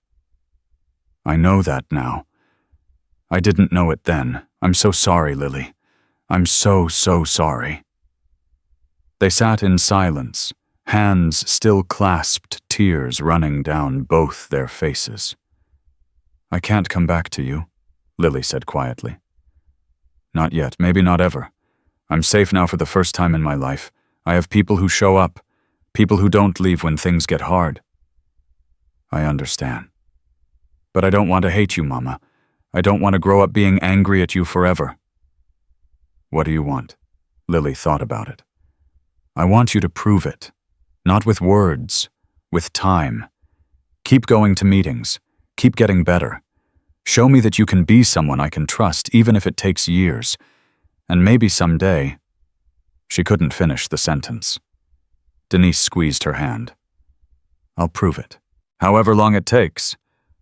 I know that now. I didn't know it then. I'm so sorry, Lily. I'm so sorry. They sat in silence, hands still clasped, tears running down both their faces. I can't come back to you, Lily said quietly. Not yet, maybe not ever. I'm safe now for the first time in my life. I have people who show up, people who don't leave when things get hard. I understand. But I don't want to hate you, Mama. I don't want to grow up being angry at you forever. What do you want? Lily thought about it. I want you to prove it. Not with words, with time. Keep going to meetings. Keep getting better. Show me that you can be someone I can trust, even if it takes years. And maybe someday. She couldn't finish the sentence. Denise squeezed her hand. I'll prove it. However long it takes,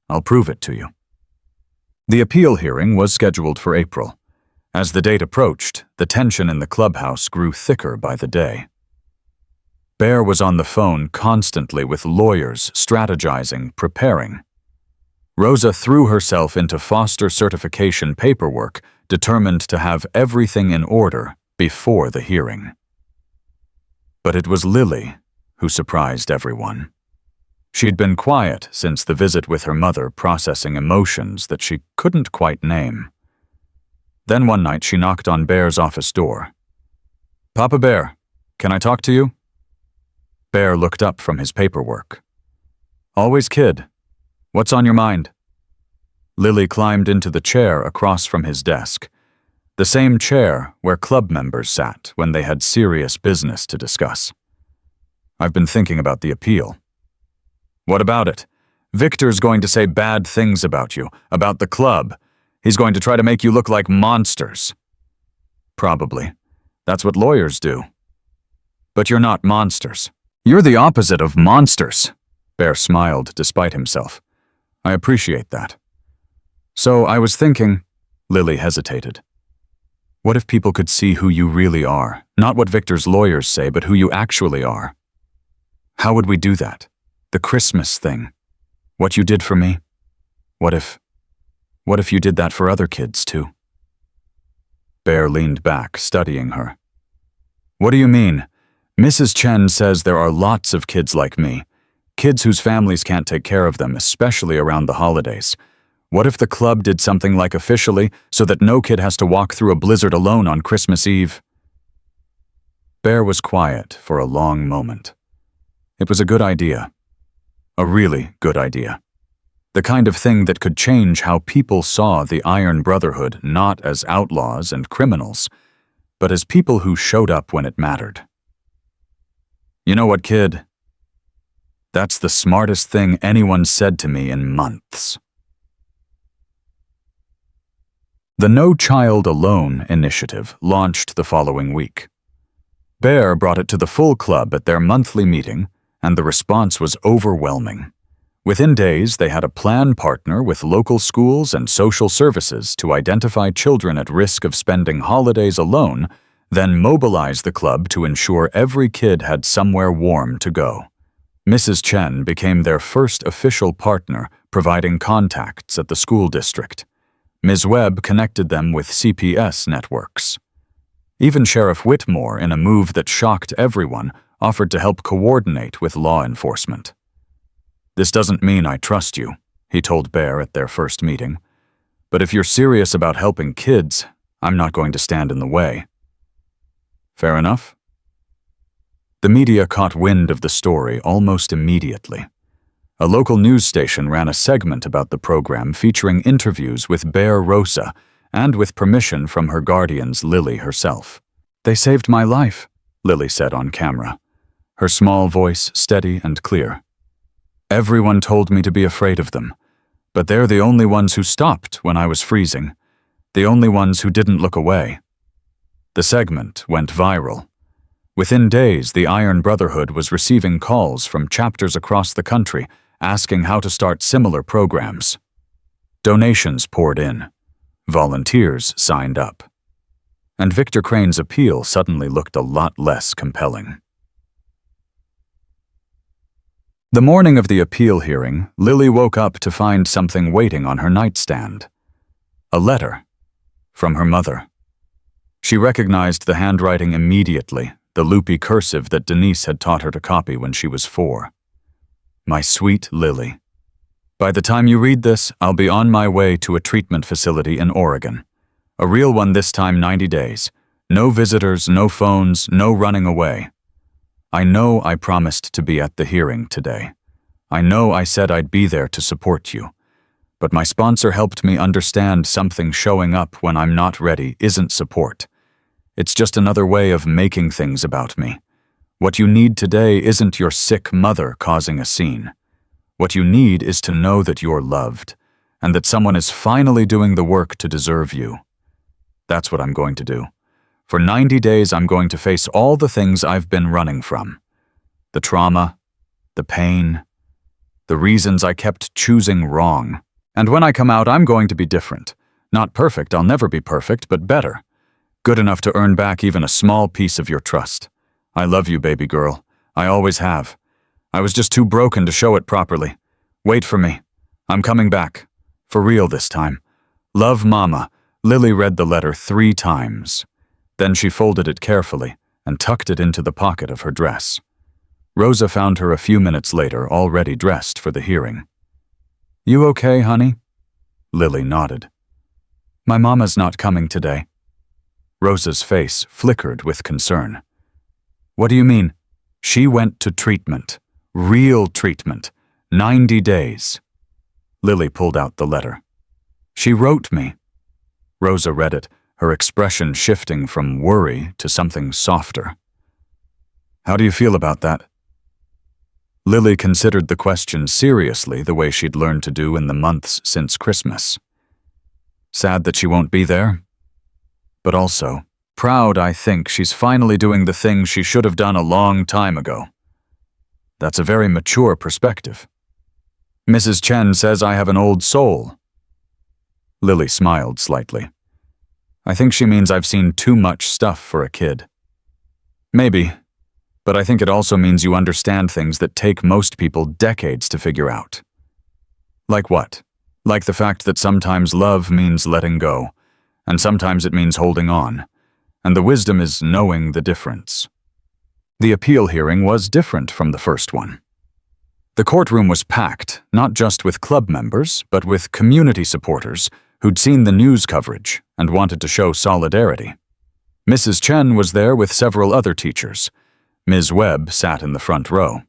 I'll prove it to you. The appeal hearing was scheduled for April. As the date approached, the tension in the clubhouse grew thicker by the day. Bear was on the phone constantly with lawyers, strategizing, preparing. Rosa threw herself into foster certification paperwork, determined to have everything in order before the hearing. But it was Lily who surprised everyone. She'd been quiet since the visit with her mother, processing emotions that she couldn't quite name. Then one night she knocked on Bear's office door. Papa Bear, can I talk to you? Bear looked up from his paperwork. Always kid. What's on your mind? Lily climbed into the chair across from his desk, the same chair where club members sat when they had serious business to discuss. I've been thinking about the appeal. What about it? Victor's going to say bad things about you, about the club. He's going to try to make you look like monsters. Probably. That's what lawyers do. But you're not monsters. You're the opposite of monsters. Bear smiled despite himself. I appreciate that. So I was thinking, Lily hesitated. What if people could see who you really are? Not what Victor's lawyers say, but who you actually are. How would we do that? The Christmas thing. What you did for me? What if you did that for other kids too? Bear leaned back, studying her. What do you mean? Mrs. Chen says there are lots of kids like me. Kids whose families can't take care of them, especially around the holidays. What if the club did something like officially, so that no kid has to walk through a blizzard alone on Christmas Eve? Bear was quiet for a long moment. It was a good idea. A really good idea. The kind of thing that could change how people saw the Iron Brotherhood not as outlaws and criminals, but as people who showed up when it mattered. You know what, kid? That's the smartest thing anyone said to me in months. The No Child Alone initiative launched the following week. Bear brought it to the full club at their monthly meeting, and the response was overwhelming. Within days, they had a plan partner with local schools and social services to identify children at risk of spending holidays alone, then mobilize the club to ensure every kid had somewhere warm to go. Mrs. Chen became their first official partner, providing contacts at the school district. Ms. Webb connected them with CPS networks. Even Sheriff Whitmore, in a move that shocked everyone, offered to help coordinate with law enforcement. This doesn't mean I trust you, he told Bear at their first meeting. But if you're serious about helping kids, I'm not going to stand in the way. Fair enough? The media caught wind of the story almost immediately. A local news station ran a segment about the program featuring interviews with Bear Rosa and with permission from her guardians, Lily herself. They saved my life, Lily said on camera, her small voice steady and clear. Everyone told me to be afraid of them, but they're the only ones who stopped when I was freezing, the only ones who didn't look away. The segment went viral. Within days, the Iron Brotherhood was receiving calls from chapters across the country asking how to start similar programs. Donations poured in. Volunteers signed up. And Victor Crane's appeal suddenly looked a lot less compelling. The morning of the appeal hearing, Lily woke up to find something waiting on her nightstand. A letter from her mother. She recognized the handwriting immediately, the loopy cursive that Denise had taught her to copy when she was 4. My sweet Lily. By the time you read this, I'll be on my way to a treatment facility in Oregon. A real one this time, 90 days. No visitors, no phones, no running away. I know I promised to be at the hearing today. I know I said I'd be there to support you. But my sponsor helped me understand something showing up when I'm not ready isn't support. It's just another way of making things about me. What you need today isn't your sick mother causing a scene. What you need is to know that you're loved, and that someone is finally doing the work to deserve you. That's what I'm going to do. For 90 days, I'm going to face all the things I've been running from. The trauma, the pain, the reasons I kept choosing wrong. And when I come out, I'm going to be different. Not perfect, I'll never be perfect, but better. Good enough to earn back even a small piece of your trust. I love you, baby girl. I always have. I was just too broken to show it properly. Wait for me. I'm coming back. For real this time. Love, Mama. Lily read the letter 3 times. Then she folded it carefully and tucked it into the pocket of her dress. Rosa found her a few minutes later, already dressed for the hearing. You okay, honey? Lily nodded. My mama's not coming today. Rosa's face flickered with concern. What do you mean? She went to treatment. Real treatment. 90 days. Lily pulled out the letter. She wrote me. Rosa read it, her expression shifting from worry to something softer. How do you feel about that? Lily considered the question seriously, the way she'd learned to do in the months since Christmas. Sad that she won't be there, but also proud, I think, she's finally doing the thing she should have done a long time ago. That's a very mature perspective. Mrs. Chen says I have an old soul. Lily smiled slightly. I think she means I've seen too much stuff for a kid. Maybe, but I think it also means you understand things that take most people decades to figure out. Like what? Like the fact that sometimes love means letting go, and sometimes it means holding on, and the wisdom is knowing the difference. The appeal hearing was different from the first one. The courtroom was packed, not just with club members, but with community supporters who'd seen the news coverage and wanted to show solidarity. Mrs. Chen was there with several other teachers. Ms. Webb sat in the front row.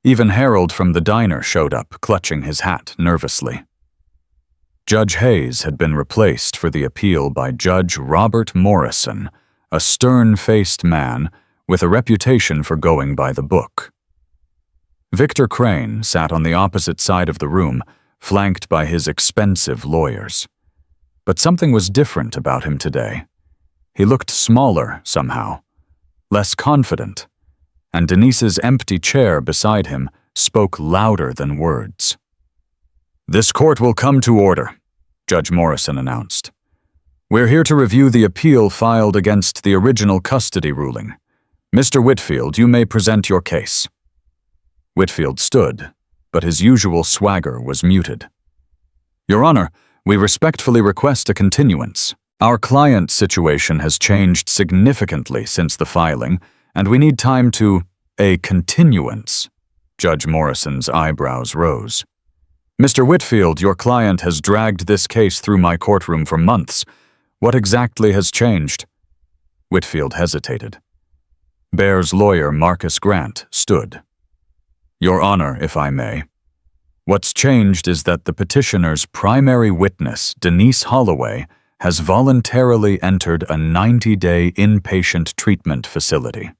Even Harold from the diner showed up, clutching his hat nervously. Judge Hayes had been replaced for the appeal by Judge Robert Morrison, a stern-faced man with a reputation for going by the book. Victor Crane sat on the opposite side of the room, flanked by his expensive lawyers. But something was different about him today. He looked smaller somehow, less confident, and Denise's empty chair beside him spoke louder than words. This court will come to order, Judge Morrison announced. We're here to review the appeal filed against the original custody ruling. Mr. Whitfield, you may present your case. Whitfield stood, but his usual swagger was muted. Your Honor, we respectfully request a continuance. Our client's situation has changed significantly since the filing, and we need time to... A continuance. Judge Morrison's eyebrows rose. Mr. Whitfield, your client has dragged this case through my courtroom for months. What exactly has changed? Whitfield hesitated. Bear's lawyer, Marcus Grant, stood. Your Honor, if I may. What's changed is that the petitioner's primary witness, Denise Holloway, has voluntarily entered a 90-day inpatient treatment facility.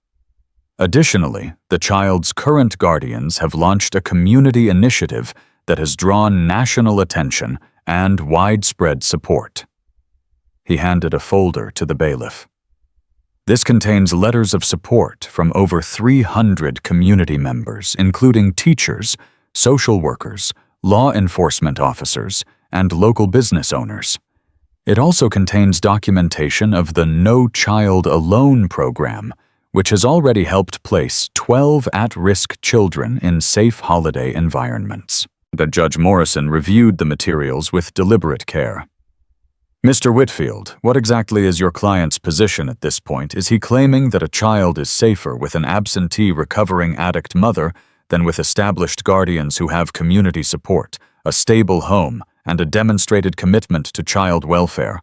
Additionally, the child's current guardians have launched a community initiative that has drawn national attention and widespread support. He handed a folder to the bailiff. This contains letters of support from over 300 community members, including teachers, social workers, law enforcement officers, and local business owners. It also contains documentation of the No Child Alone program, which has already helped place 12 at-risk children in safe holiday environments. Judge Morrison reviewed the materials with deliberate care. Mr. Whitfield, what exactly is your client's position at this point? Is he claiming that a child is safer with an absentee recovering addict mother than with established guardians who have community support, a stable home, and a demonstrated commitment to child welfare?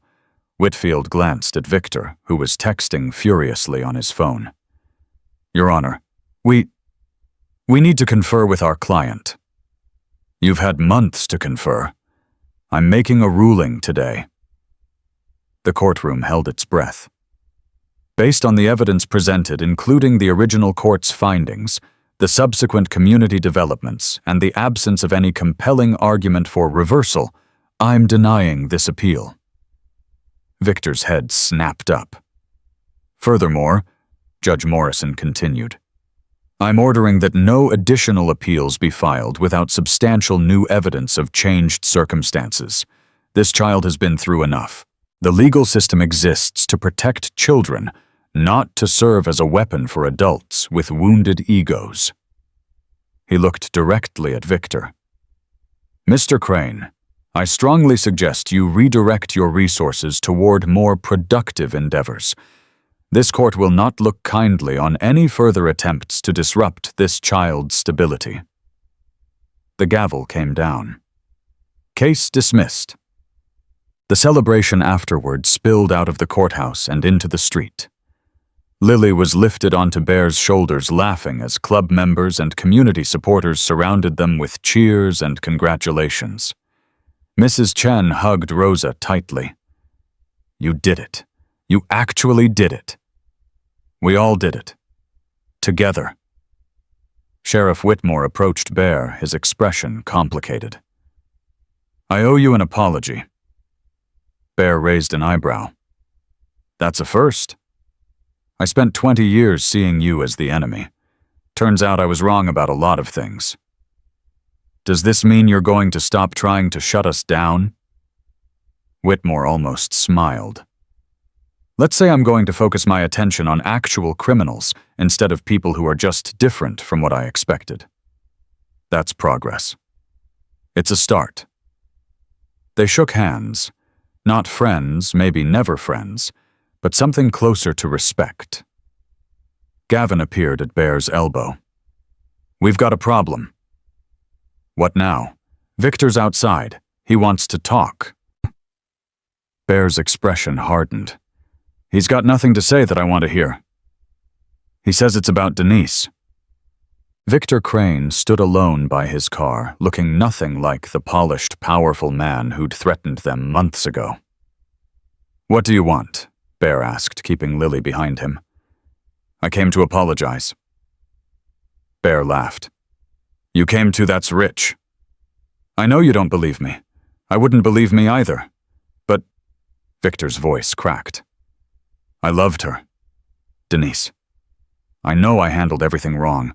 Whitfield glanced at Victor, who was texting furiously on his phone. Your Honor, We need to confer with our client. You've had months to confer. I'm making a ruling today. The courtroom held its breath. Based on the evidence presented, including the original court's findings, the subsequent community developments, and the absence of any compelling argument for reversal, I'm denying this appeal. Victor's head snapped up. Furthermore, Judge Morrison continued, I'm ordering that no additional appeals be filed without substantial new evidence of changed circumstances. This child has been through enough. The legal system exists to protect children, not to serve as a weapon for adults with wounded egos. He looked directly at Victor. Mr. Crane, I strongly suggest you redirect your resources toward more productive endeavors. This court will not look kindly on any further attempts to disrupt this child's stability. The gavel came down. Case dismissed. The celebration afterward spilled out of the courthouse and into the street. Lily was lifted onto Bear's shoulders laughing as club members and community supporters surrounded them with cheers and congratulations. Mrs. Chen hugged Rosa tightly. You did it. You actually did it. We all did it. Together. Sheriff Whitmore approached Bear, his expression complicated. I owe you an apology. Bear raised an eyebrow. That's a first. I spent 20 years seeing you as the enemy. Turns out I was wrong about a lot of things. Does this mean you're going to stop trying to shut us down? Whitmore almost smiled. Let's say I'm going to focus my attention on actual criminals instead of people who are just different from what I expected. That's progress. It's a start. They shook hands. Not friends, maybe never friends, but something closer to respect. Gavin appeared at Bear's elbow. We've got a problem. What now? Victor's outside. He wants to talk. Bear's expression hardened. He's got nothing to say that I want to hear. He says it's about Denise. Victor Crane stood alone by his car, looking nothing like the polished, powerful man who'd threatened them months ago. What do you want? Bear asked, keeping Lily behind him. I came to apologize. Bear laughed. You came to that's rich. I know you don't believe me. I wouldn't believe me either. But Victor's voice cracked. I loved her. Denise. I know I handled everything wrong.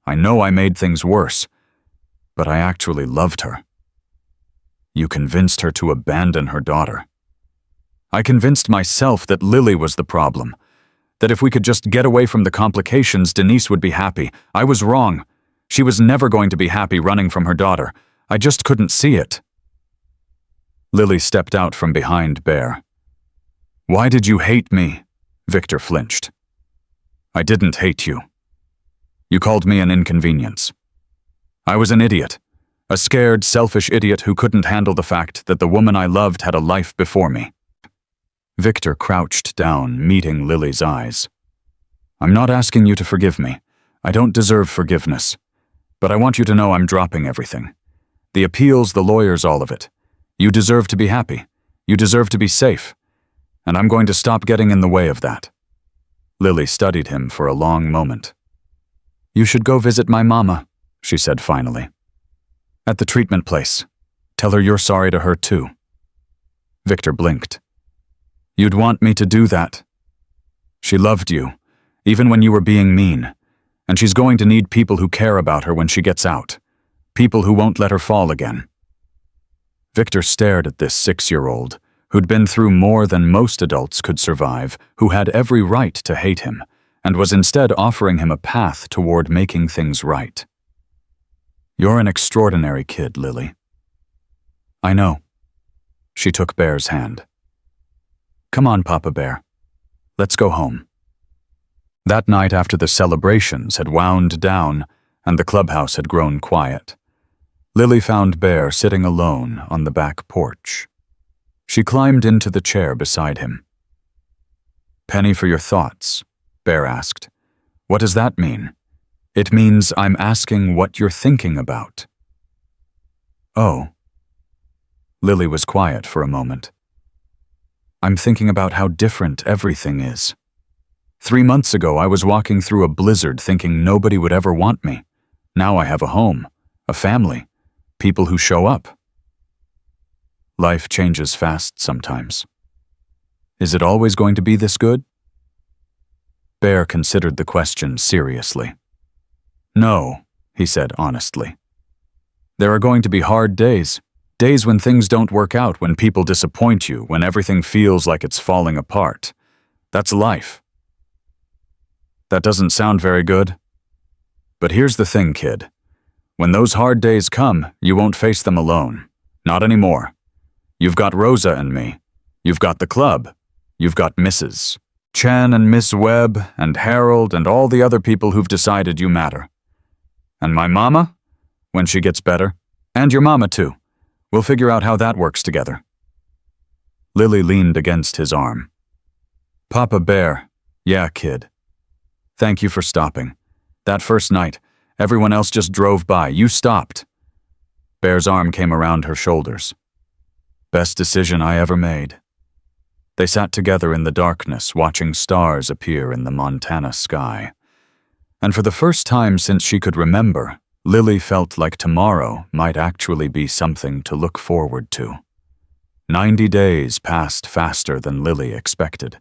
I know I made things worse. But I actually loved her. You convinced her to abandon her daughter. I convinced myself that Lily was the problem. That if we could just get away from the complications, Denise would be happy. I was wrong. She was never going to be happy running from her daughter. I just couldn't see it. Lily stepped out from behind Bear. Why did you hate me? Victor flinched. I didn't hate you. You called me an inconvenience. I was an idiot. A scared, selfish idiot who couldn't handle the fact that the woman I loved had a life before me. Victor crouched down, meeting Lily's eyes. I'm not asking you to forgive me. I don't deserve forgiveness. But I want you to know I'm dropping everything. The appeals, the lawyers, all of it. You deserve to be happy. You deserve to be safe. And I'm going to stop getting in the way of that. Lily studied him for a long moment. You should go visit my mama, she said finally. At the treatment place. Tell her you're sorry to her too. Victor blinked. You'd want me to do that. She loved you, even when you were being mean. And she's going to need people who care about her when she gets out. People who won't let her fall again. Victor stared at this 6-year-old, who'd been through more than most adults could survive, who had every right to hate him, and was instead offering him a path toward making things right. You're an extraordinary kid, Lily. I know. She took Bear's hand. Come on, Papa Bear. Let's go home. That night after the celebrations had wound down and the clubhouse had grown quiet, Lily found Bear sitting alone on the back porch. She climbed into the chair beside him. Penny for your thoughts, Bear asked. What does that mean? It means I'm asking what you're thinking about. Oh. Lily was quiet for a moment. I'm thinking about how different everything is. 3 months ago, I was walking through a blizzard thinking nobody would ever want me. Now I have a home, a family, people who show up. Life changes fast sometimes. Is it always going to be this good? Bear considered the question seriously. No, he said honestly. There are going to be hard days. Days when things don't work out, when people disappoint you, when everything feels like it's falling apart. That's life. That doesn't sound very good. But here's the thing, kid. When those hard days come, you won't face them alone. Not anymore. You've got Rosa and me. You've got the club. You've got Mrs. Chen and Miss Webb and Harold and all the other people who've decided you matter. And my mama, when she gets better. And your mama too. We'll figure out how that works together. Lily leaned against his arm. Papa Bear, yeah, kid. Thank you for stopping. That first night, everyone else just drove by. You stopped. Bear's arm came around her shoulders. Best decision I ever made. They sat together in the darkness, watching stars appear in the Montana sky. And for the first time since she could remember, Lily felt like tomorrow might actually be something to look forward to. 90 days passed faster than Lily expected.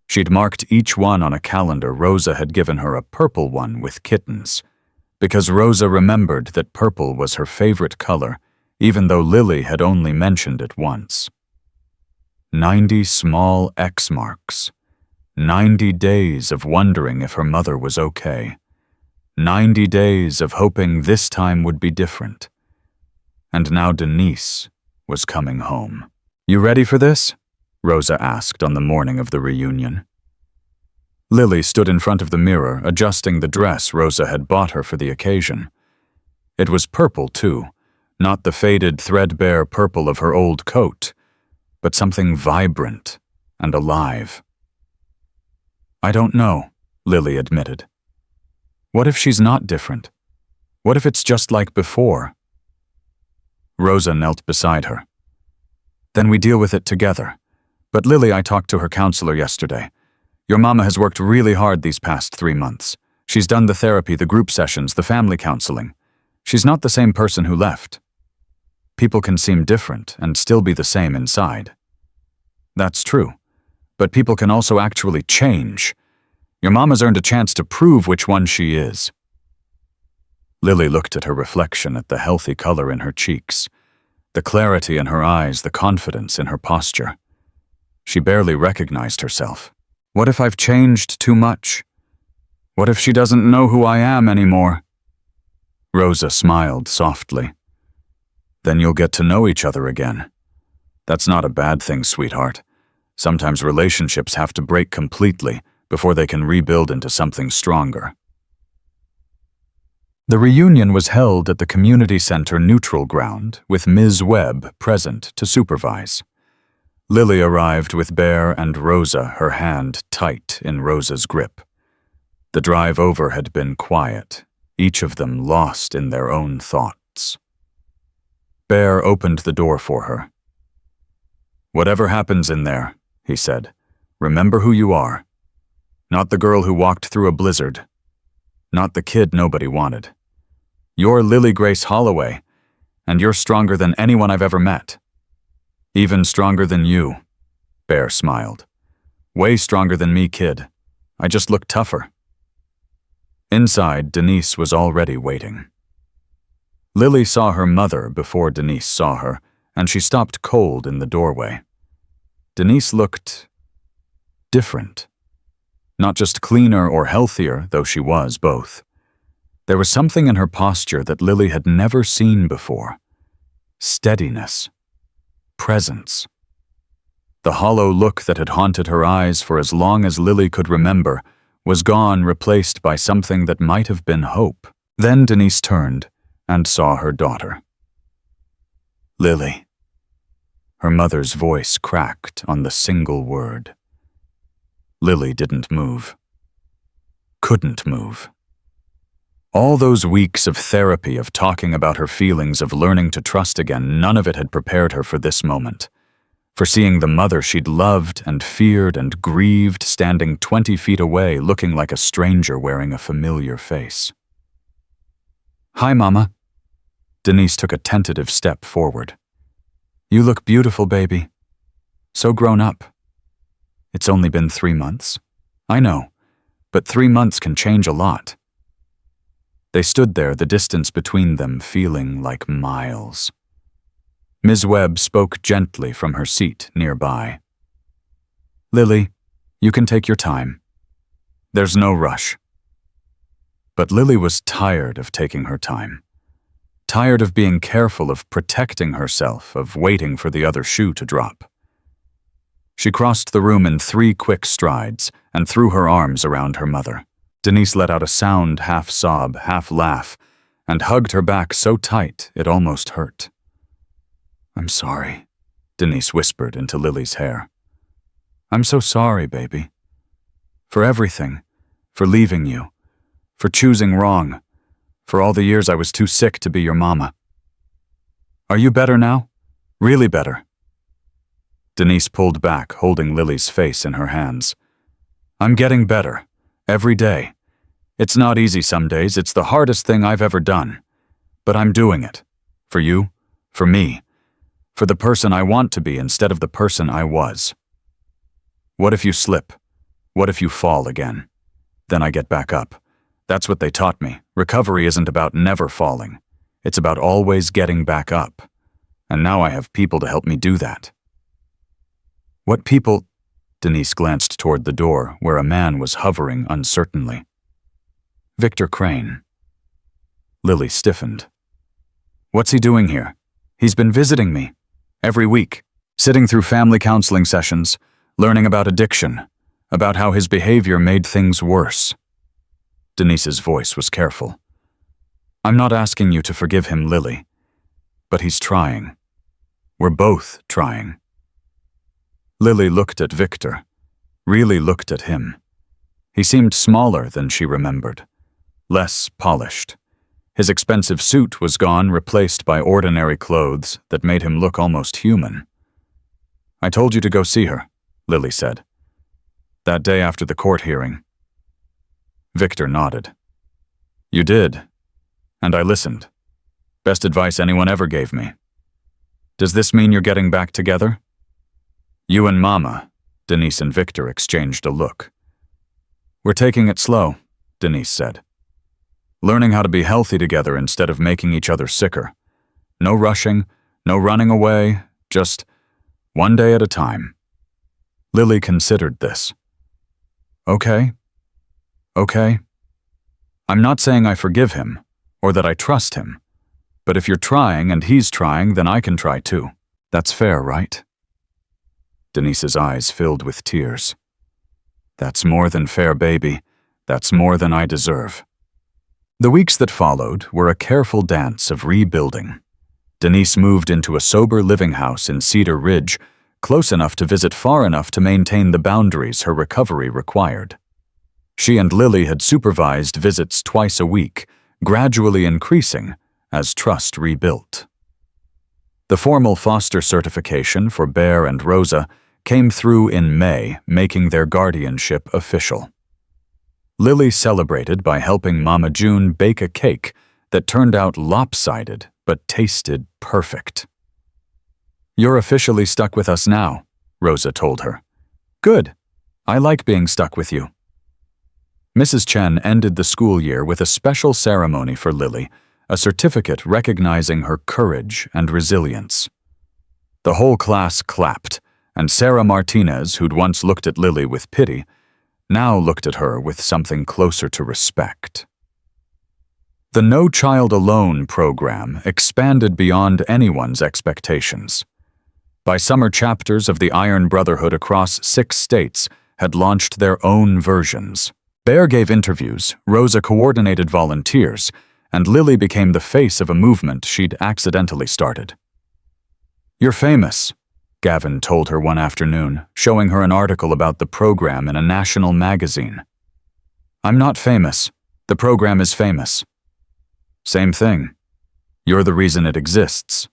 She'd marked each one on a calendar. Rosa had given her a purple one with kittens, because Rosa remembered that purple was her favorite color, even though Lily had only mentioned it once. 90 small X marks. 90 days of wondering if her mother was okay. 90 days of hoping this time would be different. And now Denise was coming home. You ready for this? Rosa asked on the morning of the reunion. Lily stood in front of the mirror, adjusting the dress Rosa had bought her for the occasion. It was purple, too, not the faded, threadbare purple of her old coat, but something vibrant and alive. I don't know, Lily admitted. What if she's not different? What if it's just like before? Rosa knelt beside her. Then we deal with it together. But Lily, I talked to her counselor yesterday. Your mama has worked really hard these past 3 months. She's done the therapy, the group sessions, the family counseling. She's not the same person who left. People can seem different and still be the same inside. That's true. But people can also actually change. Your mama's earned a chance to prove which one she is. Lily looked at her reflection, at the healthy color in her cheeks, the clarity in her eyes, the confidence in her posture. She barely recognized herself. What if I've changed too much? What if she doesn't know who I am anymore? Rosa smiled softly. Then you'll get to know each other again. That's not a bad thing, sweetheart. Sometimes relationships have to break completely before they can rebuild into something stronger. The reunion was held at the community center neutral ground, with Ms. Webb present to supervise. Lily arrived with Bear and Rosa, her hand tight in Rosa's grip. The drive over had been quiet, each of them lost in their own thoughts. Bear opened the door for her. Whatever happens in there, he said, remember who you are. Not the girl who walked through a blizzard. Not the kid nobody wanted. You're Lily Grace Holloway, and you're stronger than anyone I've ever met. Even stronger than you, Bear smiled. Way stronger than me, kid. I just look tougher. Inside, Denise was already waiting. Lily saw her mother before Denise saw her, and she stopped cold in the doorway. Denise looked different. Not just cleaner or healthier, though she was both. There was something in her posture that Lily had never seen before. Steadiness. Presence. The hollow look that had haunted her eyes for as long as Lily could remember was gone, replaced by something that might have been hope. Then Denise turned and saw her daughter. Lily. Her mother's voice cracked on the single word. Lily didn't move. Couldn't move. All those weeks of therapy, of talking about her feelings, of learning to trust again, none of it had prepared her for this moment. For seeing the mother she'd loved and feared and grieved standing 20 feet away, looking like a stranger wearing a familiar face. "Hi, Mama." Denise took a tentative step forward. "You look beautiful, baby. So grown up." "It's only been 3 months." "I know, but 3 months can change a lot." They stood there, the distance between them feeling like miles. Ms. Webb spoke gently from her seat nearby. "Lily, you can take your time. There's no rush." But Lily was tired of taking her time. Tired of being careful, of protecting herself, of waiting for the other shoe to drop. She crossed the room in 3 quick strides and threw her arms around her mother. Denise let out a sound, half sob, half laugh, and hugged her back so tight it almost hurt. "I'm sorry," Denise whispered into Lily's hair. "I'm so sorry, baby. For everything, for leaving you, for choosing wrong, for all the years I was too sick to be your mama. Are you better now? Really better?" Denise pulled back, holding Lily's face in her hands. "I'm getting better. Every day. It's not easy some days, it's the hardest thing I've ever done. But I'm doing it. For you, for me, for the person I want to be instead of the person I was. What if you slip? What if you fall again? Then I get back up. That's what they taught me. Recovery isn't about never falling. It's about always getting back up. And now I have people to help me do that." "What people?" Denise glanced toward the door, where a man was hovering uncertainly. "Victor Crane." Lily stiffened. "What's he doing here?" "He's been visiting me. Every week. Sitting through family counseling sessions, learning about addiction, about how his behavior made things worse." Denise's voice was careful. "I'm not asking you to forgive him, Lily. But he's trying. We're both trying." Lily looked at Victor, really looked at him. He seemed smaller than she remembered, less polished. His expensive suit was gone, replaced by ordinary clothes that made him look almost human. "I told you to go see her," Lily said. "That day after the court hearing." Victor nodded. "You did, and I listened. Best advice anyone ever gave me. Does this mean you're getting back together?" "You and Mama," Denise and Victor exchanged a look. "We're taking it slow," Denise said. "Learning how to be healthy together instead of making each other sicker. No rushing, no running away, just one day at a time." Lily considered this. Okay. I'm not saying I forgive him, or that I trust him. But if you're trying and he's trying, then I can try too. That's fair, right?" Denise's eyes filled with tears. "That's more than fair, baby. That's more than I deserve." The weeks that followed were a careful dance of rebuilding. Denise moved into a sober living house in Cedar Ridge, close enough to visit, far enough to maintain the boundaries her recovery required. She and Lily had supervised visits twice a week, gradually increasing as trust rebuilt. The formal foster certification for Bear and Rosa came through in May, making their guardianship official. Lily celebrated by helping Mama June bake a cake that turned out lopsided but tasted perfect. "You're officially stuck with us now," Rosa told her. "Good. I like being stuck with you." Mrs. Chen ended the school year with a special ceremony for Lily, a certificate recognizing her courage and resilience. The whole class clapped, and Sarah Martinez, who'd once looked at Lily with pity, now looked at her with something closer to respect. The No Child Alone program expanded beyond anyone's expectations. By summer, chapters of the Iron Brotherhood across 6 states had launched their own versions. Bear gave interviews, Rosa coordinated volunteers, and Lily became the face of a movement she'd accidentally started. "You're famous," Gavin told her one afternoon, showing her an article about the program in a national magazine. "I'm not famous. The program is famous," Same thing. You're the reason it exists.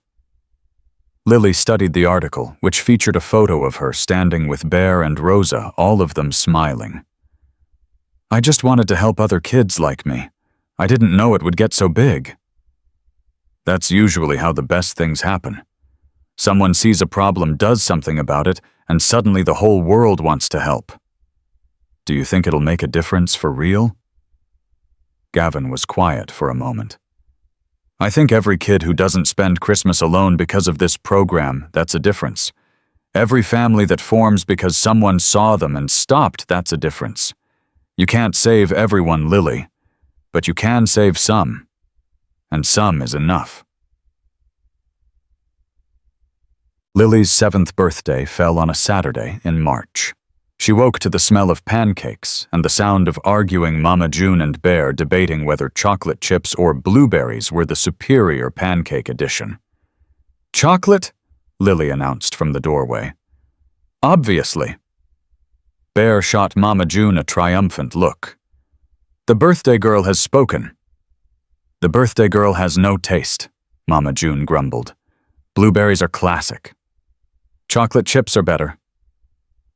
Lily studied the article, which featured a photo of her standing with Bear and Rosa, all of them smiling. I just wanted to help other kids like me. I didn't know it would get so big. That's usually how the best things happen. Someone sees a problem, does something about it, and suddenly the whole world wants to help. Do you think it'll make a difference for real? Gavin was quiet for a moment. I think every kid who doesn't spend Christmas alone because of this program, that's a difference. Every family that forms because someone saw them and stopped, that's a difference. You can't save everyone, Lily, but you can save some. And some is enough. Lily's 7th birthday fell on a Saturday in March. She woke to the smell of pancakes and the sound of arguing Mama June and Bear debating whether chocolate chips or blueberries were the superior pancake edition. Chocolate? Lily announced from the doorway. Obviously. Bear shot Mama June a triumphant look. The birthday girl has spoken. The birthday girl has no taste, Mama June grumbled. Blueberries are classic. Chocolate chips are better.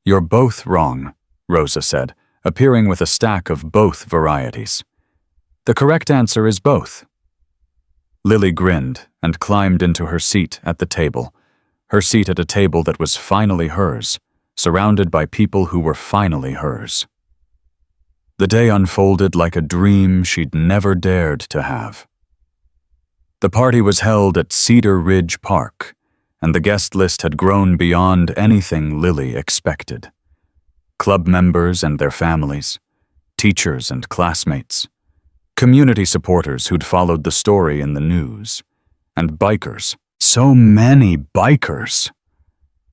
You're both wrong, Rosa said, appearing with a stack of both varieties. The correct answer is both. Lily grinned and climbed into her seat at the table, her seat at a table that was finally hers, surrounded by people who were finally hers. The day unfolded like a dream she'd never dared to have. The party was held at Cedar Ridge Park, and the guest list had grown beyond anything Lily expected. Club members and their families, teachers and classmates, community supporters who'd followed the story in the news, and bikers. So many bikers!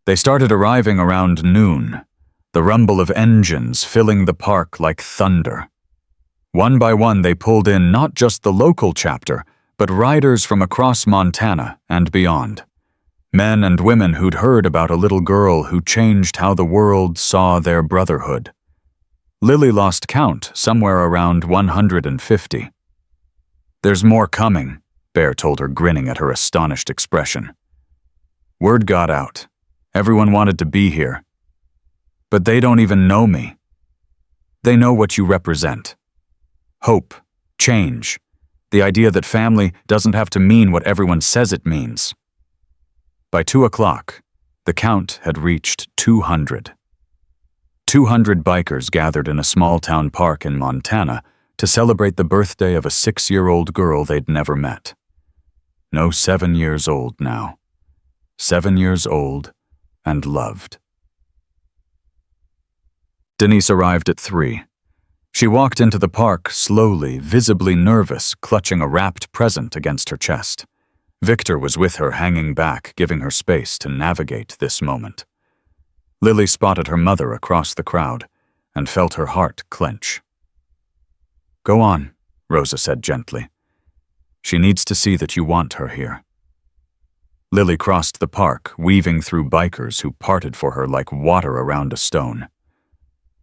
They started arriving around noon, the rumble of engines filling the park like thunder. One by one they pulled in not just the local chapter, but riders from across Montana and beyond. Men and women who'd heard about a little girl who changed how the world saw their brotherhood. Lily lost count, somewhere around 150. There's more coming, Bear told her, grinning at her astonished expression. Word got out. Everyone wanted to be here. But they don't even know me. They know what you represent. Hope, change, the idea that family doesn't have to mean what everyone says it means. By 2 o'clock, the count had reached 200. 200 bikers gathered in a small-town park in Montana to celebrate the birthday of a 6-year-old girl they'd never met. No 7 years old now. 7 years old and loved. Denise arrived at 3. She walked into the park slowly, visibly nervous, clutching a wrapped present against her chest. Victor was with her, hanging back, giving her space to navigate this moment. Lily spotted her mother across the crowd and felt her heart clench. Go on, Rosa said gently. She needs to see that you want her here. Lily crossed the park, weaving through bikers who parted for her like water around a stone.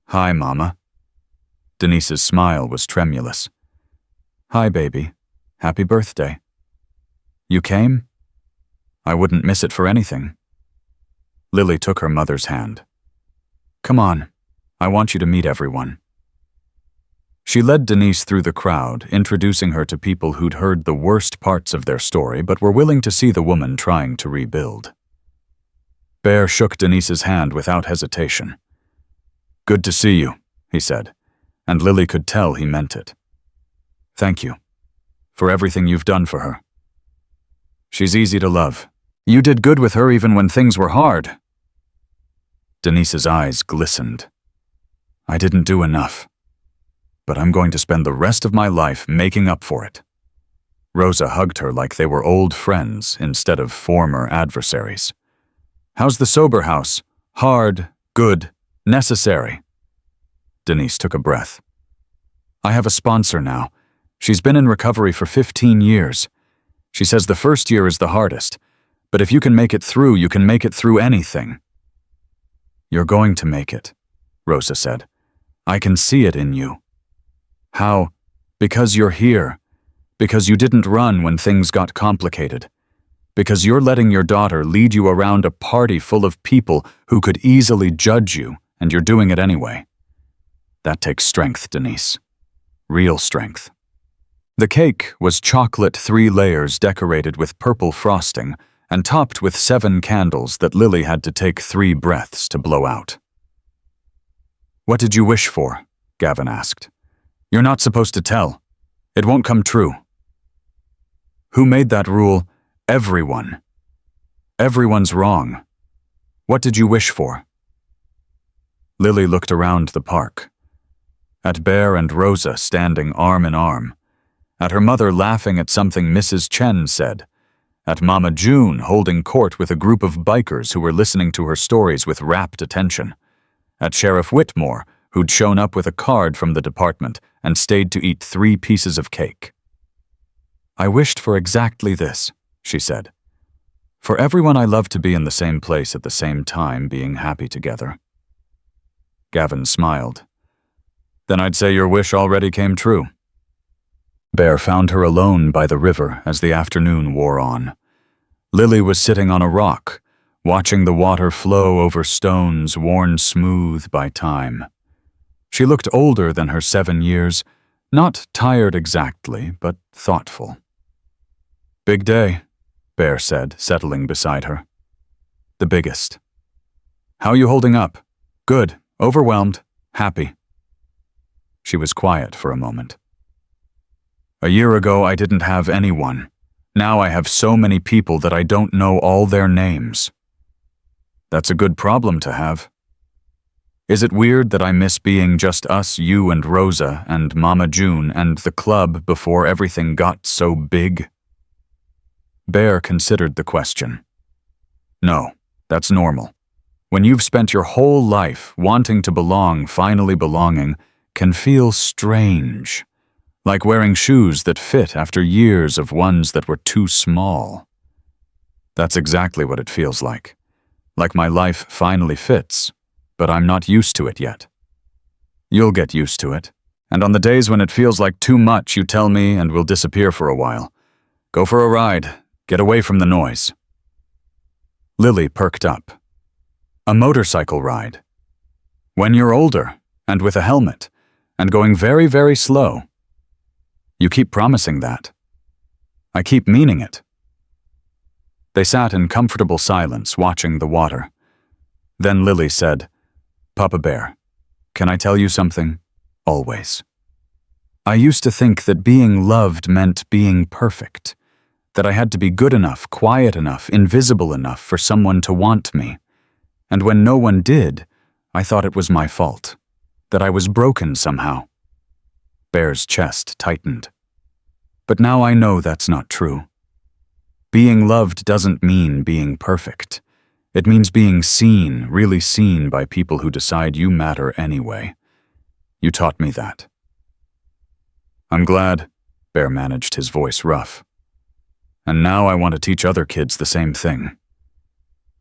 Hi, Mama. Denise's smile was tremulous. Hi, baby. Happy birthday. You came? I wouldn't miss it for anything. Lily took her mother's hand. Come on, I want you to meet everyone. She led Denise through the crowd, introducing her to people who'd heard the worst parts of their story but were willing to see the woman trying to rebuild. Bear shook Denise's hand without hesitation. Good to see you, he said, and Lily could tell he meant it. Thank you for everything you've done for her. She's easy to love. You did good with her even when things were hard. Denise's eyes glistened. I didn't do enough, but I'm going to spend the rest of my life making up for it. Rosa hugged her like they were old friends instead of former adversaries. How's the sober house? Hard, good, necessary. Denise took a breath. I have a sponsor now. She's been in recovery for 15 years. She says the first year is the hardest, but if you can make it through, you can make it through anything. You're going to make it, Rosa said. I can see it in you. How? Because you're here. Because you didn't run when things got complicated. Because you're letting your daughter lead you around a party full of people who could easily judge you, and you're doing it anyway. That takes strength, Denise. Real strength. The cake was chocolate 3 layers decorated with purple frosting and topped with 7 candles that Lily had to take 3 breaths to blow out. "What did you wish for?" Gavin asked. "You're not supposed to tell. It won't come true." "Who made that rule? Everyone. Everyone's wrong. What did you wish for?" Lily looked around the park. At Bear and Rosa standing arm in arm. At her mother laughing at something Mrs. Chen said. At Mama June holding court with a group of bikers who were listening to her stories with rapt attention. At Sheriff Whitmore, who'd shown up with a card from the department and stayed to eat 3 pieces of cake. "I wished for exactly this," she said. "For everyone I love to be in the same place at the same time, being happy together." Gavin smiled. "Then I'd say your wish already came true." Bear found her alone by the river as the afternoon wore on. Lily was sitting on a rock, watching the water flow over stones worn smooth by time. She looked older than her 7 years, not tired exactly, but thoughtful. "Big day," Bear said, settling beside her. "The biggest." "How you holding up?" "Good. Overwhelmed. Happy." She was quiet for a moment. "A year ago, I didn't have anyone. Now I have so many people that I don't know all their names." "That's a good problem to have." "Is it weird that I miss being just us, you and Rosa and Mama June and the club before everything got so big?" Bear considered the question. "No, that's normal. When you've spent your whole life wanting to belong, finally belonging can feel strange. Like wearing shoes that fit after years of ones that were too small. That's exactly what it feels like. Like my life finally fits, but I'm not used to it yet. You'll get used to it, and on the days when it feels like too much, you tell me and we'll disappear for a while. Go for a ride, get away from the noise." Lily perked up. "A motorcycle ride. When you're older, and with a helmet, and going very, very slow. You keep promising that. I keep meaning it." They sat in comfortable silence, watching the water. Then Lily said, "Papa Bear, can I tell you something? Always. I used to think that being loved meant being perfect, that I had to be good enough, quiet enough, invisible enough for someone to want me. And when no one did, I thought it was my fault, that I was broken somehow." Bear's chest tightened. "But now I know that's not true. Being loved doesn't mean being perfect. It means being seen, really seen by people who decide you matter anyway. You taught me that." "I'm glad," Bear managed, his voice rough. "And now I want to teach other kids the same thing.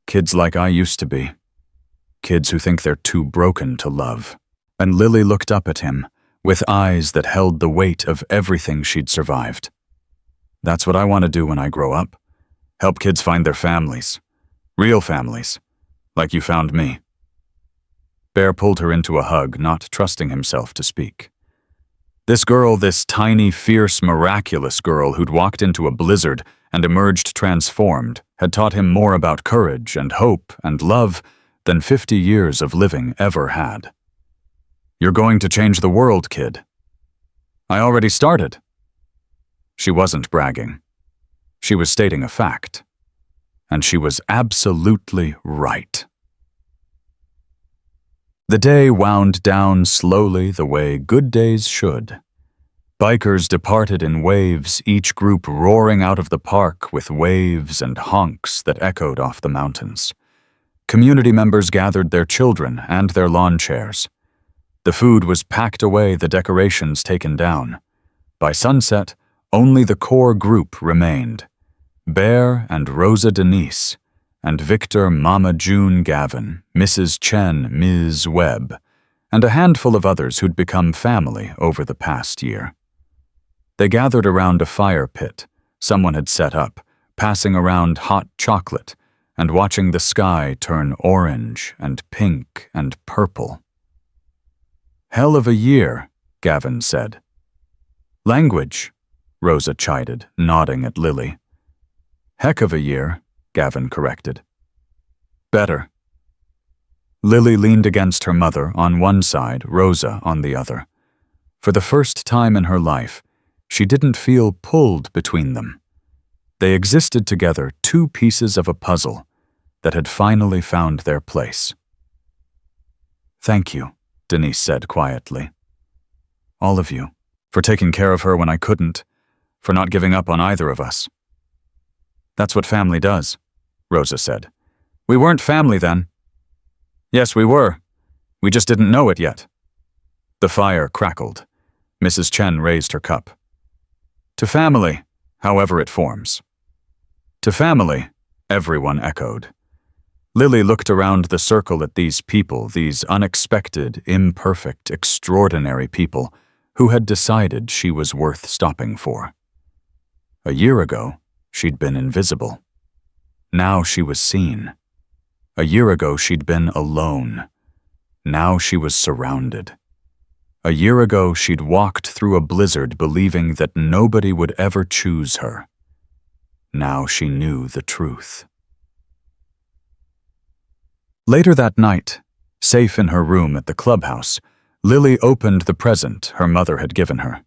Kids like I used to be. Kids who think they're too broken to love." And Lily looked up at him, with eyes that held the weight of everything she'd survived. "That's what I want to do when I grow up. Help kids find their families. Real families. Like you found me." Bear pulled her into a hug, not trusting himself to speak. This girl, this tiny, fierce, miraculous girl who'd walked into a blizzard and emerged transformed, had taught him more about courage and hope and love than 50 years of living ever had. "You're going to change the world, kid." "I already started." She wasn't bragging. She was stating a fact. And she was absolutely right. The day wound down slowly the way good days should. Bikers departed in waves, each group roaring out of the park with waves and honks that echoed off the mountains. Community members gathered their children and their lawn chairs. The food was packed away, the decorations taken down. By sunset, only the core group remained. Bear and Rosa Denise, and Victor Mama June Gavin, Mrs. Chen Ms. Webb, and a handful of others who'd become family over the past year. They gathered around a fire pit someone had set up, passing around hot chocolate and watching the sky turn orange and pink and purple. "Hell of a year," Gavin said. "Language," Rosa chided, nodding at Lily. "Heck of a year," Gavin corrected. "Better." Lily leaned against her mother on one side, Rosa on the other. For the first time in her life, she didn't feel pulled between them. They existed together, two pieces of a puzzle that had finally found their place. "Thank you," Denise said quietly. "All of you, for taking care of her when I couldn't, for not giving up on either of us." "That's what family does," Rosa said. "We weren't family then." "Yes, we were. We just didn't know it yet." The fire crackled. Mrs. Chen raised her cup. "To family, however it forms." "To family," everyone echoed. Lily looked around the circle at these people, these unexpected, imperfect, extraordinary people who had decided she was worth stopping for. A year ago, she'd been invisible. Now she was seen. A year ago, she'd been alone. Now she was surrounded. A year ago, she'd walked through a blizzard believing that nobody would ever choose her. Now she knew the truth. Later that night, safe in her room at the clubhouse, Lily opened the present her mother had given her.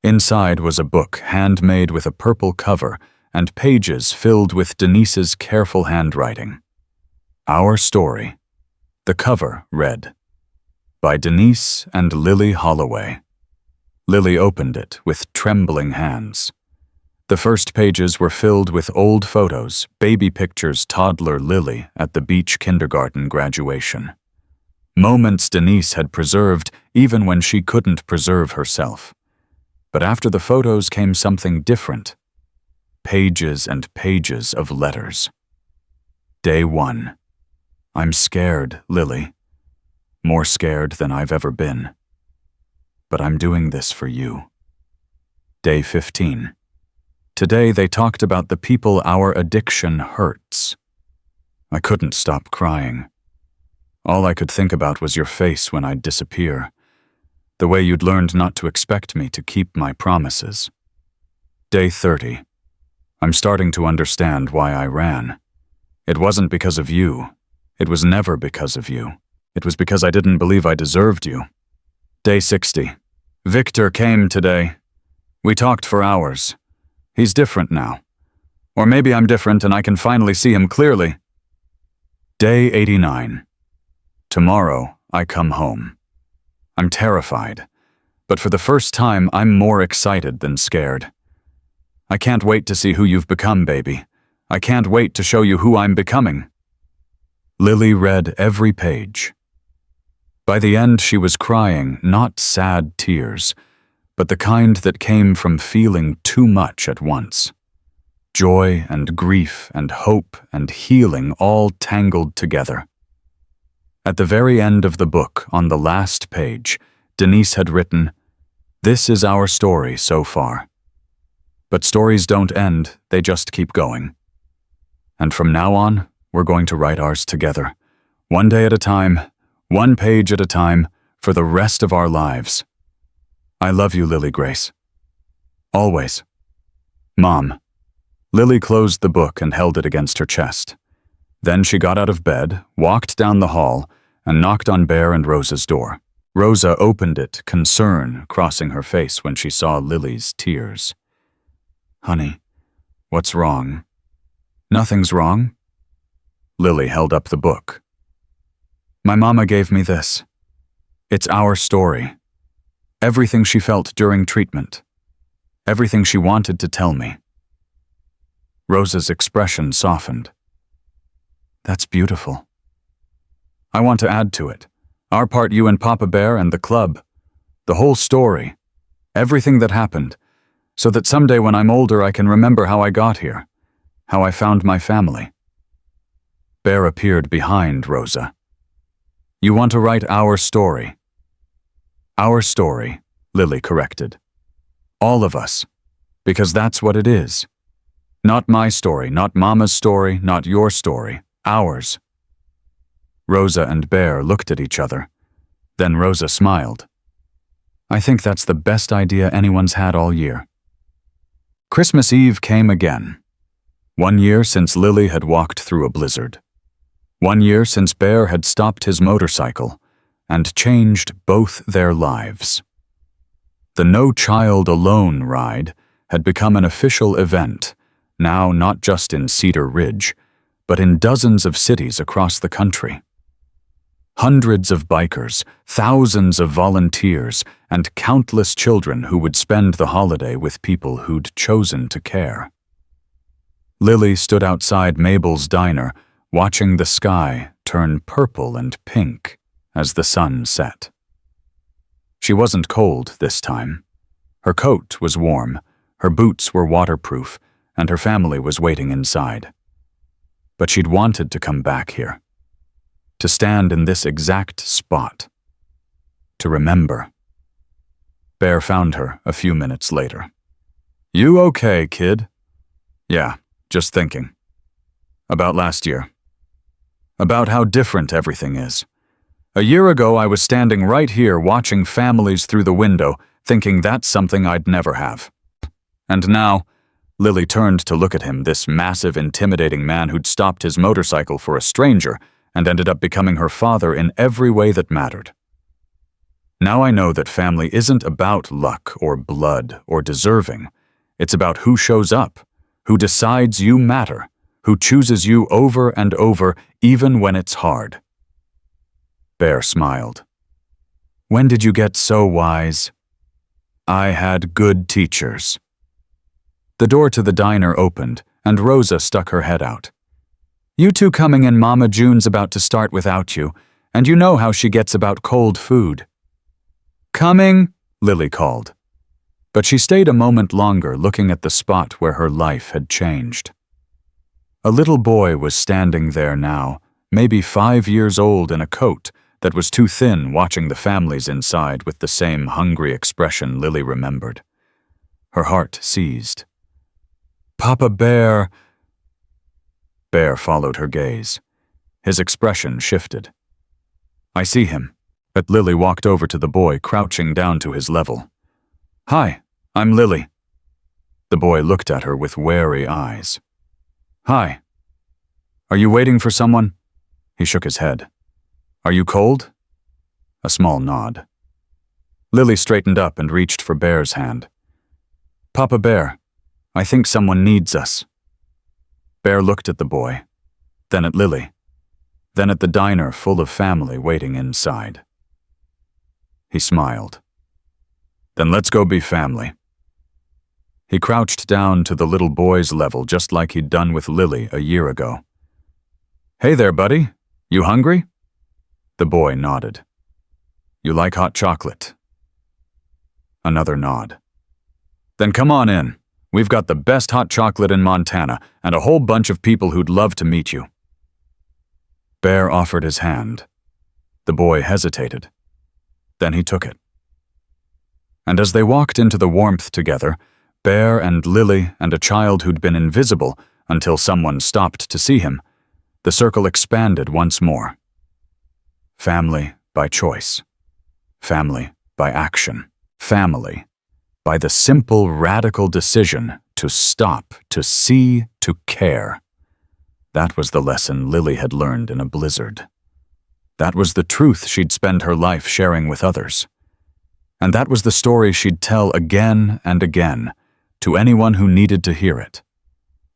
Inside was a book handmade with a purple cover and pages filled with Denise's careful handwriting. Our Story. The cover read, "By Denise and Lily Holloway." Lily opened it with trembling hands. The first pages were filled with old photos, baby pictures toddler Lily at the beach kindergarten graduation. Moments Denise had preserved even when she couldn't preserve herself. But after the photos came something different. Pages and pages of letters. Day 1. "I'm scared, Lily. More scared than I've ever been. But I'm doing this for you." Day 15. "Today they talked about the people our addiction hurts. I couldn't stop crying. All I could think about was your face when I'd disappear, the way you'd learned not to expect me to keep my promises." Day 30. "I'm starting to understand why I ran. It wasn't because of you. It was never because of you. It was because I didn't believe I deserved you." Day 60. "Victor came today. We talked for hours. He's different now. Or maybe I'm different and I can finally see him clearly." Day 89. "Tomorrow, I come home. I'm terrified, but for the first time, I'm more excited than scared. I can't wait to see who you've become, baby. I can't wait to show you who I'm becoming." Lily read every page. By the end, she was crying, not sad tears, but the kind that came from feeling too much at once. Joy and grief and hope and healing all tangled together. At the very end of the book, on the last page, Denise had written, "This is our story so far. But stories don't end, they just keep going. And from now on, we're going to write ours together, one day at a time, one page at a time, for the rest of our lives. I love you, Lily Grace. Always. Mom." Lily closed the book and held it against her chest. Then she got out of bed, walked down the hall, and knocked on Bear and Rosa's door. Rosa opened it, concern crossing her face when she saw Lily's tears. "Honey, what's wrong?" "Nothing's wrong." Lily held up the book. "My mama gave me this. It's our story. Everything she felt during treatment. Everything she wanted to tell me." Rosa's expression softened. "That's beautiful. I want to add to it. Our part, you and Papa Bear and the club. The whole story. Everything that happened. So that someday when I'm older I can remember how I got here. How I found my family." Bear appeared behind Rosa. "You want to write our story." "Our story," Lily corrected. All of us. Because that's what it is. Not my story, not Mama's story, not your story. Ours. Rosa and Bear looked at each other. Then Rosa smiled. I think that's the best idea anyone's had all year. Christmas Eve came again. 1 year since Lily had walked through a blizzard. 1 year since Bear had stopped his motorcycle and changed both their lives. The No Child Alone ride had become an official event, now not just in Cedar Ridge, but in dozens of cities across the country. Hundreds of bikers, thousands of volunteers, and countless children who would spend the holiday with people who'd chosen to care. Lily stood outside Mabel's diner, watching the sky turn purple and pink as the sun set. She wasn't cold this time. Her coat was warm, her boots were waterproof, and her family was waiting inside. But she'd wanted to come back here. To stand in this exact spot. To remember. Bear found her a few minutes later. You okay, kid? Yeah, just thinking. About last year. About how different everything is. A year ago, I was standing right here watching families through the window, thinking that's something I'd never have. And now, Lily turned to look at him, this massive, intimidating man who'd stopped his motorcycle for a stranger and ended up becoming her father in every way that mattered. Now I know that family isn't about luck or blood or deserving. It's about who shows up, who decides you matter, who chooses you over and over, even when it's hard. Bear smiled. When did you get so wise? I had good teachers. The door to the diner opened, and Rosa stuck her head out. You two coming in, Mama June's about to start without you, and you know how she gets about cold food. Coming, Lily called. But she stayed a moment longer looking at the spot where her life had changed. A little boy was standing there now, maybe 5 years old, in a coat that was too thin, watching the families inside with the same hungry expression Lily remembered. Her heart seized. Papa Bear. Bear followed her gaze. His expression shifted. I see him. But Lily walked over to the boy, crouching down to his level. Hi, I'm Lily. The boy looked at her with wary eyes. Hi. Are you waiting for someone? He shook his head. Are you cold? A small nod. Lily straightened up and reached for Bear's hand. Papa Bear, I think someone needs us. Bear looked at the boy, then at Lily, then at the diner full of family waiting inside. He smiled. Then let's go be family. He crouched down to the little boy's level just like he'd done with Lily a year ago. Hey there, buddy. You hungry? The boy nodded. You like hot chocolate? Another nod. Then come on in. We've got the best hot chocolate in Montana and a whole bunch of people who'd love to meet you. Bear offered his hand. The boy hesitated. Then he took it. And as they walked into the warmth together, Bear and Lily and a child who'd been invisible until someone stopped to see him, the circle expanded once more. Family by choice. Family by action. Family by the simple, radical decision to stop, to see, to care. That was the lesson Lily had learned in a blizzard. That was the truth she'd spend her life sharing with others. And that was the story she'd tell again and again to anyone who needed to hear it.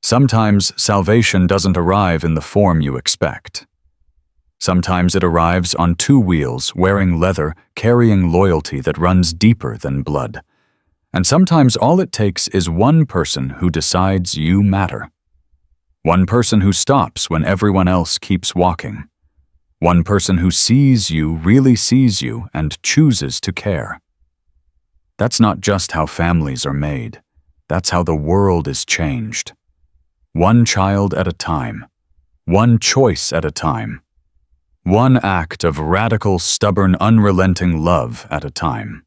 Sometimes salvation doesn't arrive in the form you expect. Sometimes it arrives on 2 wheels, wearing leather, carrying loyalty that runs deeper than blood. And sometimes all it takes is one person who decides you matter. One person who stops when everyone else keeps walking. One person who sees you, really sees you, and chooses to care. That's not just how families are made. That's how the world is changed. One child at a time. One choice at a time. One act of radical, stubborn, unrelenting love at a time.